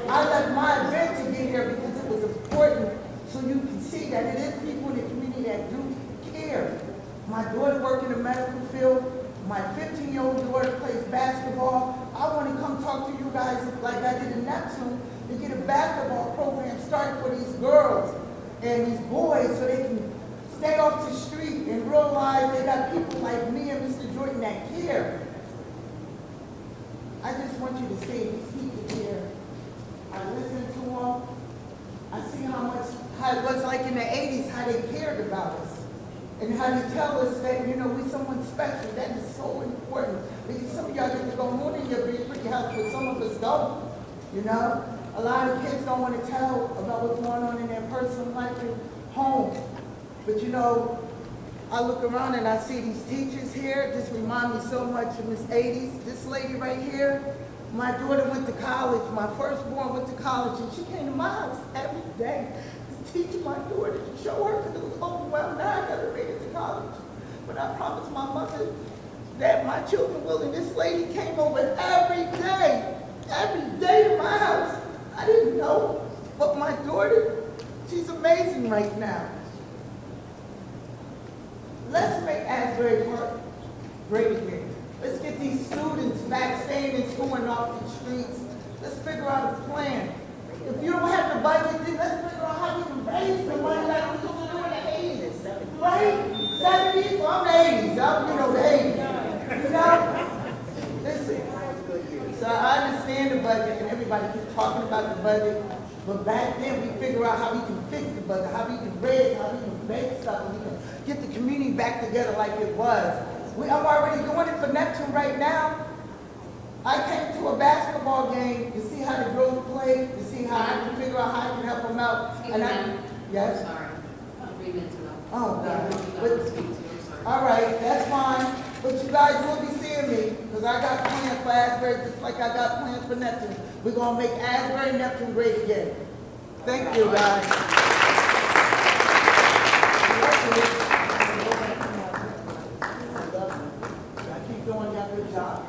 I left my event to get here because it was important so you can see that it is people in the community that do care. My daughter works in the medical field. My 15-year-old daughter plays basketball. I want to come talk to you guys like I did in Neptune to get a basketball program started for these girls and these boys so they can stay off the street and realize they got people like me and Mr. Jordan that care. I just want you to see these people here. I listen to them. I see how it was like in the 80s, how they cared about us. And how they tell us that, you know, we're someone special. That is so important. Because some of y'all get to go more than your pretty house, but some of us don't. You know? A lot of kids don't want to tell about what's going on in their personal life and home. But you know, I look around and I see these teachers here. This reminds me so much of Miss 80s. This lady right here, my daughter went to college. My firstborn went to college, and she came to my house every day to teach my daughter, to show her, because it was overwhelmed. Now I never made it to college. But I promised my mother that my children will, and this lady came over every day to my house. I didn't know, but my daughter, she's amazing right now. Let's make Asbury Park great again. Let's get these students back staying in school and off the streets. Let's figure out a plan. If you don't have the budget, then let's figure out how we can raise the money like we used to do in the 80s. Right? 70s? Well, I'm the 80s. I'm, you know, the 80s. You know? Listen. So I understand the budget, and everybody keeps talking about the budget. But back then, we figure out how we can fix the budget, how we can raise, how we can make stuff, and we can get the community back together like it was. I'm already doing it for Neptune right now. I came to a basketball game to see how the girls play, to see how I can figure out how I can help them out. Excuse And me, I, ma'am. yes? I'm sorry. 3 minutes ago. Oh, God. Speak to you, I'm sorry. All right, that's fine, but you guys will be seeing me, because I got plans for Asbury, just like I got plans for Neptune. We're gonna make Asbury and Neptune great again. Thank you, guys. I keep doing that good job.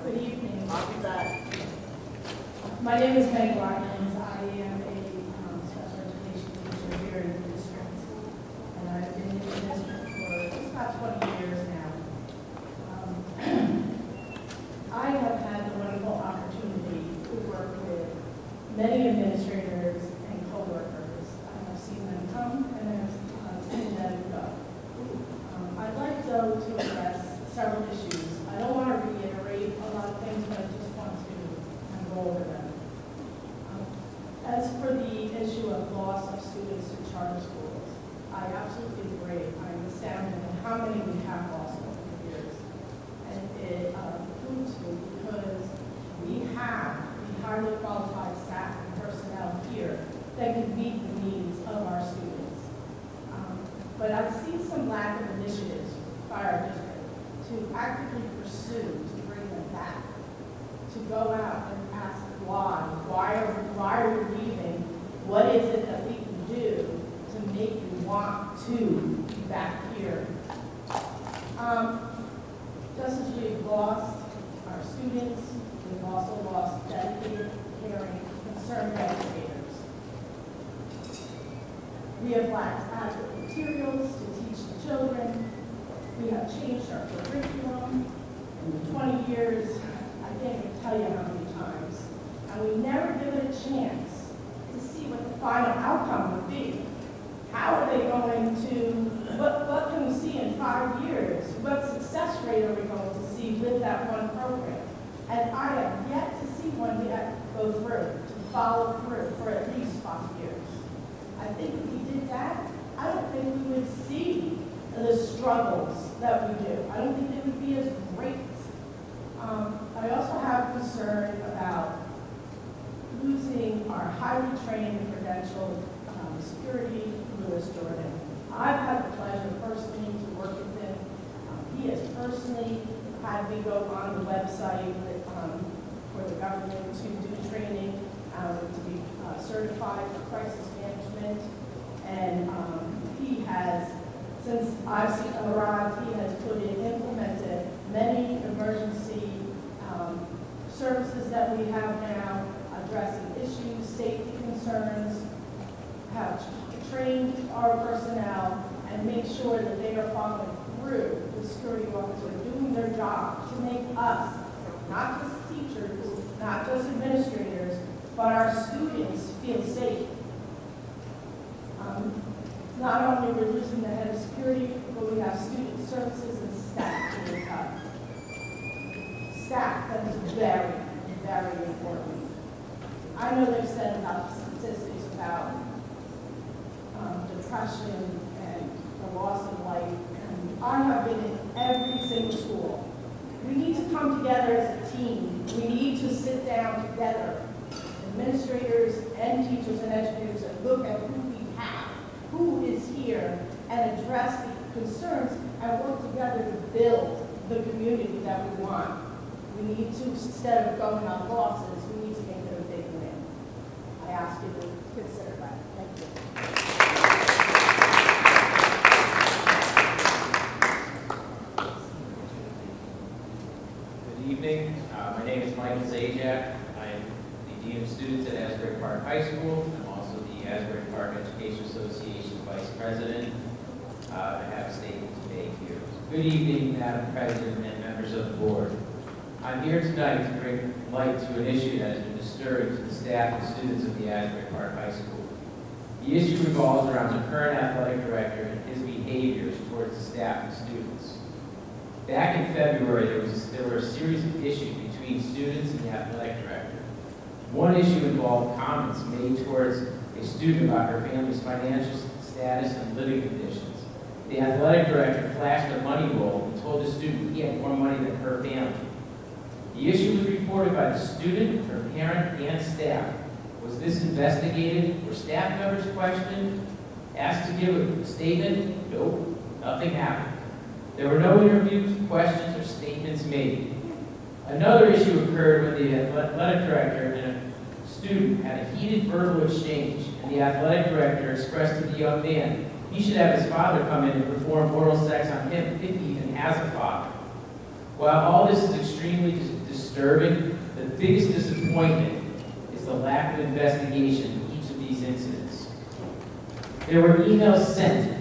Good evening. I'll be back. My name is Meg Watkins. I am a special education teacher here in the district. And I've been in the district for just about 20 years now. I have had the wonderful opportunity to work with many administrators and coworkers. I have seen them come and I have seen them go. I'd like, though, to address several issues. I don't want to reiterate a lot of things, but I just want to go over them. As for the issue of loss of students to charter schools, I absolutely agree. I'm astounded at how many we have lost over the years. And it proves me because we have the highly qualified staff and personnel here that can meet the needs of our students. But I've seen some lack of initiatives by our district to actively pursue to bring them back, to go out and ask why are you leaving? What is it that we can do to make you want to be back here? Just as we've lost our students, we've also lost dedicated, caring, concerned educators. We have lacked adequate materials to teach the children. We have changed our curriculum in 20 years. I can't even tell you how many times. And we never give it a chance to see what the final outcome would be. How are they going to, what can we see in 5 years? What success rate are we going to see with that one program? And I have yet to see one yet go through, to follow through for at least 5 years. I think if we did that, I don't think we would see the struggles that we do. I don't think it would be as great. I also have concern about losing our highly trained and credentialed security, Louis Jordan. I've had the pleasure personally to work with him. He has personally had me go on the website for the government to do training, to be certified for crisis management. And he has, since I've seen him arrive, he has implemented many emergency services that we have now, addressing issues, safety concerns, have trained our personnel, and make sure that they are following through the security officer, doing their job to make us, not just teachers, not just administrators, but our students feel safe. Not only we're losing the head of security, but we have student services and staff being cut. Staff, that is very, very important. I know they've said about statistics about depression and the loss of life, and I have been in every single school. We need to come together as a team. We need to sit down together, administrators and teachers and educators, and look at who we have, who is here, and address the concerns and work together to build the community that we want. We need to, instead of going on losses, we need to make it a big win. I ask you to consider that. Thank you. Good evening. My name is Michael Zajac. I'm the Dean of Students at Asbury Park High School. I'm also the Asbury Park Education Association Vice President. I have a statement to make here. Good evening, Madam President and members of the board. I'm here tonight to bring light to an issue that has been disturbing to the staff and students of the Asbury Park High School. The issue revolves around the current athletic director and his behaviors towards the staff and students. Back in February, there were a series of issues between students and the athletic director. One issue involved comments made towards a student about her family's financial status and living conditions. The athletic director flashed a money roll and told the student he had more money than her family. The issue was reported by the student, her parent, and staff. Was this investigated? Were staff members questioned? Asked to give a statement? Nope, nothing happened. There were no interviews, questions, or statements made. Another issue occurred when the athletic director and a student had a heated verbal exchange, and the athletic director expressed to the young man he should have his father come in and perform oral sex on him if he even has a father. While all this is extremely disturbing, the biggest disappointment is the lack of investigation in each of these incidents. There were emails sent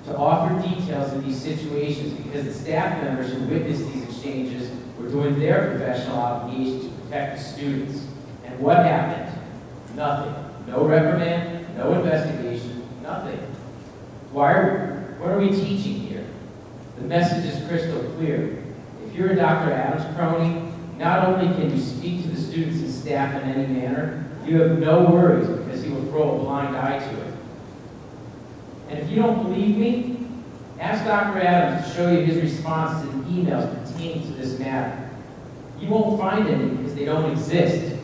to offer details of these situations because the staff members who witnessed these exchanges were doing their professional obligation to protect the students. And what happened? Nothing. No reprimand, no investigation, nothing. What are we teaching here? The message is crystal clear. If you're a Dr. Adams crony, not only can you speak to the students and staff in any manner, you have no worries because he will throw a blind eye to it. And if you don't believe me, ask Dr. Adams to show you his response to the emails pertaining to this matter. You won't find any because they don't exist.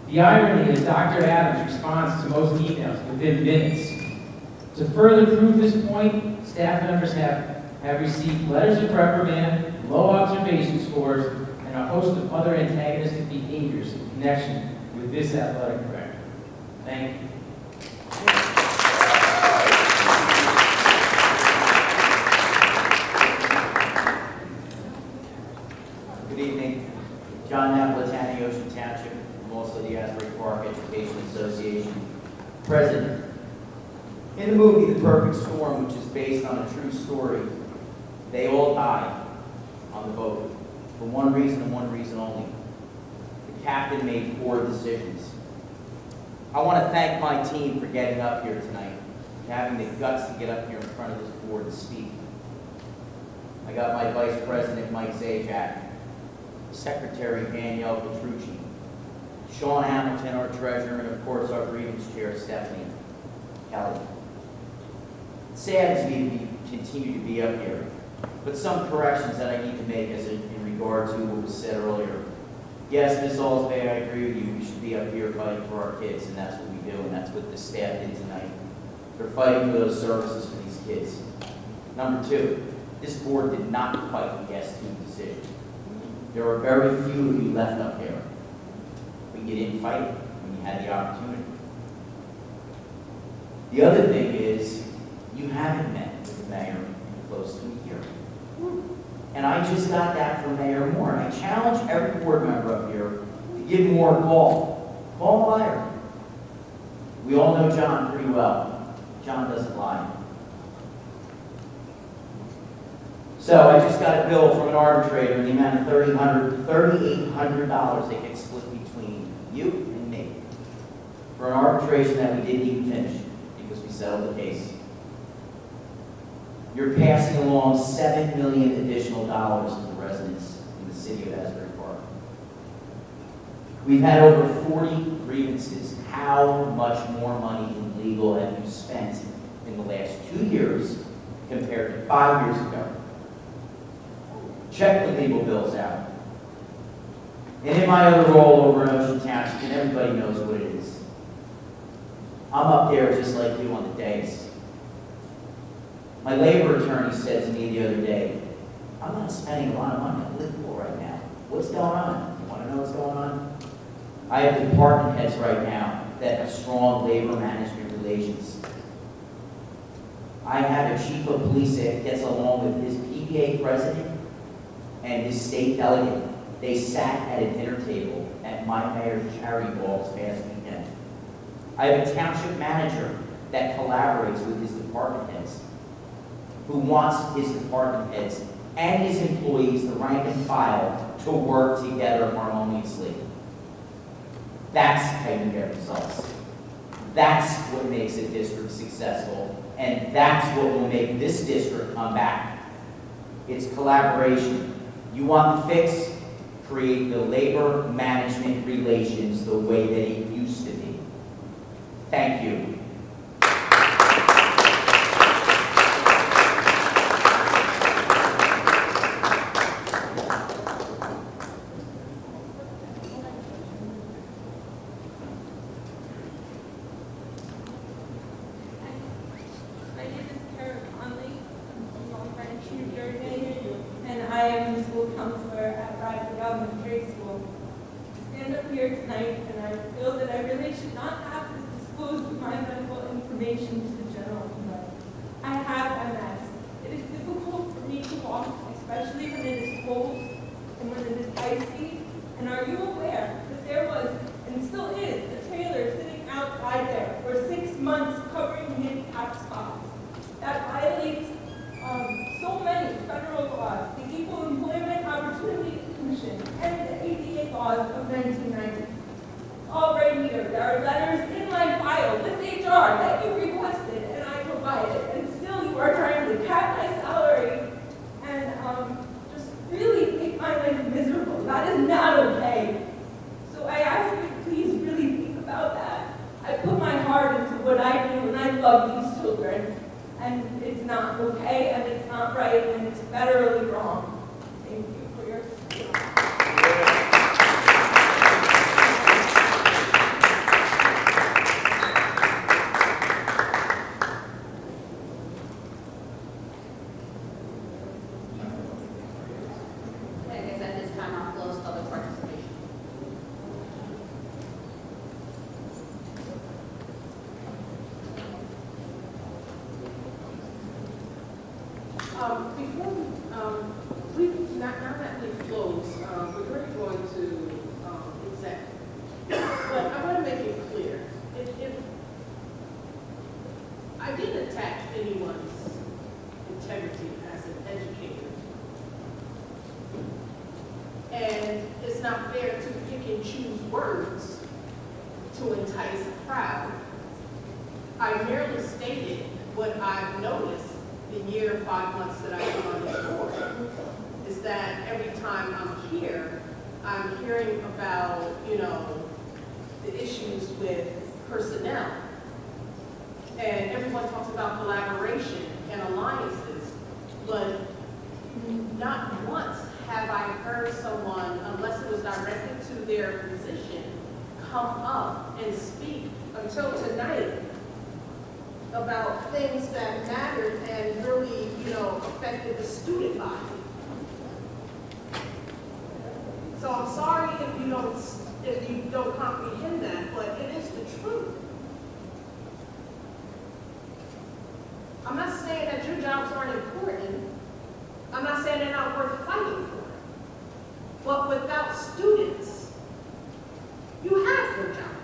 The irony is Dr. Adams responds to most emails within minutes. To further prove this point, staff members have received letters of reprimand, low observation scores, and a host of other antagonistic behaviors in connection with this athletic director. Thank you. Good evening. John Napolitani, Ocean Township. I'm also the Asbury Park Education Association president. In the movie The Perfect Storm, which is based on a true story, they all died on the boat for one reason and one reason only. The captain made poor decisions. I want to thank my team for getting up here tonight, for having the guts to get up here in front of this board and speak. I got my Vice President, Mike Zajac, Secretary Danielle Petrucci, Sean Hamilton, our treasurer, and of course our grievance chair, Stephanie Kelly. It saddens me to continue to be up here, but some corrections that I need to make as in regard to what was said earlier. Yes, Ms. Alsbay, I agree with you. We should be up here fighting for our kids, and that's what we do, and that's what the staff did tonight. They're fighting for those services for these kids. Number two, this board did not fight the S2 decision. There are very few of you left up there. But you didn't fight it when you had the opportunity. The other thing is, you haven't met with the mayor in close to a year. And I just got that from Mayor Moore. And I challenge every board member up here to give Moore a call. Call Meyer. We all know John pretty well. John doesn't lie. So I just got a bill from an arbitrator in the amount of $3,800 that gets split between you and me for an arbitration that we didn't even finish because we settled the case. You're passing along $7 million additional dollars to the residents in the city of Asbury Park. We've had over 40 grievances. How much more money in legal have you spent in the last 2 years compared to 5 years ago? Check the legal bills out. And in my other role over in Ocean Township, and everybody knows what it is, I'm up there just like you on the dais. My labor attorney said to me the other day, I'm not spending a lot of money on legal right now. What's going on? You want to know what's going on? I have department heads right now that have strong labor management relations. I have a chief of police that gets along with his PBA president and his state delegate. They sat at a dinner table at my mayor's charity ball this past weekend. I have a township manager that collaborates with his department heads, who wants his department heads and his employees, the rank and file, to work together harmoniously. That's how you get results. That's what makes a district successful, and that's what will make this district come back. It's collaboration. You want the fix? Create the labor management relations the way that it used to be. Thank you. high speed? And are you aware that there was, and still is, a trailer sitting outside there for 6 months covering handicapped spots? That violates so many federal laws, the Equal Employment Opportunity Commission, and the ADA laws of 1990. All right here, there are letters in my file with HR that you requested and I provided, and still you are trying to cap my salary and just really make my life miserable. That is not okay. So I ask you to please really think about that. I put my heart into what I do and I love these children. And it's not okay, and it's not right, and it's federally wrong. Thank you for your support. I guess at this time I'll close public participation. Before now that we've closed, we're already going to exec. But I want to make it clear, if I didn't attack anyone's integrity as an educator, and it's not fair to pick and choose words to entice a crowd. I merely stated what I've noticed the year, 5 months that I've been on this board, is that every time I'm here, I'm hearing about, the issues with personnel. And everyone talks about collaboration and alliances, but not once have I heard someone, unless it was directed to their position, come up and speak until tonight about things that mattered and really, affected the student body. So I'm sorry if you don't comprehend that, but it is the truth. I'm not saying that your jobs aren't important. I'm not saying they're not worth fighting for. But without students, you have no job.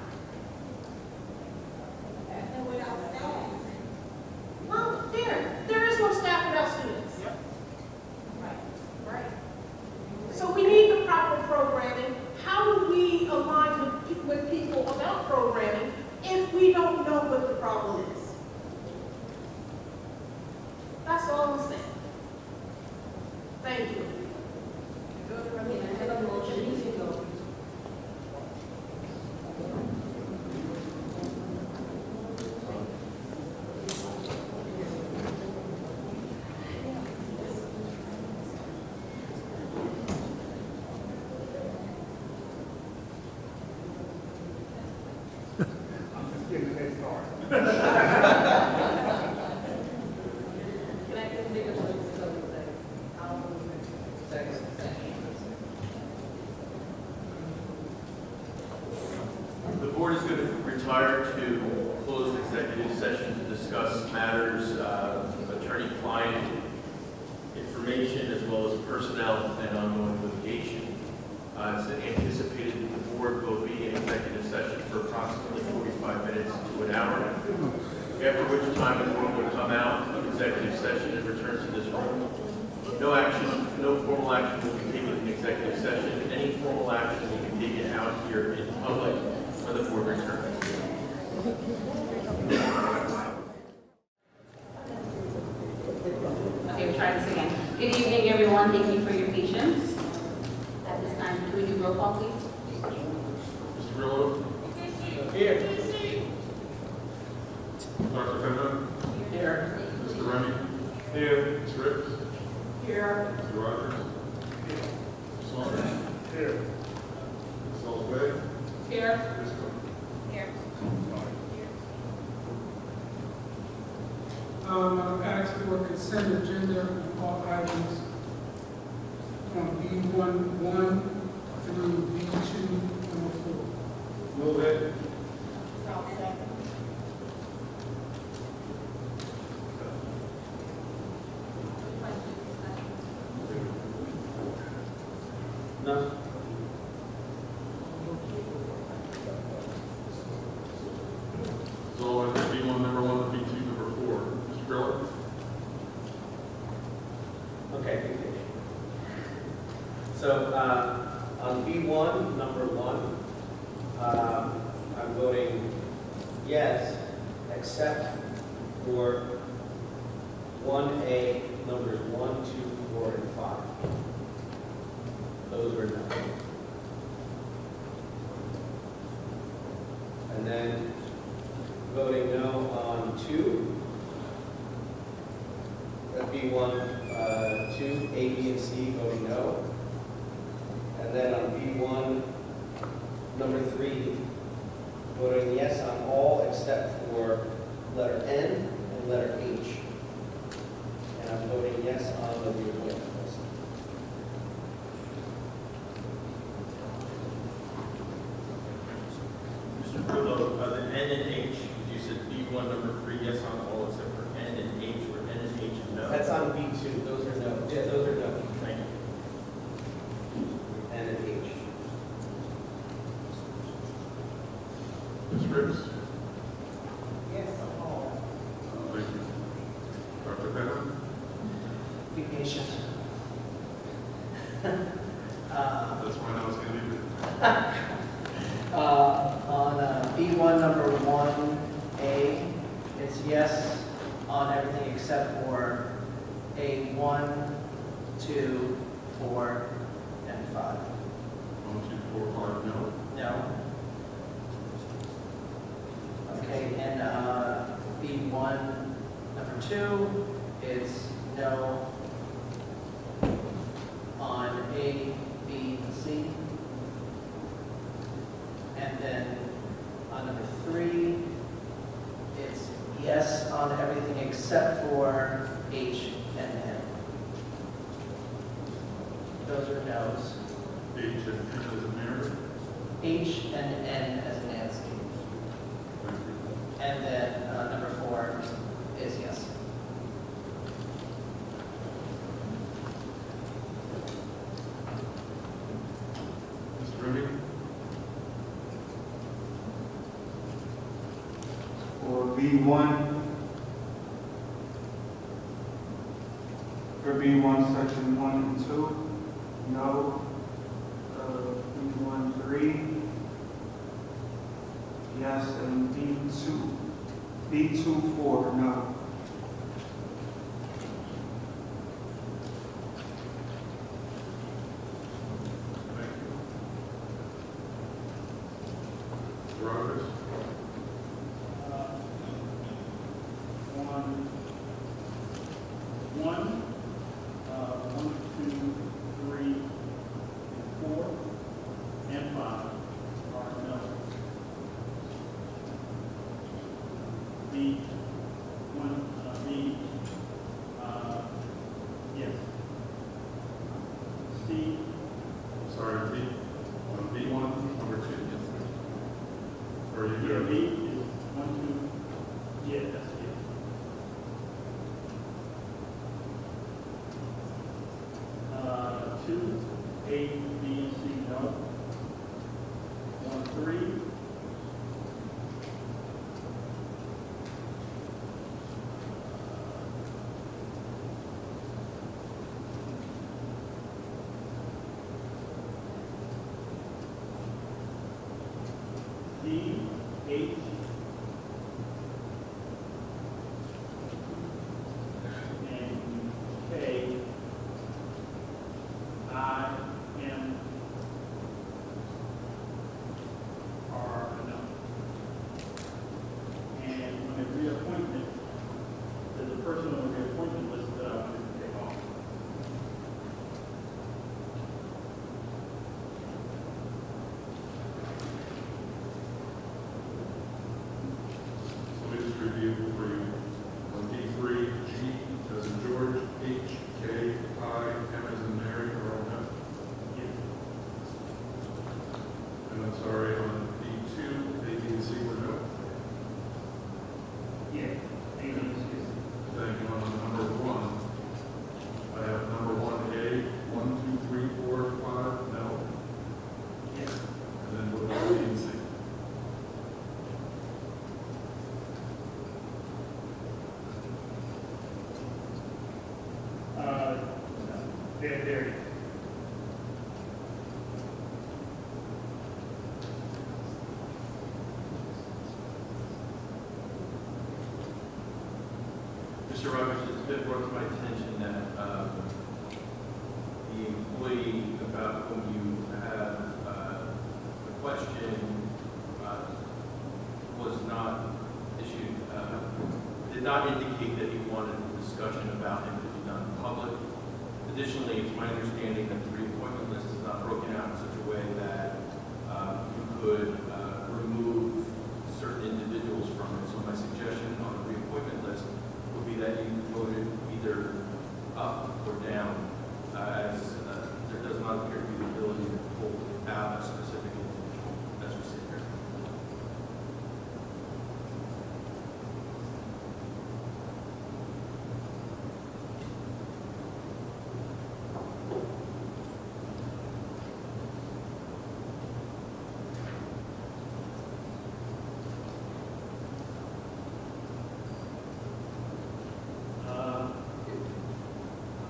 And without staff. Well, there is no staff without students. Yep. Right. So we need the proper programming. How do we align with people about programming if we don't know what the problem is? That's all I'm saying. Thank you. I have a motion to go. The board is going to retire to close executive session to discuss matters of attorney-client information as well as personnel and ongoing litigation. It's anticipated that the board will be in executive session for approximately 45 minutes to an hour, after which time the board will come out of executive session and return to this room. No formal action will be taken in executive session. Any formal action will be taken out here in public when the board returns. Okay, we'll try this again. Good evening, everyone. Thank you for your patience. At this time, can we do roll call, please? Mr. Grillo? Here. Dr. Fenton? Here. Mr. Remy? Here. Ms. Ricks? Here. Mr. Rogers? Here. Mr. Saunders? Here. Ms. Ellsworth? Here. Ms. Cook? Here. I've asked for a consent agenda on all items from B11 through B2 number 4. Move it. No. Okay, be patient. So, on B1, number 1, I'm voting yes, except for 1A, numbers 1, 2, 4, and 5. Those are no. And then voting no on 2. That'd be 2, A, B, and C, voting no. And then on B1, number 3, voting yes on all except for letter N and letter H. And I'm voting yes on the reappointment list. Mr. Grillo, the N and H, you said B1, number 3, yes on all except for N and H, or N and H no? That's on B2, those are no. Yeah, those are no. Thank you. N and H. Ms. Briggs? Yes, on all. Thank you. Dr. Penna? Be patient. That's when I was going to leave it. On B1, number 1A, it's yes on everything except for A1, 2, 4, and 5. 1, 2, 4, 5, no. No. Okay, and B1, number 2 is no on A, B, and C. And then on number 3, it's yes on everything except for H and N. Those are no's. H and N as a Mary? H and N as in Nancy. Thank you. And then number 4 is yes. Mr. Ruby? For B1, section 1 and 2, no. B1, 3, yes, and B2, 4, no. Thank you. Roberts? One, 2, 3, 4, and 5 are no. B, yes. C, Sorry, B. On B1, number 2. Or you yeah, go B is 1, 2, yeah, that's it. Two, A, B, and C, no. 1, 3. D, H, and K, I, M, R, no. And on the reappointment, there's a person on the reappointment list that I wanted to take off. So let me just review for you. On D3, G as in George, H, K, I, M as in Mary, are all no. Yes. And I'm sorry, on D2, A, B, and C were no. Yeah. A, B, and C. Thank you. On They're there yet. Mr. Rogers, it's been brought to my attention that the employee about whom you have a question was not issued, did not indicate that he wanted a discussion about him to be done in public. Additionally, it's my understanding that the reappointment list is not broken out in such a way that you could remove certain individuals from it. So my suggestion on the reappointment list would be that you voted either up or down, as there does not appear to be the ability to pull out a specific individual as we sit here.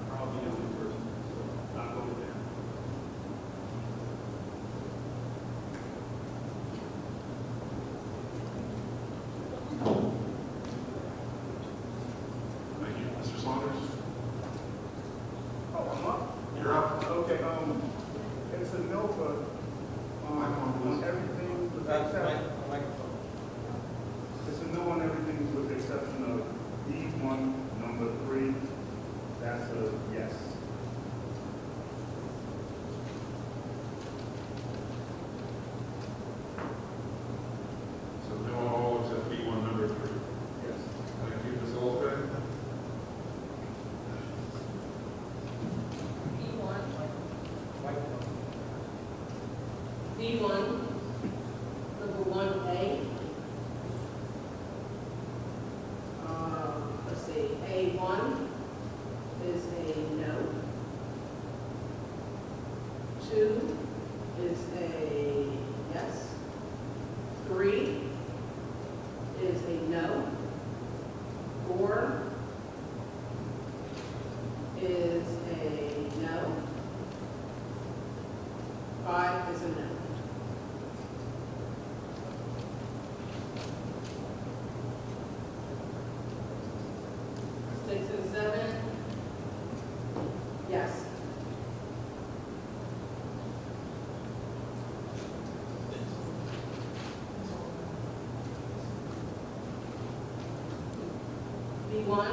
Probably the only person, so I'll go with that. Thank you. Mr. Saunders? Oh, I'm up? You're up. Okay, it's a no, but on everything with the exception. It's a no on everything with the exception of D1, number 3. That's a yes. So no on all except B1 number 3. Yes. Thank you, Ms. Olford. B1, number 1A. Let's see, A1 is a no. 2 is a yes. 3 is a no. 4 is a no. 5 is a no. Six and 7, yes. B1?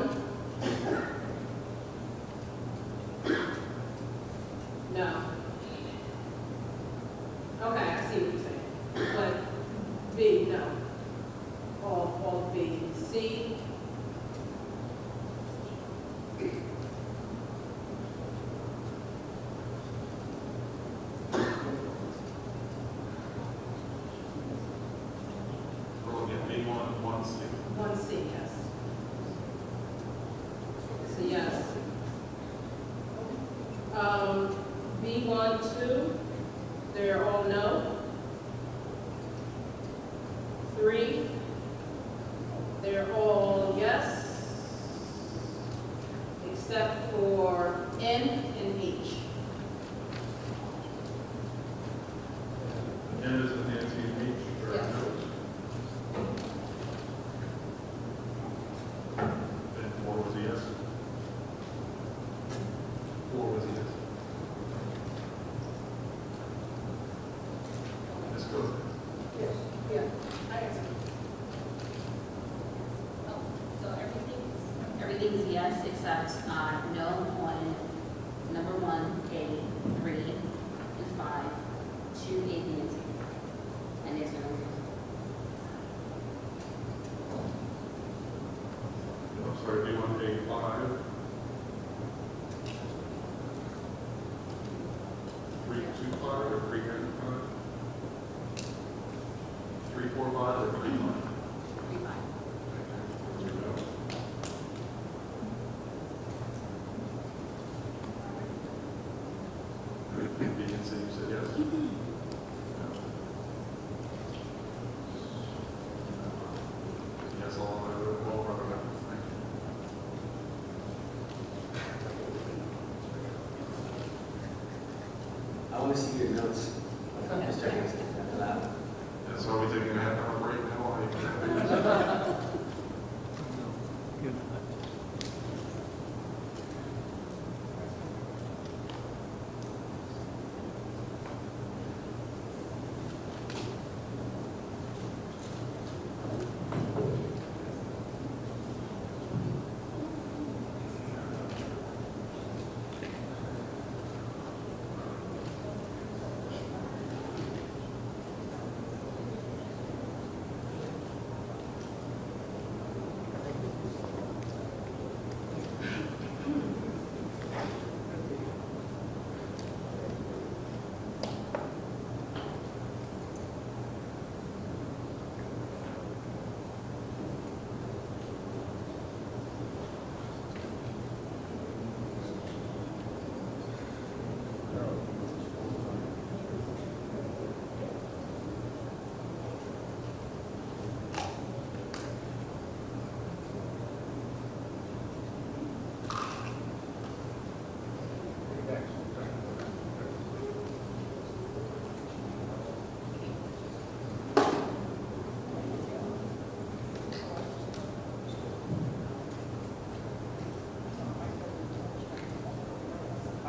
No. Okay, I see what you're saying. But B, no. All B. C? Roll again, B1, 1C. 1C, yes. So yes. B1, 2, they're all no. 3, they're all yes, except for N and H. N is in Nancy and H, or Yes. no? And 4 was a yes? 4 was a yes. Ms. Cook? Yes. Yeah, I answered. Oh, so everything is yes except no on number 1A, 3 and 5, 2, 8, and 10. And there's no. I'm sorry, B1, A5. 325 or 395? 345 or 35? 3, 5. B and C, you said yes? Yes, all recommended. Thank you. I want to see your notes. Just checking after that. And so are we taking a half hour break now?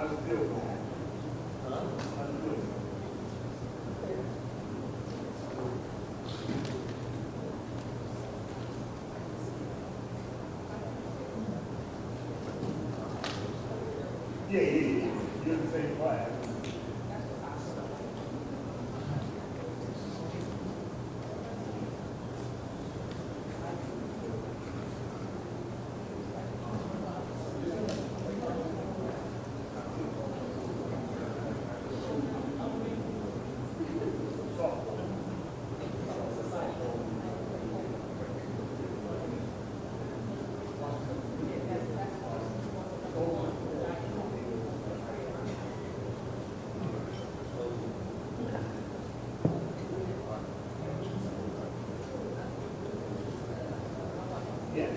How's it feel going? How's it feel? Yeah. You're in the same class. Yes.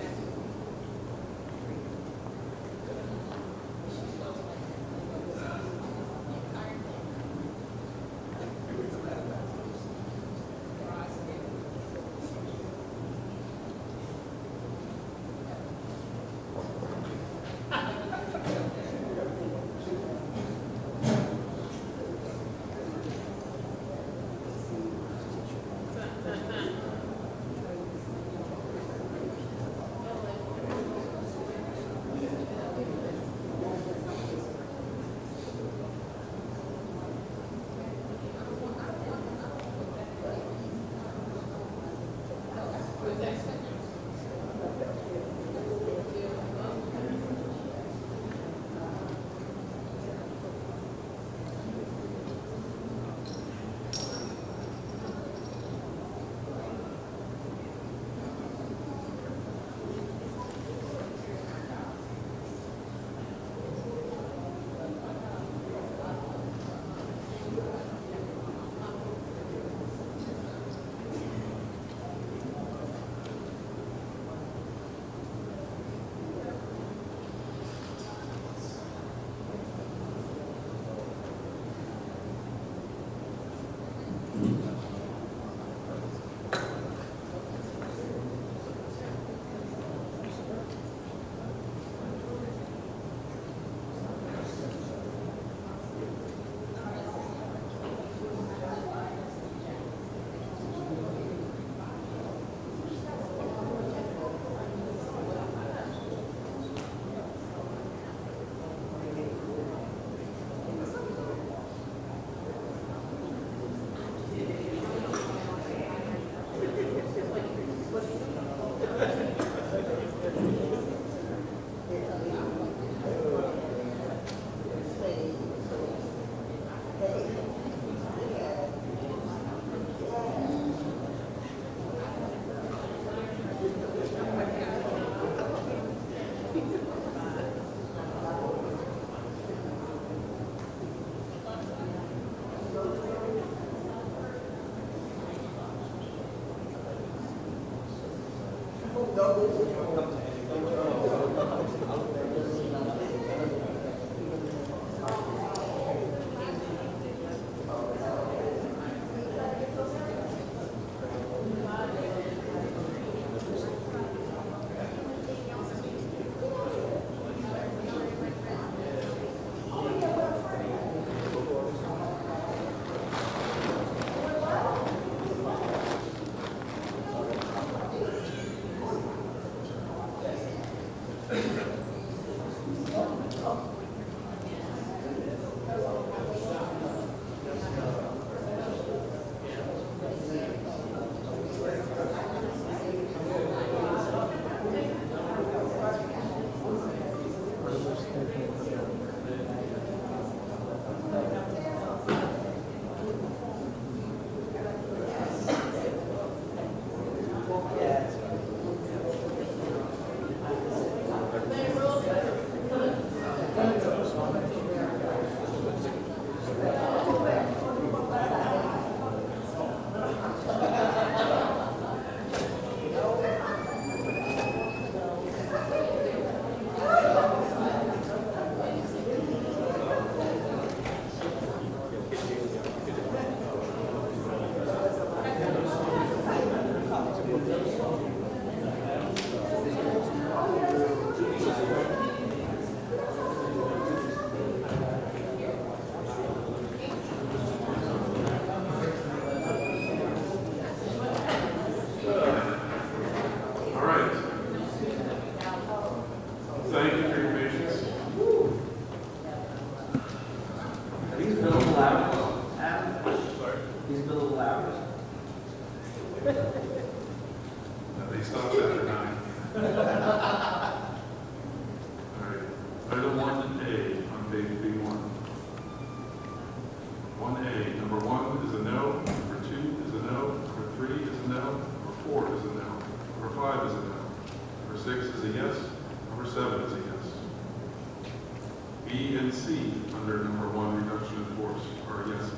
B and C under number 1, reduction in force, are yeses.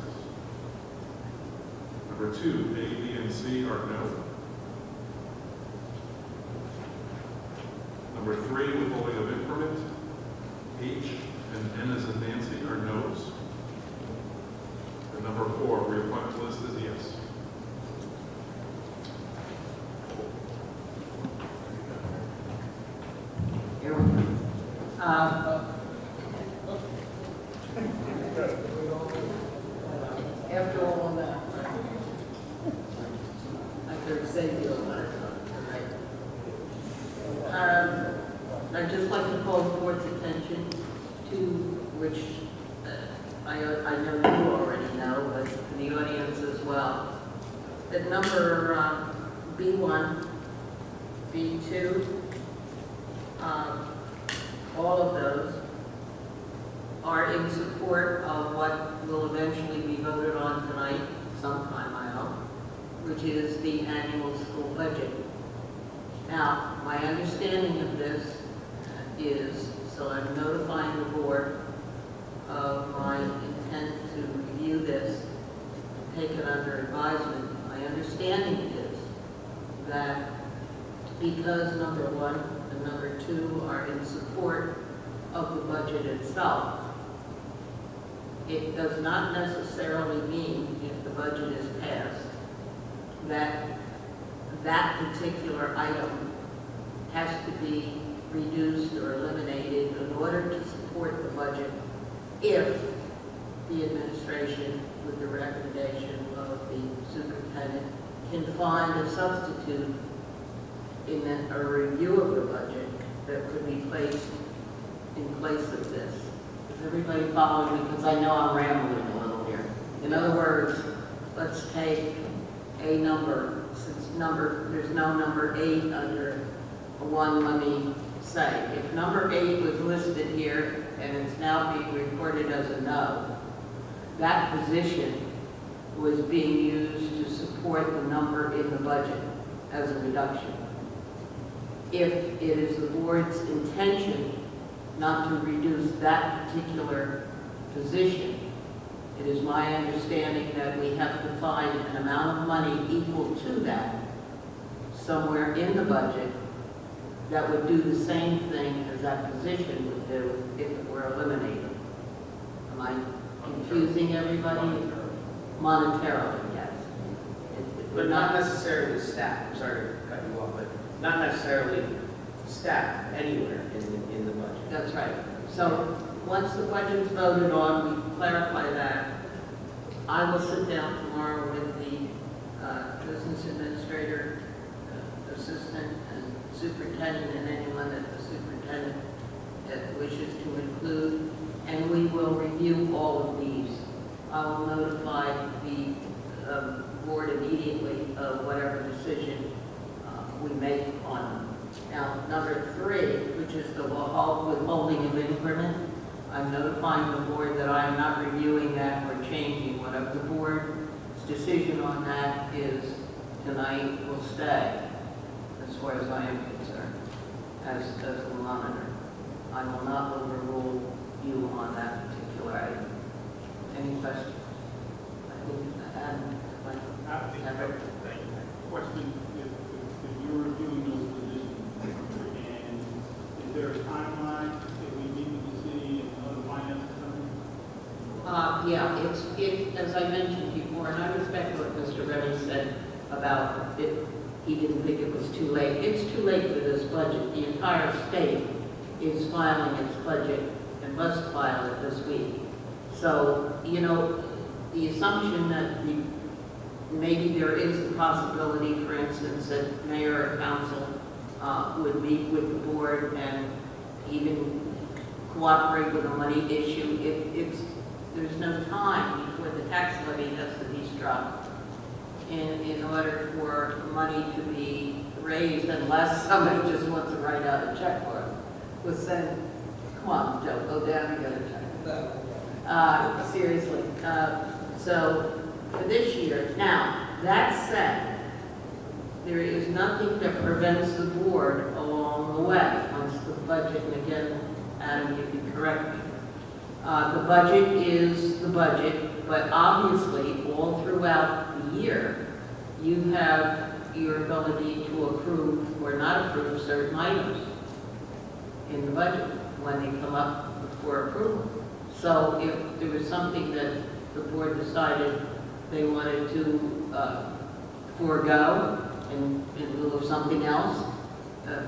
Number 2, A, B, and C are no. Number 3, withholding of increment, H and N as in Nancy are no's. And number 4, reappointment list is yes. After all that, I could say you a lot of times, I'd just like to call the board's attention to, which I know you already know, but for the audience as well, that number B1, B2, all of those are in support of what will eventually be voted on tonight, sometime I hope, which is the annual school budget. Now, my understanding of this is, so I'm notifying the board of my intent to review this, take it under advisement. My understanding is that because number 1 and number 2 are in support of the budget itself, it does not necessarily mean, if the budget is passed, that that particular item has to be reduced or eliminated in order to support the budget if the administration, with the recommendation of the superintendent, can find a substitute in a review of the budget that could be placed in place of this. Is everybody following me? Because I know I'm rambling a little here. In other words, let's take a number, since there's no number 8 under one, let me say, if number 8 was listed here and it's now being recorded as a no, that position was being used to support the number in the budget as a reduction. If it is the board's intention not to reduce that particular position, it is my understanding that we have to find an amount of money equal to that somewhere in the budget that would do the same thing as that position would do if it were eliminated. Am I confusing everybody? Monetarily, yes. But not necessarily staff, I'm sorry to cut you off, but not necessarily staff anywhere in the budget. That's right. So once the budget's voted on, we clarify that. I will sit down tomorrow with the business administrator, assistant, and superintendent, and anyone that the superintendent wishes to include, and we will review all of these. I will notify the board immediately of whatever decision we make on them. Now, number 3, which is the withholding of increment, I'm notifying the board that I'm not reviewing that or changing. Whatever the board's decision on that is tonight will stay, as far as I am concerned, as the monitor. I will not overrule you on that particular item. Any questions? I think Question, if you're reviewing those positions, and is there a timeline that we need to see in other finance companies? Yeah, as I mentioned before, and I respect what Mr. Reddy said about it, he didn't think it was too late. It's too late for this budget. The entire state is filing its budget and must file it this week. So, you know, the assumption that maybe there is the possibility, for instance, that mayor or council would meet with the board and even cooperate with a money issue. There's no time before the tax levy has to be struck in order for money to be raised, unless somebody just wants to write out a check for it. Was saying, come on, Joe, go down and get a check. Seriously. So for this year, now, that said, there is nothing that prevents the board along the way, once the budget, and again, Adam, you can correct me, The budget is the budget, but obviously, all throughout the year, you have your ability to approve or not approve certain items in the budget when they come up for approval. So if there was something that the board decided they wanted to forego in lieu of something else,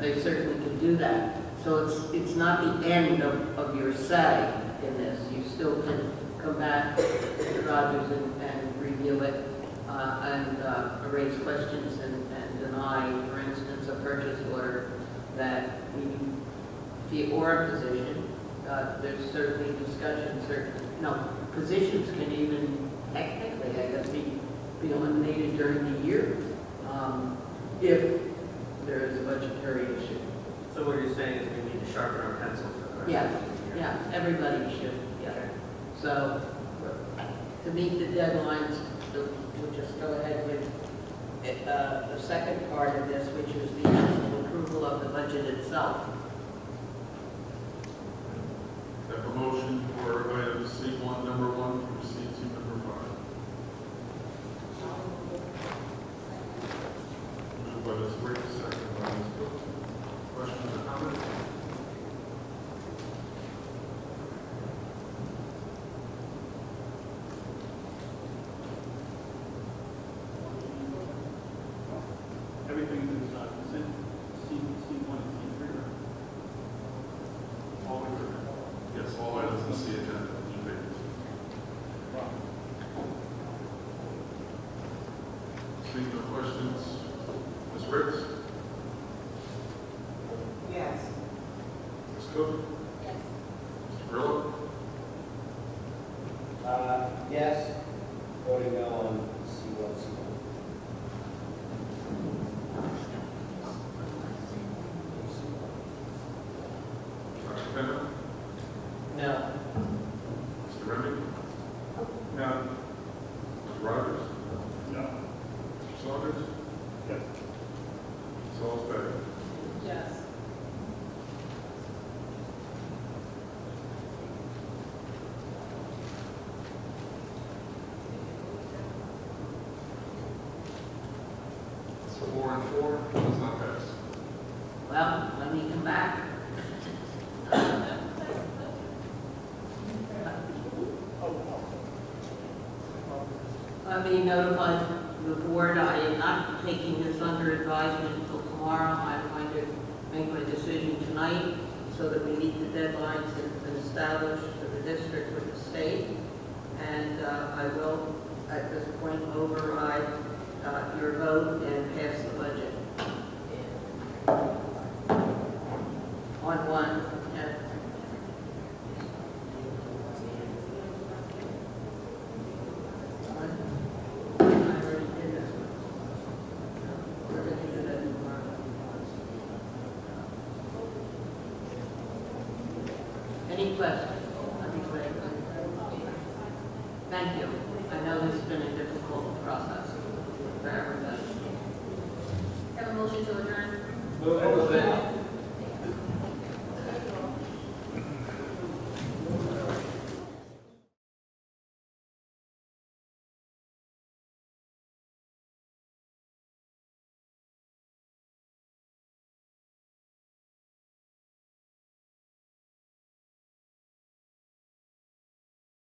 they certainly could do that. So it's not the end of your say in this. You still can come back to Rogers and review it and raise questions and deny, for instance, a purchase order that or a position. There's certainly discussion, positions can even technically, I guess, be eliminated during the year if there is a budgetary issue. So what you're saying is we need to sharpen our pencil for the rest Yeah, of the year? yeah, everybody should, yeah. So to meet the deadlines, we'll just go ahead with the second part of this, which is the actual approval of the budget itself. Have a motion for item C1, number 1 through C2, number 5. Moved by Ms. Briggs, second by Ms. Cook. Questions or comments? Everything is consent, C1 and C3, right? All in favor? Yes, all items in C agenda. In favor. Seeing no questions, Ms. Briggs? Yes. Ms. Cook? Yes. Mr. Grillo? Yes. Voting no on C1, C1. Dr. Penna? No. Mr. Remy? No. Ms. Rogers? No. Mr. Saunders? Yes. Ms. Osback? Yes. So 4 and 4 does not pass. Well, let me come back. Let me notify the board, I am not taking this under advisement until tomorrow. I'm going to make my decision tonight so that we meet the deadlines that have been established for the district with the state. And I will, at this point, override your vote and pass the budget. On one, yeah. I already did this one. We're going to do that tomorrow. Any questions? Thank you. I know this has been a difficult process for everybody. Have a motion to adjourn? No,